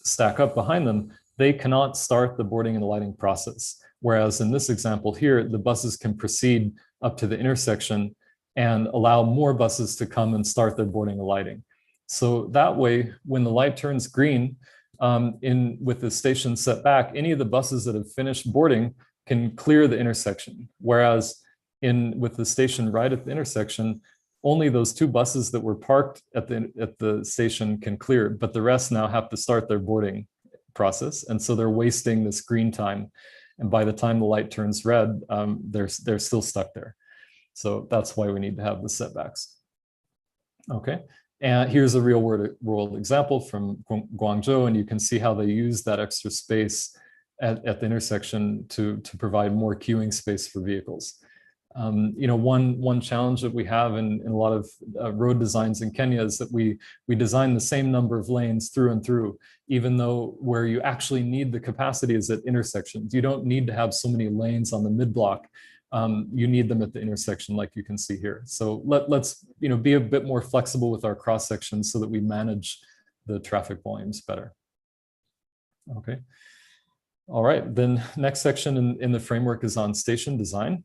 stack up behind them, they cannot start the boarding and alighting process. Whereas in this example here, the buses can proceed up to the intersection and allow more buses to come and start their boarding and alighting. So that way, when the light turns green, with the station set back, any of the buses that have finished boarding can clear the intersection. Whereas with the station right at the intersection, only those 2 buses that were parked at the station can clear, but the rest now have to start their boarding process. And so they're wasting this green time. And by the time the light turns red, they're still stuck there. So that's why we need to have the setbacks. Okay, and here's a real world example from Guangzhou, and you can see how they use that extra space at the intersection to provide more queuing space for vehicles. You know, one challenge that we have in a lot of road designs in Kenya is that we design the same number of lanes through and through, even though where you actually need the capacity is at intersections. You don't need to have so many lanes on the mid-block. You need them at the intersection, like you can see here. So let's be a bit more flexible with our cross sections so that we manage the traffic volumes better. Okay. All right, then next section in the framework is on station design.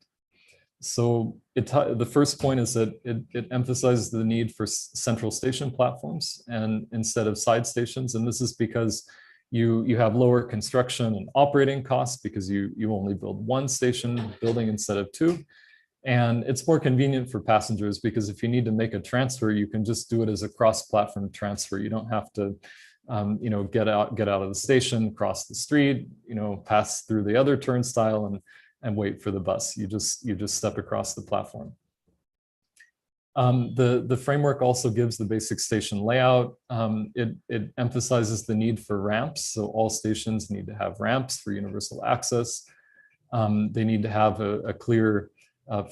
So the first point is that it emphasizes the need for central station platforms and instead of side stations. And this is because you have lower construction and operating costs because you only build 1 station building instead of 2. And it's more convenient for passengers because if you need to make a transfer, you can just do it as a cross-platform transfer. You don't have to get out of the station, cross the street, pass through the other turnstile and wait for the bus. You just step across the platform. The framework also gives the basic station layout. It emphasizes the need for ramps. So all stations need to have ramps for universal access. They need to have a clear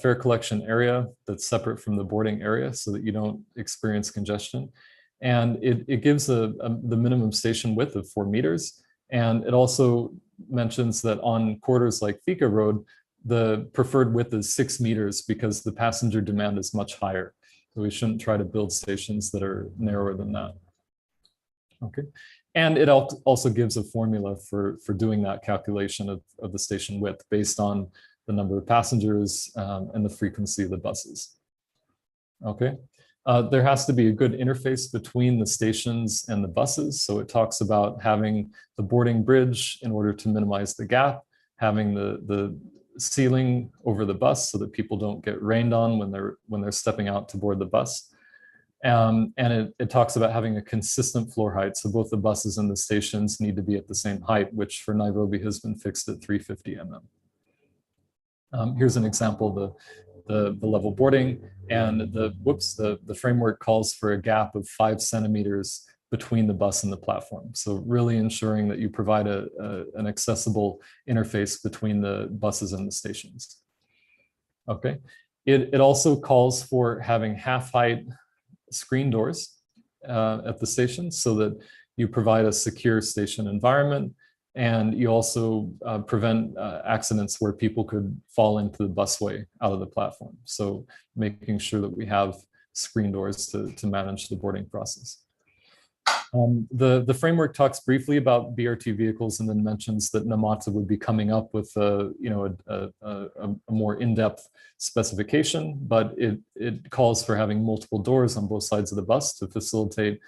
fare collection area that's separate from the boarding area so that you don't experience congestion. And it gives the minimum station width of 4 meters. And it also mentions that on corridors like Thika Road, the preferred width is 6 meters because the passenger demand is much higher. So we shouldn't try to build stations that are narrower than that. Okay. And it also gives a formula for doing that calculation of the station width based on the number of passengers and the frequency of the buses. Okay. There has to be a good interface between the stations and the buses. So it talks about having the boarding bridge in order to minimize the gap, having the ceiling over the bus so that people don't get rained on when they're stepping out to board the bus. And it talks about having a consistent floor height. So both the buses and the stations need to be at the same height, which for Nairobi has been fixed at 350 mm. Here's an example of the level boarding, and the framework calls for a gap of 5 centimeters between the bus and the platform. So really ensuring that you provide an accessible interface between the buses and the stations. Okay, it also calls for having half-height screen doors at the station so that you provide a secure station environment. And you also prevent accidents where people could fall into the busway out of the platform. So making sure that we have screen doors to manage the boarding process. The framework talks briefly about BRT vehicles and then mentions that NaMATA would be coming up with a more in-depth specification, but it calls for having multiple doors on both sides of the bus to facilitate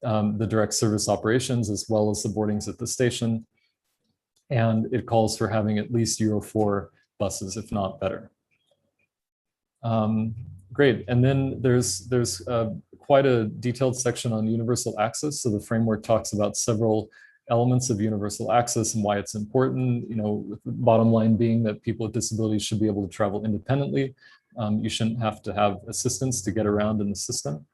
the direct service operations as well as the boardings at the station. And it calls for having at least Euro 4 buses, if not better. Great, and then there's quite a detailed section on universal access. So the framework talks about several elements of universal access and why it's important, with the bottom line being that people with disabilities should be able to travel independently. You shouldn't have to have assistance to get around in the system.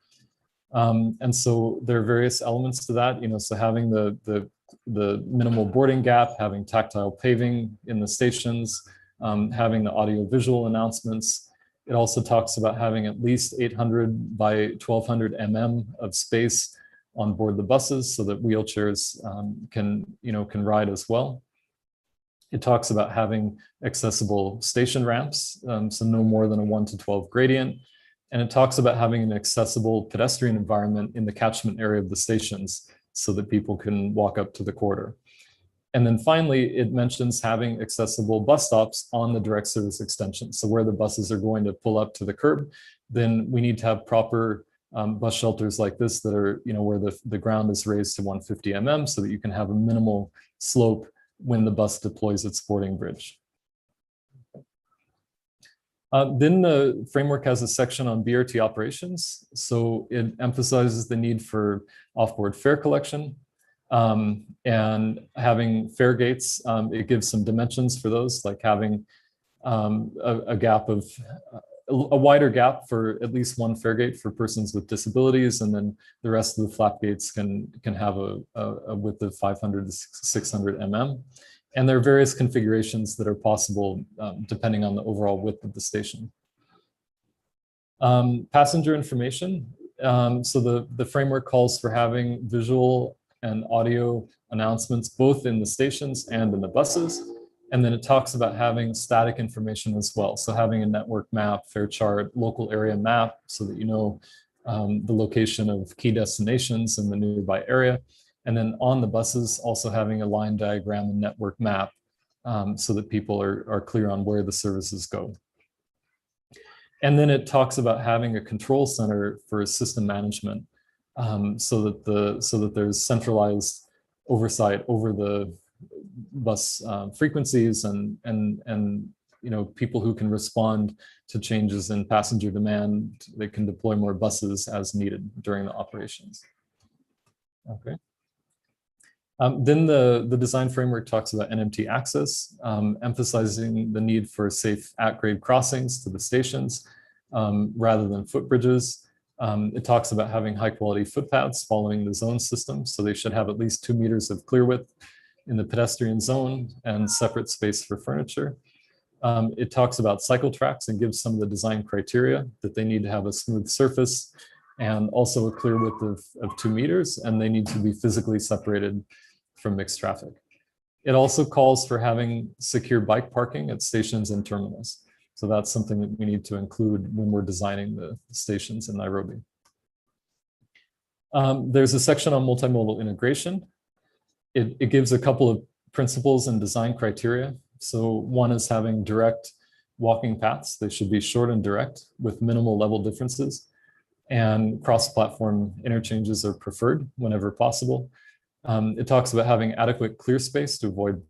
And so there are various elements to that, so having the minimal boarding gap, having tactile paving in the stations, having the audio-visual announcements. It also talks about having at least 800 by 1200 mm of space on board the buses so that wheelchairs can ride as well. It talks about having accessible station ramps, so no more than a 1:12 gradient. And it talks about having an accessible pedestrian environment in the catchment area of the stations so that people can walk up to the corridor. And then finally, it mentions having accessible bus stops on the direct service extension. So where the buses are going to pull up to the curb, then we need to have proper bus shelters like this that are, where the ground is raised to 150 mm so that you can have a minimal slope when the bus deploys its boarding bridge. Then the framework has a section on BRT operations. So it emphasizes the need for off-board fare collection and having fare gates. It gives some dimensions for those, like having a gap of a wider gap for at least one fare gate for persons with disabilities, and then the rest of the flap gates can have a width of 500 to 600 mm. And there are various configurations that are possible depending on the overall width of the station. Passenger information. So the framework calls for having visual and audio announcements both in the stations and in the buses. And then it talks about having static information as well. So having a network map, fare chart, local area map, so that you know the location of key destinations in the nearby area. And then on the buses, also having a line diagram and network map so that people are clear on where the services go. And then it talks about having a control center for system management so that there's centralized oversight over the bus frequencies and people who can respond to changes in passenger demand. They can deploy more buses as needed during the operations. Okay. Then the design framework talks about NMT access, emphasizing the need for safe at-grade crossings to the stations rather than footbridges. It talks about having high-quality footpaths following the zone system, so they should have at least 2 meters of clear width in the pedestrian zone and separate space for furniture. It talks about cycle tracks and gives some of the design criteria that they need to have a smooth surface and also a clear width of 2 meters, and they need to be physically separated from mixed traffic. It also calls for having secure bike parking at stations and terminals. So that's something that we need to include when we're designing the stations in Nairobi. There's a section on multimodal integration. It gives a couple of principles and design criteria. So one is having direct walking paths. They should be short and direct with minimal level differences, and cross-platform interchanges are preferred whenever possible. It talks about having adequate clear space to avoid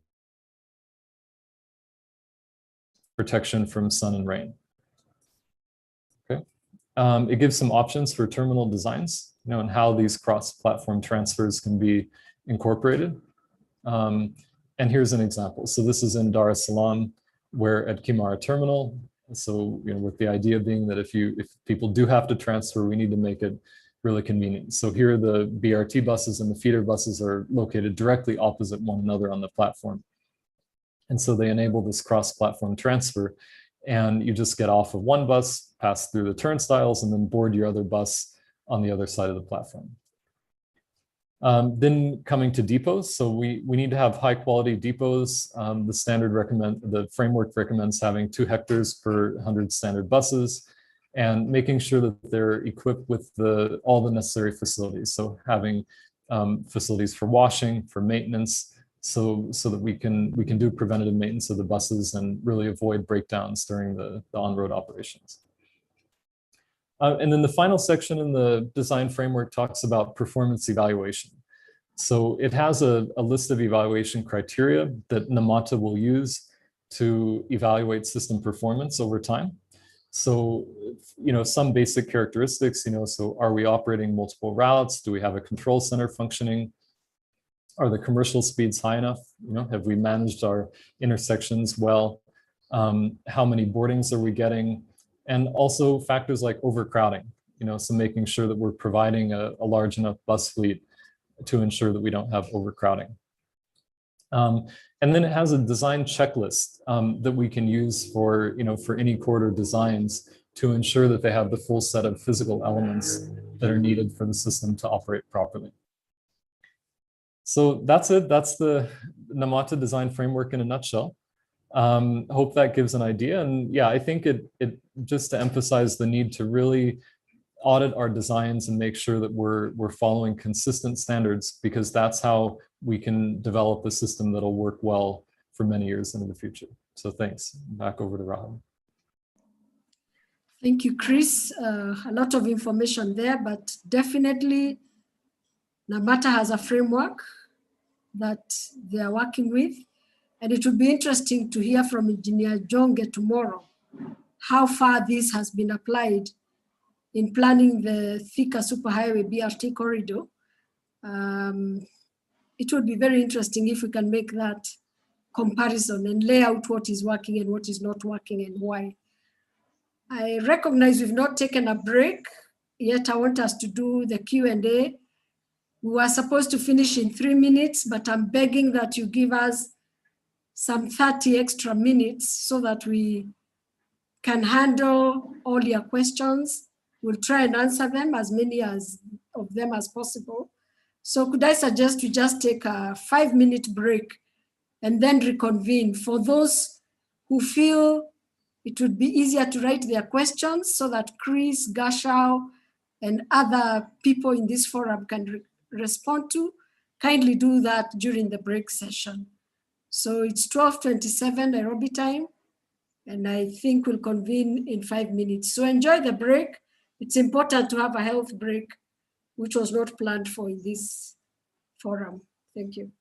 protection from sun and rain. Okay. It gives some options for terminal designs, and how these cross-platform transfers can be incorporated. And here's an example. So this is in Dar es Salaam, where at Kimara Terminal. So with the idea being that if people do have to transfer, we need to make it really convenient. So here the BRT buses and the feeder buses are located directly opposite one another on the platform. And so they enable this cross-platform transfer, and you just get off of one bus, pass through the turnstiles, and then board your other bus on the other side of the platform. Then coming to depots, so we need to have high quality depots. The framework recommends having 2 hectares per 100 standard buses, and making sure that they're equipped with all the necessary facilities. So having facilities for washing, for maintenance, so that we can do preventative maintenance of the buses and really avoid breakdowns during the on-road operations. And then the final section in the design framework talks about performance evaluation. So it has a list of evaluation criteria that NaMATA will use to evaluate system performance over time. So, some basic characteristics, so are we operating multiple routes? Do we have a control center functioning? Are the commercial speeds high enough? Have we managed our intersections well? How many boardings are we getting? And also factors like overcrowding, so making sure that we're providing a large enough bus fleet to ensure that we don't have overcrowding. And then it has a design checklist that we can use for any corridor designs to ensure that they have the full set of physical elements that are needed for the system to operate properly. So that's it. That's the NaMATA design framework in a nutshell. Hope that gives an idea. And yeah, I think it just to emphasize the need to really audit our designs and make sure that we're following consistent standards, because that's how we can develop a system that'll work well for many years into the future. So thanks. Back over to Rahab. Thank you, Chris. A lot of information there, but definitely NaMATA has a framework that they are working with. And it will be interesting to hear from Engineer Jonge tomorrow how far this has been applied in planning the Thika Superhighway BRT corridor. It would be very interesting if we can make that comparison and lay out what is working and what is not working and why. I recognize we've not taken a break, yet I want us to do the Q&A. We were supposed to finish in 3 minutes, but I'm begging that you give us some 30 extra minutes so that we can handle all your questions. We'll try and answer them, as many of them as possible. So could I suggest we just take a 5-minute break and then reconvene for those who feel it would be easier to write their questions so that Chris, Gashao, and other people in this forum can respond to. Kindly do that during the break session. So it's 12:27 Nairobi time, and I think we'll convene in 5 minutes. So enjoy the break. It's important to have a health break, which was not planned for in this forum. Thank you.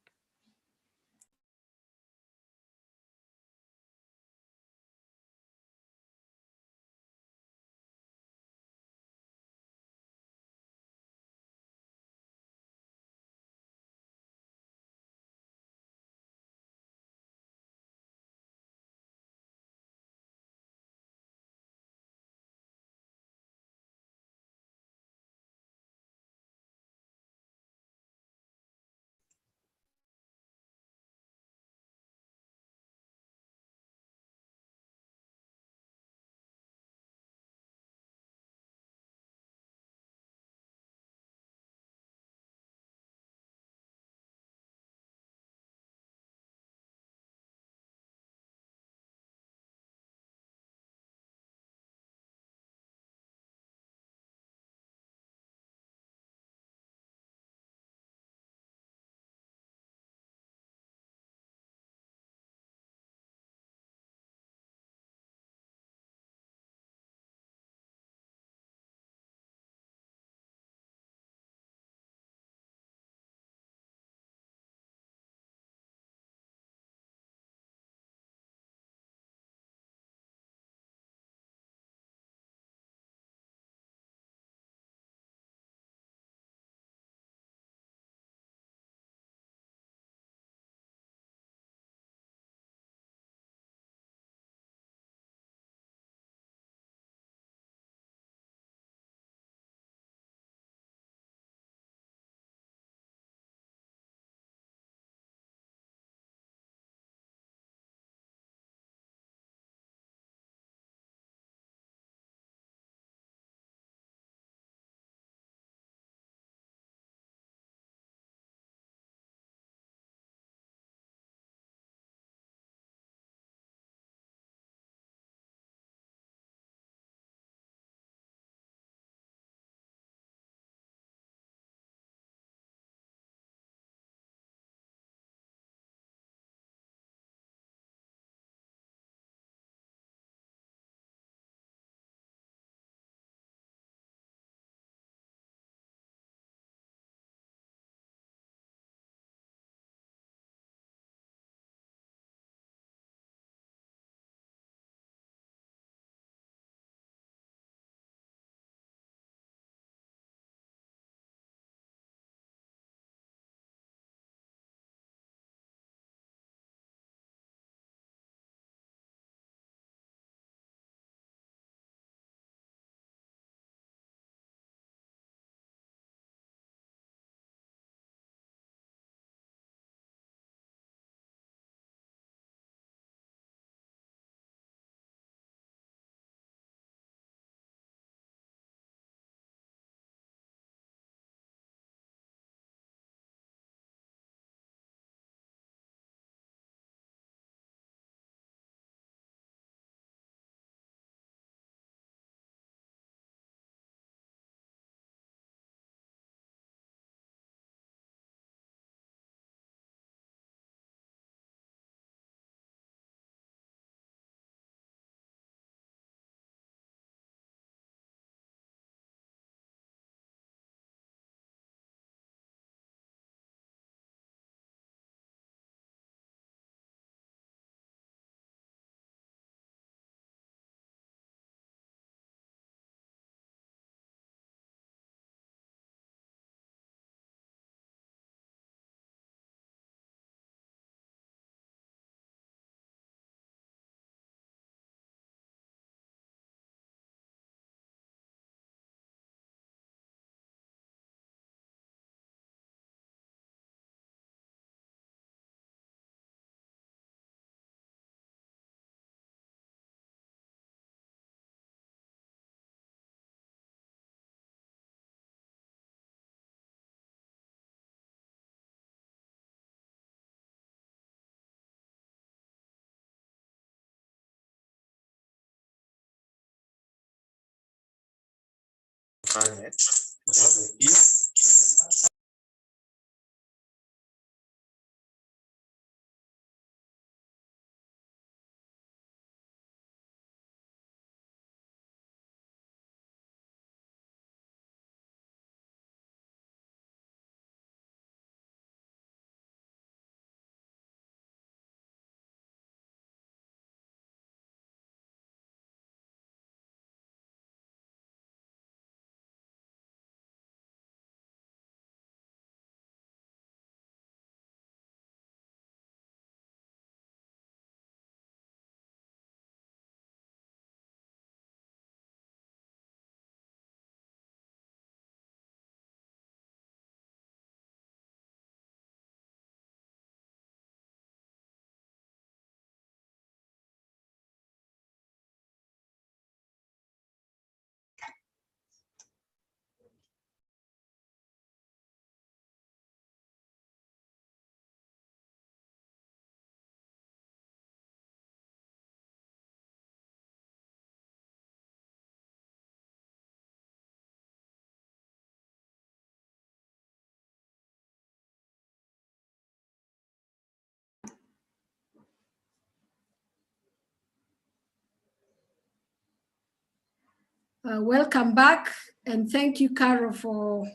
Welcome back, and thank you, Caro, for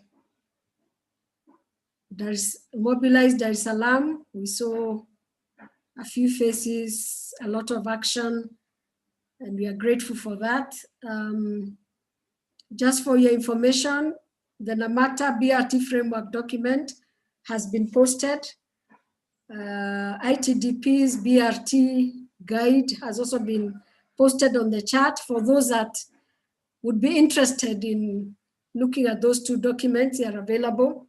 mobilized Dar es Salaam. We saw a few faces, a lot of action, and we are grateful for that. Just for your information, the NaMATA BRT framework document has been posted. ITDP's BRT guide has also been posted on the chat. For those that would be interested in looking at those two documents, they are available.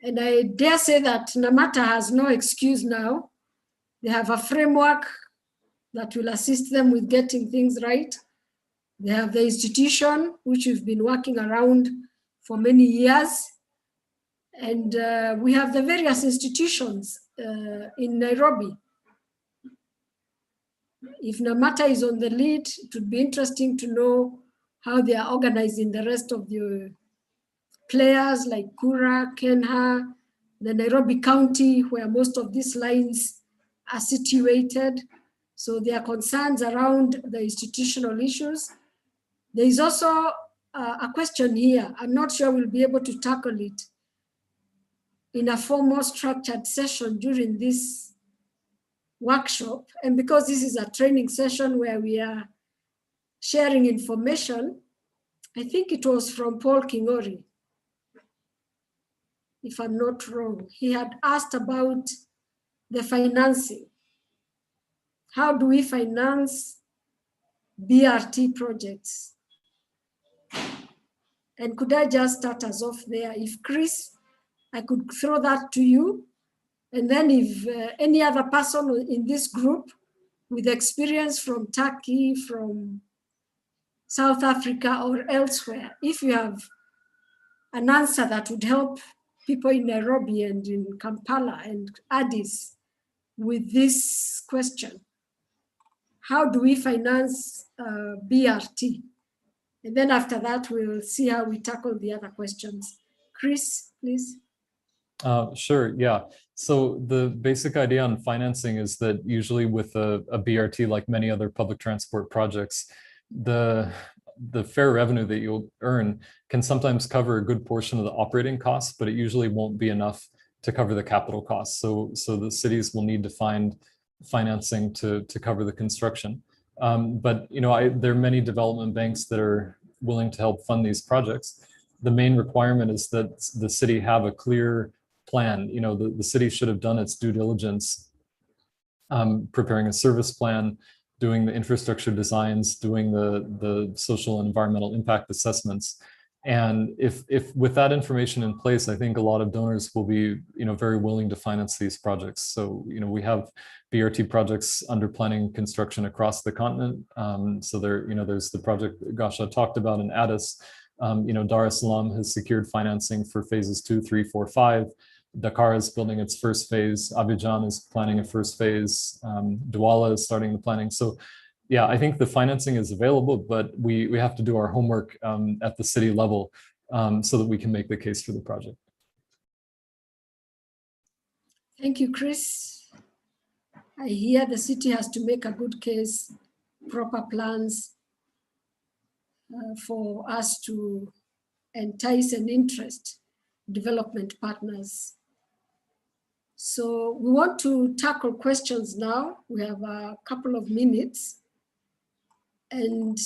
And I dare say that NaMATA has no excuse now. They have a framework that will assist them with getting things right. They have the institution, which we've been working around for many years. And we have the various institutions in Nairobi. If NaMATA is on the lead, it would be interesting to know how they are organizing the rest of the players like Kura, Kenha, the Nairobi County, where most of these lines are situated. So there are concerns around the institutional issues. There is also a question here. I'm not sure we'll be able to tackle it in a formal structured session during this workshop. And because this is a training session where we are sharing information, I think it was from Paul Kingori, if I'm not wrong. He had asked about the financing. How do we finance BRT projects? And could I just start us off there? If Chris, I could throw that to you. And then if any other person in this group with experience from Turkey, from South Africa or elsewhere, if you have an answer that would help people in Nairobi and in Kampala and Addis with this question, how do we finance BRT? And then after that, we'll see how we tackle the other questions. Chris, please. Sure, yeah. So the basic idea on financing is that usually with a BRT, like many other public transport projects, the fair revenue that you'll earn can sometimes cover a good portion of the operating costs, but it usually won't be enough to cover the capital costs. So the cities will need to find financing to cover the construction. But there are many development banks that are willing to help fund these projects. The main requirement is that the city have a clear plan. The city should have done its due diligence, preparing a service plan, doing the infrastructure designs, doing the social and environmental impact assessments. And if with that information in place, I think a lot of donors will be very willing to finance these projects. So we have BRT projects under planning construction across the continent. So there's the project Gasha talked about in Addis. Dar es Salaam has secured financing for phases 2, 3, 4, 5. Dakar is building its first phase. Abidjan is planning a first phase. Douala is starting the planning. So yeah, I think the financing is available, but we have to do our homework at the city level so that we can make the case for the project. Thank you, Chris. I hear the city has to make a good case, proper plans for us to entice and interest development partners. So we want to tackle questions now. We have a couple of minutes. And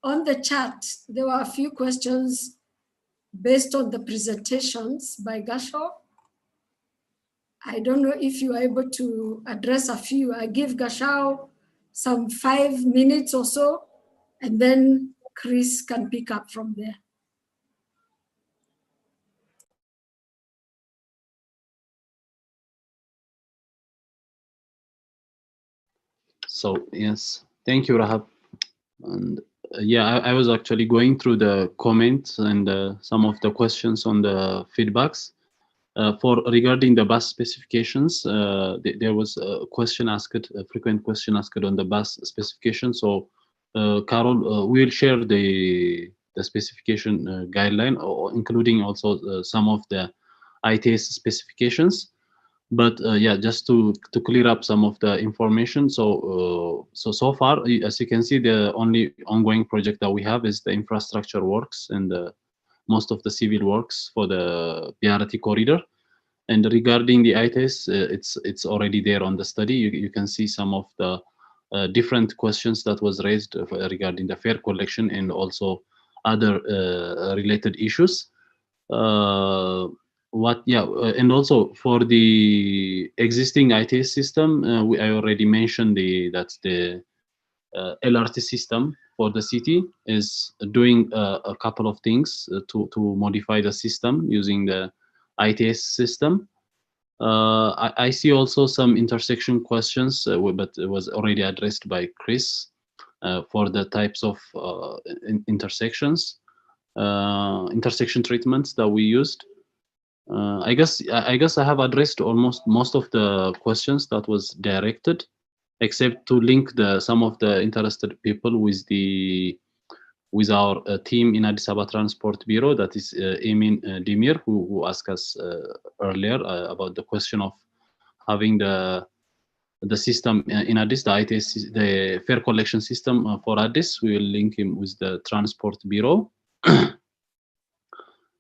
on the chat, there were a few questions based on the presentations by Gasho. I don't know if you are able to address a few. I give Gashao some 5 minutes or so, and then Chris can pick up from there. So yes, thank you, Rahab. And yeah, I was actually going through the comments and some of the questions on the feedbacks. For regarding the bus specifications, there was a question asked, a frequent question asked on the bus specification. So Carol, we'll share the specification guideline, including also some of the ITS specifications. But yeah, just to clear up some of the information. So so far, as you can see, the only ongoing project that we have is the infrastructure works and most of the civil works for the BRT corridor. And regarding the ITS, it's already there on the study. You can see some of the different questions that was raised regarding the fare collection and also other related issues. And also for the existing ITS system, I already mentioned that the LRT system for the city is doing a couple of things to modify the system using the ITS system. I see also some intersection questions, but it was already addressed by Chris for the types of intersection treatments that we used. I guess I have addressed almost most of the questions that was directed, except to link some of the interested people with our team in Addis Ababa Transport Bureau, that is Emin Demir, who asked us earlier about the question of having the system in Addis, the ITS, the fare collection system for Addis. We will link him with the Transport Bureau.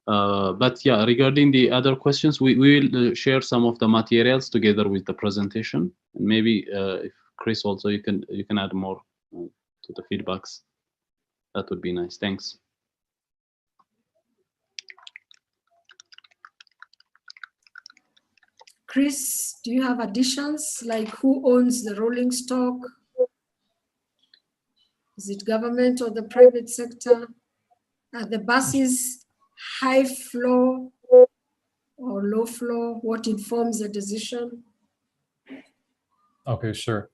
But yeah, regarding the other questions, we will share some of the materials together with the presentation. And maybe if Chris also, you can add more to the feedbacks. That would be nice. Thanks. Chris, do you have additions, like who owns the rolling stock? Is it government or the private sector? Are the buses high floor or low floor? What informs the decision? Okay, sure.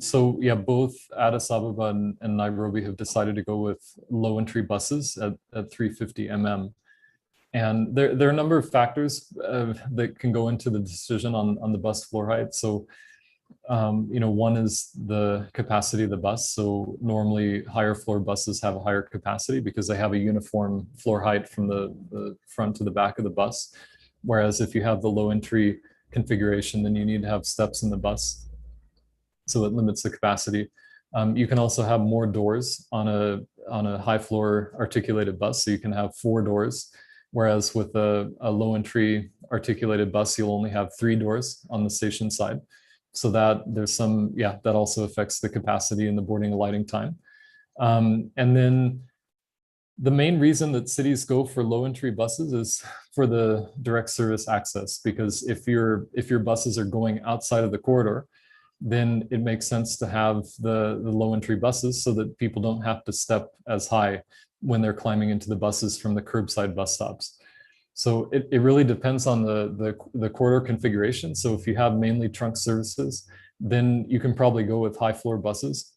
So yeah, both Addis Ababa and Nairobi have decided to go with low entry buses at 350 mm. And there are a number of factors that can go into the decision on the bus floor height. So, one is the capacity of the bus. So normally higher floor buses have a higher capacity because they have a uniform floor height from the front to the back of the bus. Whereas if you have the low entry configuration, then you need to have steps in the bus. So it limits the capacity. You can also have more doors on a high floor articulated bus. So you can have 4 doors. Whereas with a low entry articulated bus, you'll only have 3 doors on the station side. So that there's some, that also affects the capacity and the boarding and lighting time. And then the main reason that cities go for low entry buses is for the direct service access, because if your buses are going outside of the corridor, then it makes sense to have the low entry buses so that people don't have to step as high when they're climbing into the buses from the curbside bus stops. So it really depends on the corridor configuration. So if you have mainly trunk services, then you can probably go with high floor buses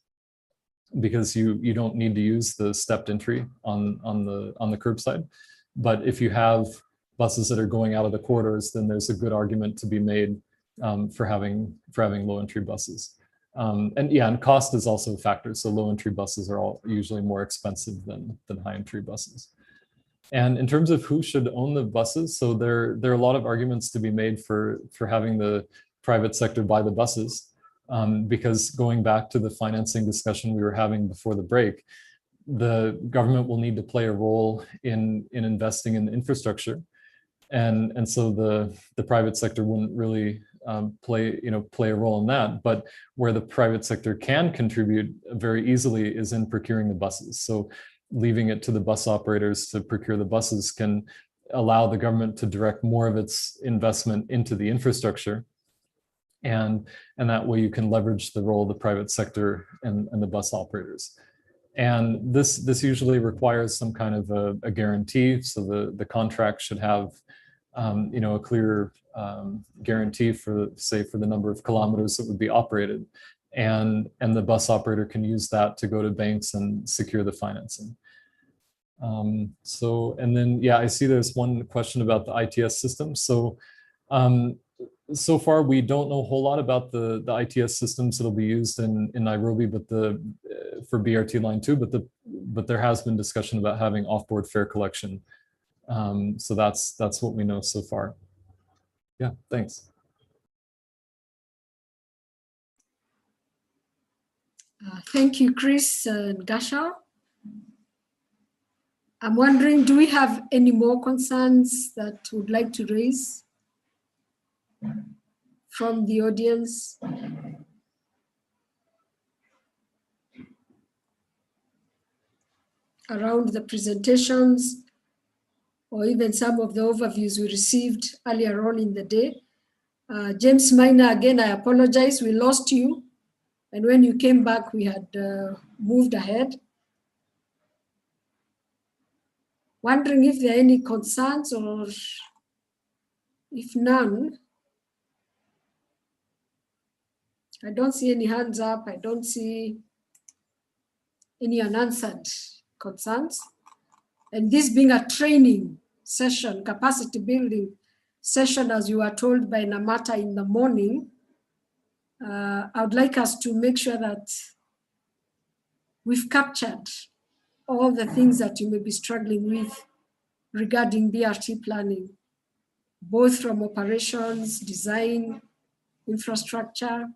because you don't need to use the stepped entry on the curbside. But if you have buses that are going out of the corridors, then there's a good argument to be made for having low entry buses. And yeah, and cost is also a factor. So low entry buses are all usually more expensive than high entry buses. And in terms of who should own the buses, so there are a lot of arguments to be made for having the private sector buy the buses, because going back to the financing discussion we were having before the break, the government will need to play a role in investing in the infrastructure, and so the private sector wouldn't really play a role in that. But where the private sector can contribute very easily is in procuring the buses. So leaving it to the bus operators to procure the buses can allow the government to direct more of its investment into the infrastructure, and that way you can leverage the role of the private sector and the bus operators. And this usually requires some kind of a guarantee. So the contract should have a clear guarantee for, say, for the number of kilometers that would be operated, and the bus operator can use that to go to banks and secure the financing. And then yeah, I see there's one question about the ITS system. So so far we don't know a whole lot about the ITS systems that'll be used in Nairobi, but for BRT line 2, but there has been discussion about having offboard fare collection. So that's what we know so far. Yeah, thanks. Thank you, Chris and Gasha. I'm wondering, do we have any more concerns that would like to raise from the audience? Around the presentations, or even some of the overviews we received earlier on in the day. James Minor, again, I apologize, we lost you. And when you came back, we had moved ahead. Wondering if there are any concerns, or if none. I don't see any hands up. I don't see any unanswered concerns. And this being a training session, capacity building session, as you were told by NaMATA in the morning, I would like us to make sure that we've captured all the things that you may be struggling with regarding BRT planning, both from operations, design, infrastructure,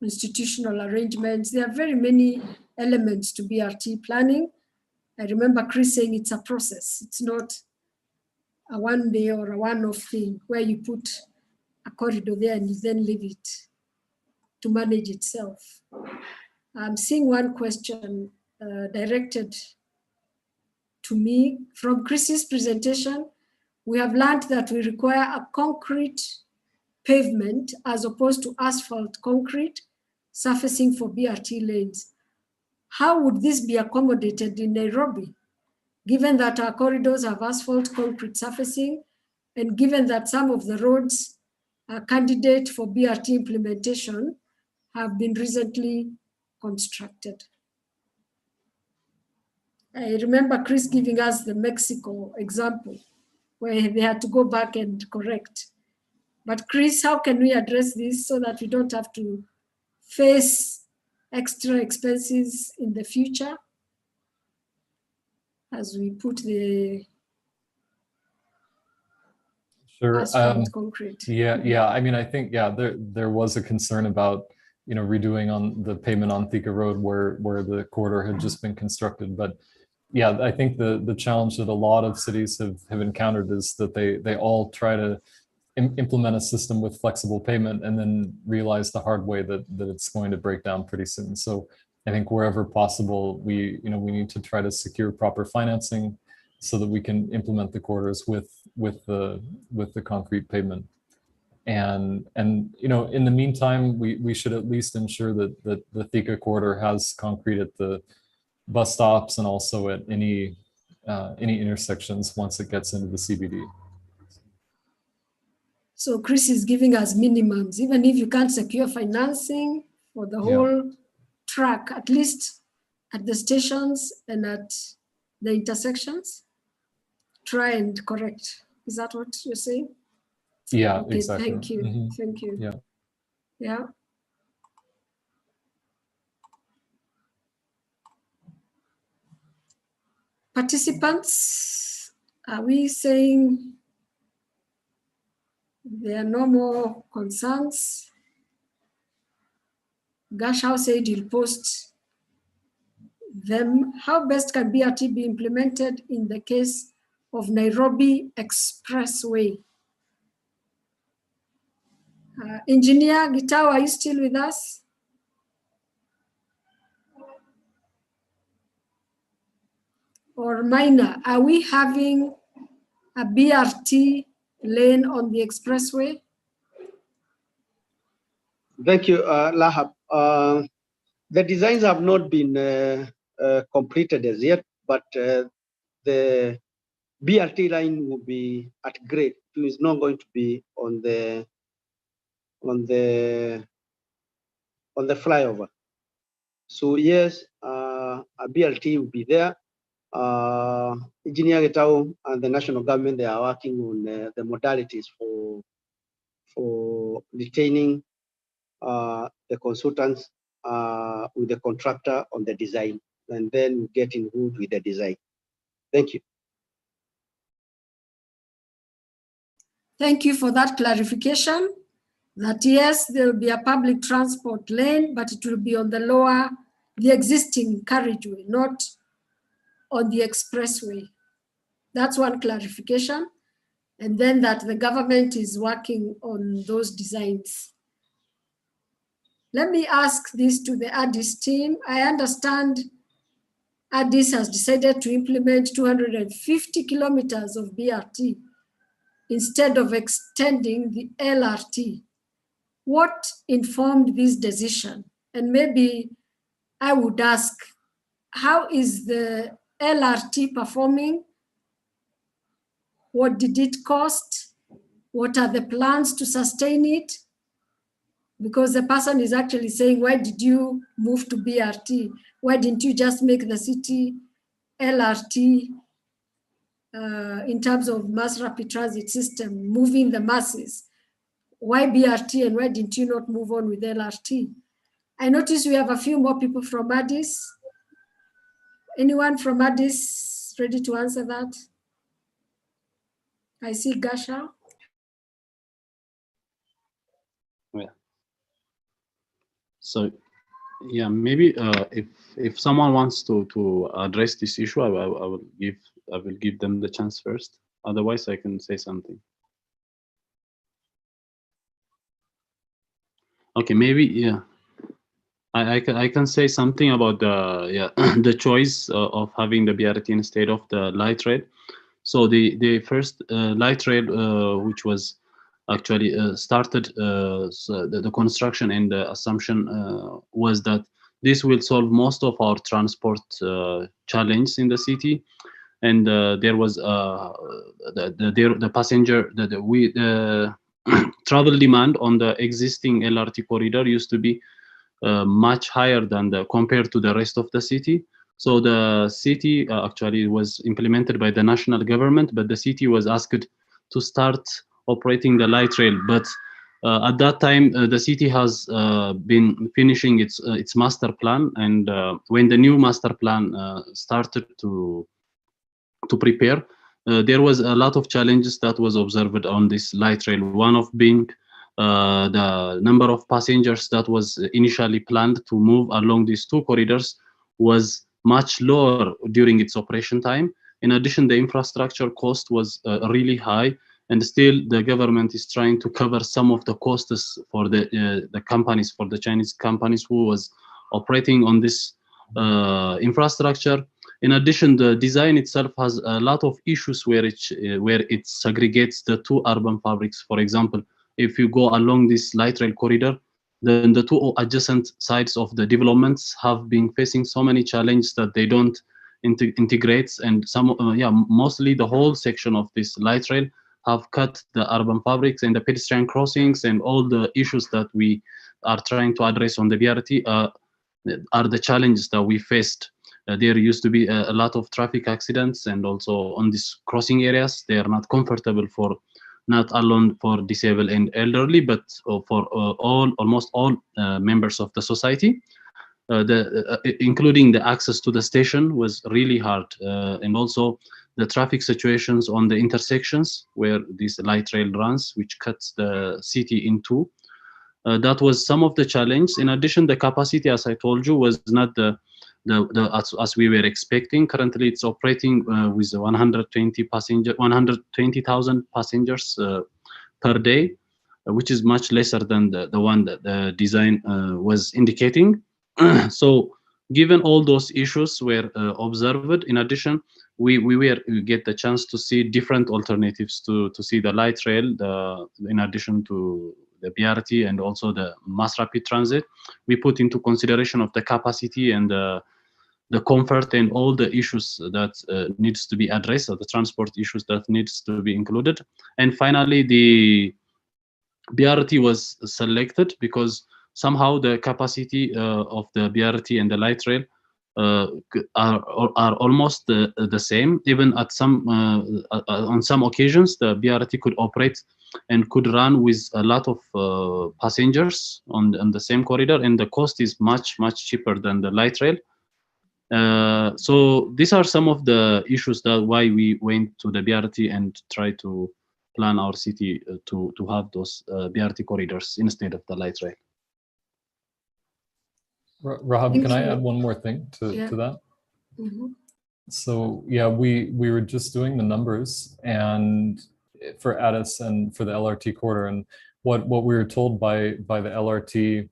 institutional arrangements. There are very many elements to BRT planning. I remember Chris saying it's a process. It's not a one day or a one-off thing where you put a corridor there and you then leave it to manage itself. I'm seeing one question directed to me. From Chris's presentation, we have learned that we require a concrete pavement as opposed to asphalt concrete surfacing for BRT lanes. How would this be accommodated in Nairobi, given that our corridors have asphalt concrete surfacing, and given that some of the roads candidate for BRT implementation have been recently constructed? I remember Chris giving us the Mexico example where they had to go back and correct. But Chris, how can we address this so that we don't have to face extra expenses in the future as we put the asphalt concrete? Yeah. I mean, I think there was a concern about redoing on the pavement on Thika Road where the corridor had just been constructed. But yeah, I think the challenge that a lot of cities have encountered is that they all try to implement a system with flexible pavement and then realize the hard way that it's going to break down pretty soon. So I think wherever possible, we need to try to secure proper financing so that we can implement the corridors with the concrete pavement. And in the meantime, we should at least ensure that the Thika corridor has concrete at the bus stops and also at any intersections once it gets into the CBD. So Chris is giving us minimums, even if you can't secure financing for the whole track, at least at the stations and at the intersections, try and correct. Is that what you're saying? Yeah, okay, exactly. Thank you. Thank you. Yeah. Yeah. Participants, are we saying there are no more concerns? Gashau said he'll post them. How best can BRT be implemented in the case of Nairobi Expressway? Engineer Gitau, are you still with us? Or Minor, are we having a BRT lane on the expressway? Thank you, Lahab. The designs have not been completed as yet, but the BRT line will be at grade. It is not going to be on the flyover. So yes, a BRT will be there. Engineer Getao and the national government, they are working on the modalities for retaining the consultants with the contractor on the design, and then get involved with the design. Thank you. Thank you for that clarification, that yes, there will be a public transport lane, but it will be on the existing carriageway, not on the expressway. That's one clarification. And then that the government is working on those designs. Let me ask this to the Addis team. I understand Addis has decided to implement 250 kilometers of BRT instead of extending the LRT. What informed this decision? And maybe I would ask, how is the LRT performing? What did it cost? What are the plans to sustain it? Because the person is actually saying, why did you move to BRT? Why didn't you just make the city LRT in terms of mass rapid transit system, moving the masses? Why BRT and why didn't you not move on with LRT? I notice we have a few more people from Addis. Anyone from Addis ready to answer that? I see Gasha. Yeah. So, yeah, maybe if someone wants to address this issue, I will give them the chance first. Otherwise, I can say something. Okay, maybe yeah. I can say something about the the choice of having the BRT instead of the light rail. So the first light rail, which was actually started, so the construction and the assumption was that this will solve most of our transport challenge in the city, and there was the passenger the travel demand on the existing LRT corridor used to be much higher than compared to the rest of the city. So the city actually was implemented by the national government, but the city was asked to start operating the light rail. But at that time, the city has been finishing its master plan, and when the new master plan started to prepare, there was a lot of challenges that was observed on this light rail. One of being the number of passengers that was initially planned to move along these two corridors was much lower during its operation time. In addition, the infrastructure cost was really high, and still the government is trying to cover some of the costs for the companies, for the Chinese companies who was operating on this infrastructure. In addition, the design itself has a lot of issues where it segregates the two urban fabrics. For example, if you go along this light rail corridor, then the two adjacent sides of the developments have been facing so many challenges that they don't integrate, and mostly the whole section of this light rail have cut the urban fabrics and the pedestrian crossings, and all the issues that we are trying to address on the BRT are the challenges that we faced. There used to be a lot of traffic accidents, and also on these crossing areas, they are not comfortable for not alone for disabled and elderly, but for almost all members of the society. including the access to the station was really hard, and also the traffic situations on the intersections where this light rail runs, which cuts the city in two. That was some of the challenge. In addition, the capacity, as I told you, was not as we were expecting. Currently, it's operating with 120,000 passengers per day, which is much lesser than the one that the design was indicating. So given all those issues were observed, in addition, we get the chance to see different alternatives to see the light rail, in addition to the BRT and also the mass rapid transit. We put into consideration of the capacity and the comfort and all the issues that needs to be addressed, or the transport issues that needs to be included. And finally, the BRT was selected because somehow the capacity of the BRT and the light rail are almost the same. Even at on some occasions, the BRT could operate and could run with a lot of passengers on the same corridor, and the cost is much cheaper than the light rail. So these are some of the issues that why we went to the BRT and try to plan our city to have those BRT corridors instead of the light rail. Rahab, can I add one more thing to that? Mm-hmm. So yeah, we were just doing the numbers and for Addis and for the LRT corridor, and what we were told by the LRT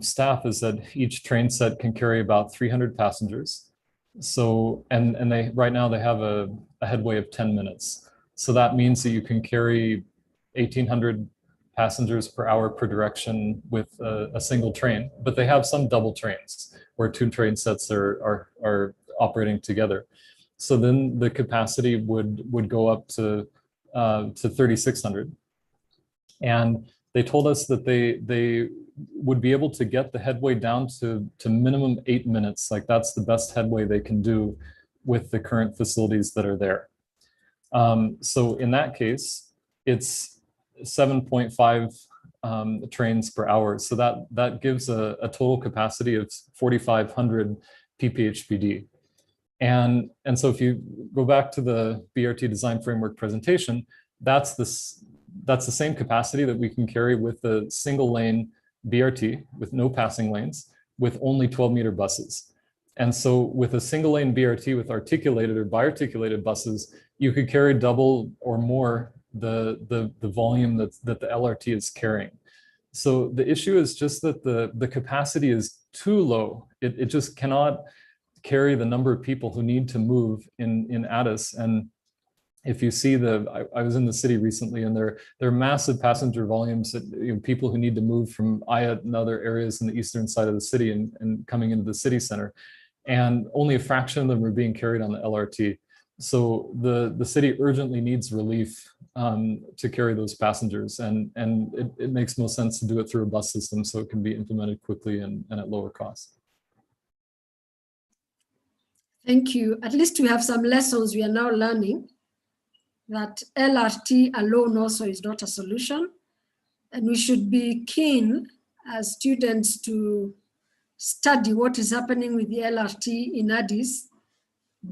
staff is that each train set can carry about 300 passengers. So and they right now they have a headway of 10 minutes. So that means that you can carry 1,800 passengers per hour per direction with a single train, but they have some double trains where two train sets are operating together. So then the capacity would go up to 3,600. And they told us that they would be able to get the headway down to minimum 8 minutes. Like that's the best headway they can do with the current facilities that are there. So in that case, it's 7.5 trains per hour. So that gives a total capacity of 4,500 ppHPD. And so if you go back to the BRT design framework presentation, that's the same capacity that we can carry with a single lane BRT with no passing lanes with only 12-meter buses. And so with a single lane BRT with articulated or biarticulated buses, you could carry double or more the volume that the LRT is carrying. So the issue is just that the capacity is too low. It just cannot carry the number of people who need to move in Addis. And if you see I was in the city recently, and there are massive passenger volumes that people who need to move from Ayat and other areas in the eastern side of the city and coming into the city center. And only a fraction of them are being carried on the LRT. So the city urgently needs relief to carry those passengers, and it makes most sense to do it through a bus system so it can be implemented quickly and at lower cost. Thank you. At least we have some lessons we are now learning, that LRT alone also is not a solution, and we should be keen as students to study what is happening with the LRT in Addis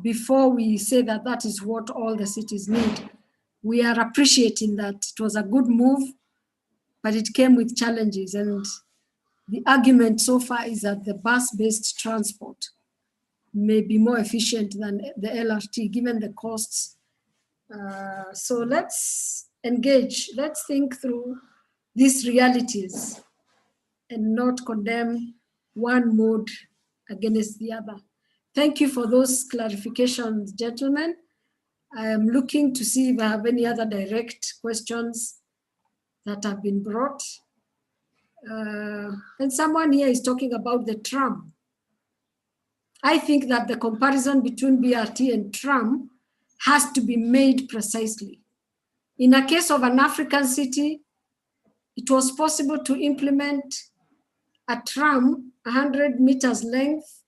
before we say that that is what all the cities need. We are appreciating that it was a good move, but it came with challenges. And the argument so far is that the bus-based transport may be more efficient than the LRT, given the costs. So let's engage, let's think through these realities and not condemn one mode against the other. Thank you for those clarifications, gentlemen. I am looking to see if I have any other direct questions that have been brought. And someone here is talking about the tram. I think that the comparison between BRT and tram has to be made precisely. In a case of an African city, it was possible to implement a tram 100 meters length,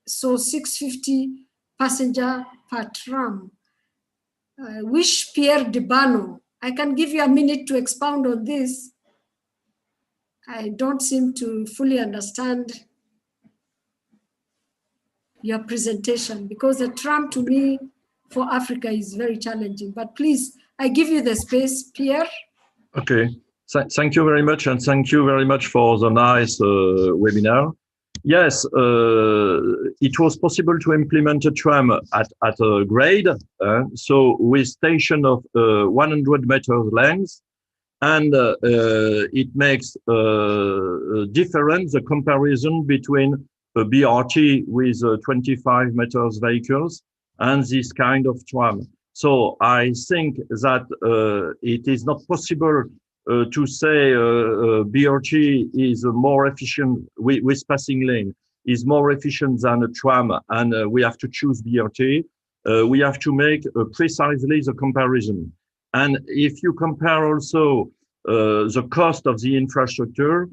so 650 passenger per tram. I wish Pierre Debano, I can give you a minute to expound on this. I don't seem to fully understand your presentation, because the tram to me for Africa is very challenging. But please, I give you the space, Pierre. Okay, thank you very much, and thank you very much for the nice webinar. Yes, it was possible to implement a tram at a grade, so with station of 100 meters length, and it makes a difference, the comparison between a BRT with 25 meters vehicles and this kind of tram. So I think that it is not possible to say BRT is more efficient with passing lane, is more efficient than a tram, and we have to choose BRT. We have to make precisely the comparison. And if you compare also the cost of the infrastructure,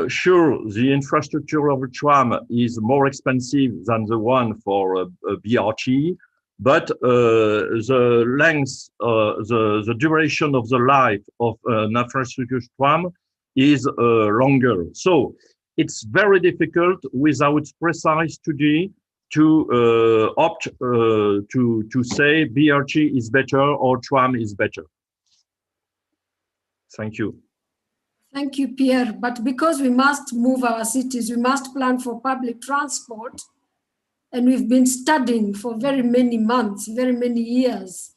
sure, the infrastructure of a tram is more expensive than the one for a BRT, but the length, the duration of the life of an infrastructure tram is longer. So it's very difficult without precise study to opt to say BRT is better or tram is better. Thank you. Thank you, Pierre. But because we must move our cities, we must plan for public transport. And we've been studying for very many months, very many years.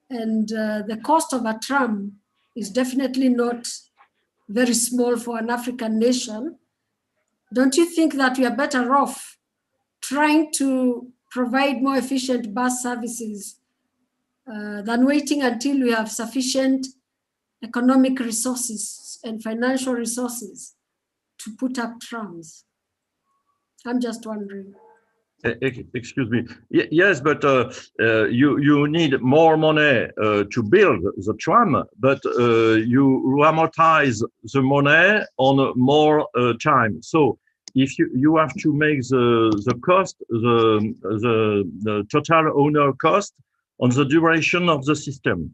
And the cost of a tram is definitely not very small for an African nation. Don't you think that we are better off trying to provide more efficient bus services than waiting until we have sufficient economic resources and financial resources to put up trams? I'm just wondering. Excuse me. Yes, but you need more money to build the tram, but you amortize the money on more time. So if you have to make the cost, the total owner cost on the duration of the system.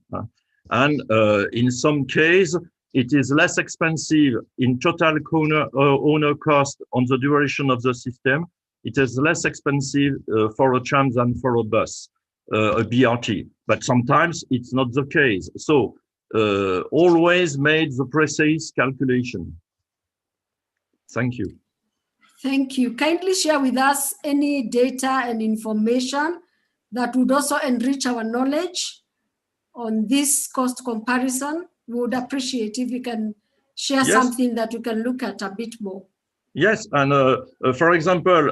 And in some case, it is less expensive in total owner cost on the duration of the system. It is less expensive for a tram than for a bus, a BRT. But sometimes it's not the case. So always made the precise calculation. Thank you. Thank you. Kindly share with us any data and information that would also enrich our knowledge on this cost comparison. We would appreciate if you can share something that we can look at a bit more. Yes, and for example,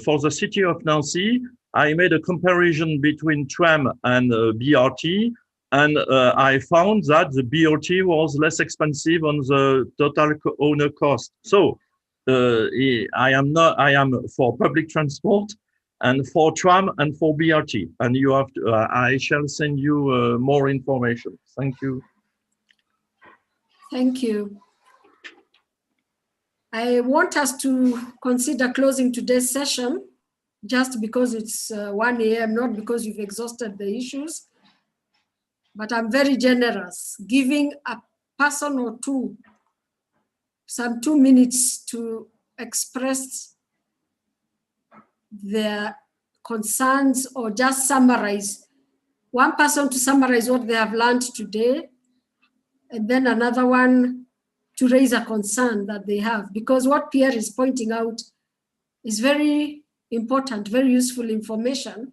for the city of Nancy, I made a comparison between tram and BRT, and I found that the BRT was less expensive on the total owner cost. So I am for public transport and for tram and for BRT, and you have to, I shall send you more information. Thank you. Thank you. I want us to consider closing today's session just because it's 1 a.m., not because we've exhausted the issues, but I'm very generous, giving a person or two some 2 minutes to express their concerns or just summarize. One person to summarize what they have learned today, and then another one to raise a concern that they have, because what Pierre is pointing out is very important, very useful information.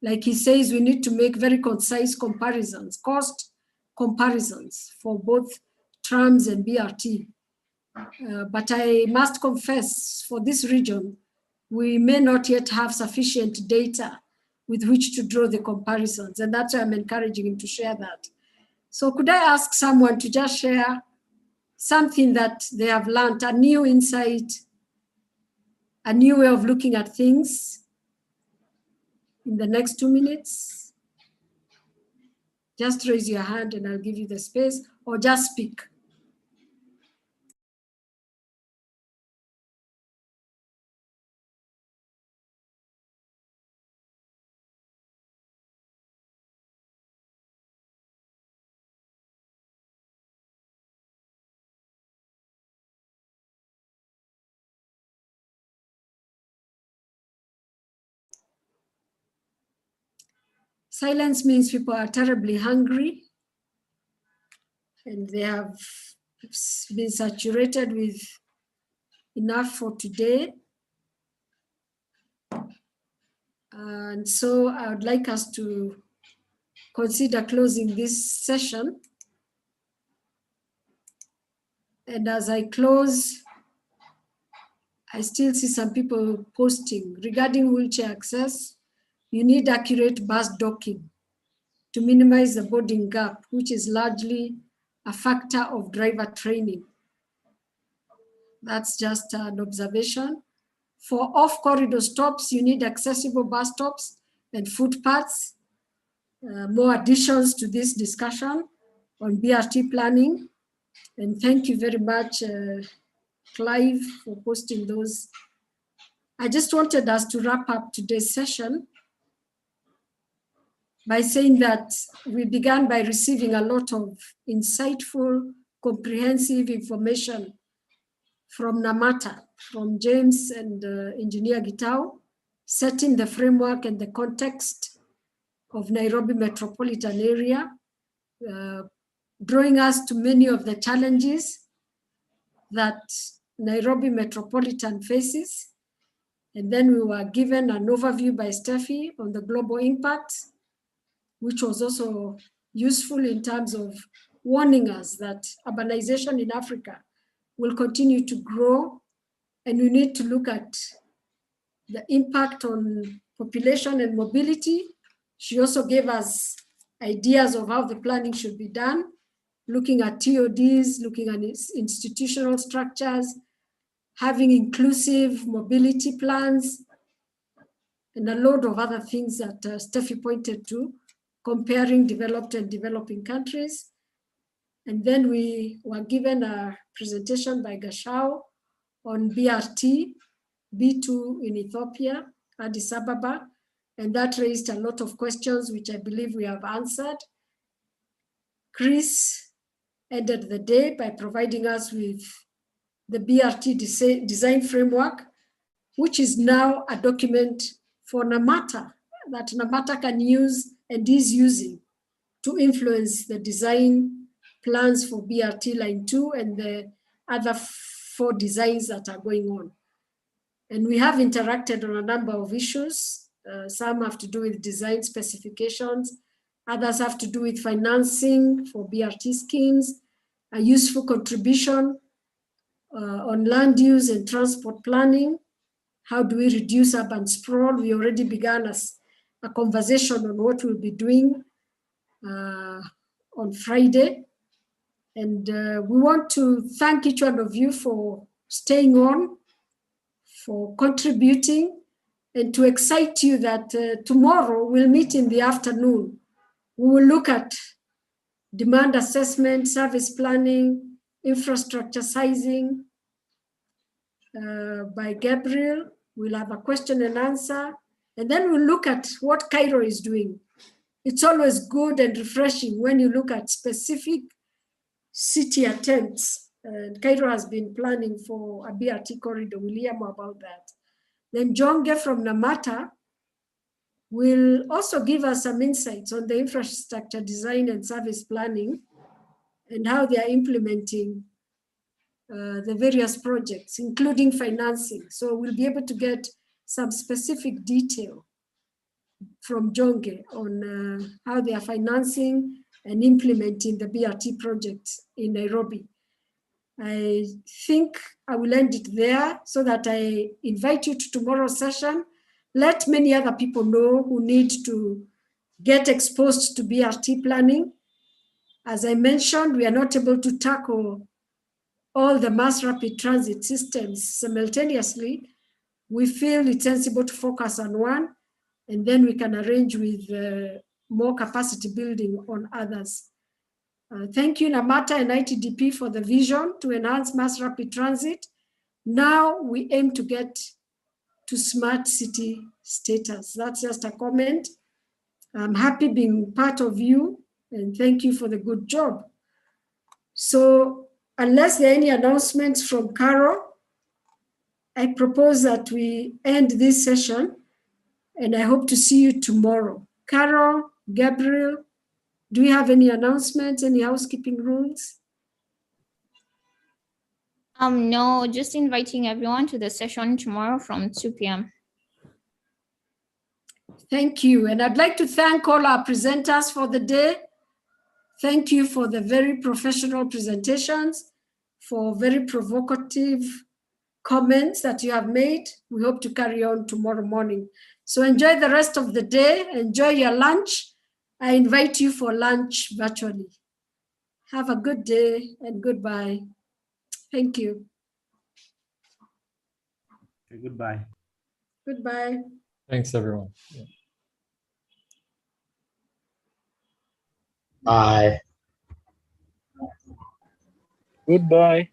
Like he says, we need to make very concise comparisons, cost comparisons for both trams and BRT. But I must confess, for this region, we may not yet have sufficient data with which to draw the comparisons, and that's why I'm encouraging him to share that. So could I ask someone to just share something that they have learned, a new insight, a new way of looking at things in the next 2 minutes? Just raise your hand and I'll give you the space, or just speak. Silence means people are terribly hungry and they have been saturated with enough for today. And so I would like us to consider closing this session. And as I close, I still see some people posting regarding wheelchair access. You need accurate bus docking to minimize the boarding gap, which is largely a factor of driver training. That's just an observation. For off-corridor stops, you need accessible bus stops and footpaths. More additions to this discussion on BRT planning. And thank you very much, Clive, for posting those. I just wanted us to wrap up today's session by saying that we began by receiving a lot of insightful, comprehensive information from NaMATA, from James and Engineer Gitau, setting the framework and the context of Nairobi metropolitan area, drawing us to many of the challenges that Nairobi metropolitan faces. And then we were given an overview by Steffi on the global impact, which was also useful in terms of warning us that urbanization in Africa will continue to grow, and we need to look at the impact on population and mobility. She also gave us ideas of how the planning should be done, looking at TODs, looking at institutional structures, having inclusive mobility plans, and a load of other things that Steffi pointed to, comparing developed and developing countries. And then we were given a presentation by Gashao on BRT, B2 in Ethiopia, Addis Ababa, and that raised a lot of questions, which I believe we have answered. Chris ended the day by providing us with the BRT design framework, which is now a document for NaMATA, that NaMATA can use and is using to influence the design plans for BRT line 2 and the other 4 designs that are going on. And we have interacted on a number of issues. Some have to do with design specifications, others have to do with financing for BRT schemes, a useful contribution on land use and transport planning. How do we reduce urban sprawl? We already began a conversation on what we'll be doing on Friday. And we want to thank each one of you for staying on, for contributing, and to excite you that tomorrow we'll meet in the afternoon. We will look at demand assessment, service planning, infrastructure sizing by Gabriel. We'll have a question and answer, and then we'll look at what Cairo is doing. It's always good and refreshing when you look at specific city attempts. Cairo has been planning for a BRT corridor. We'll hear more about that. Then Jonge from NaMATA will also give us some insights on the infrastructure design and service planning and how they are implementing the various projects, including financing. So we'll be able to get some specific detail from Jonge on how they are financing and implementing the BRT projects in Nairobi. I think I will end it there so that I invite you to tomorrow's session. Let many other people know who need to get exposed to BRT planning. As I mentioned, we are not able to tackle all the mass rapid transit systems simultaneously. We feel it's sensible to focus on one, and then we can arrange with more capacity building on others. Thank you, NaMATA and ITDP, for the vision to enhance mass rapid transit. Now we aim to get to smart city status. That's just a comment. I'm happy being part of you, and thank you for the good job. So unless there are any announcements from Carol, I propose that we end this session, and I hope to see you tomorrow. Carol, Gabriel, do you have any announcements, any housekeeping rules? No, just inviting everyone to the session tomorrow from 2 p.m. Thank you. And I'd like to thank all our presenters for the day. Thank you for the very professional presentations, for very provocative comments that you have made. We hope to carry on tomorrow morning. So enjoy the rest of the day. Enjoy your lunch. I invite you for lunch virtually. Have a good day and goodbye. Thank you. Okay, goodbye. Goodbye. Thanks, everyone. Yeah. Bye. Goodbye.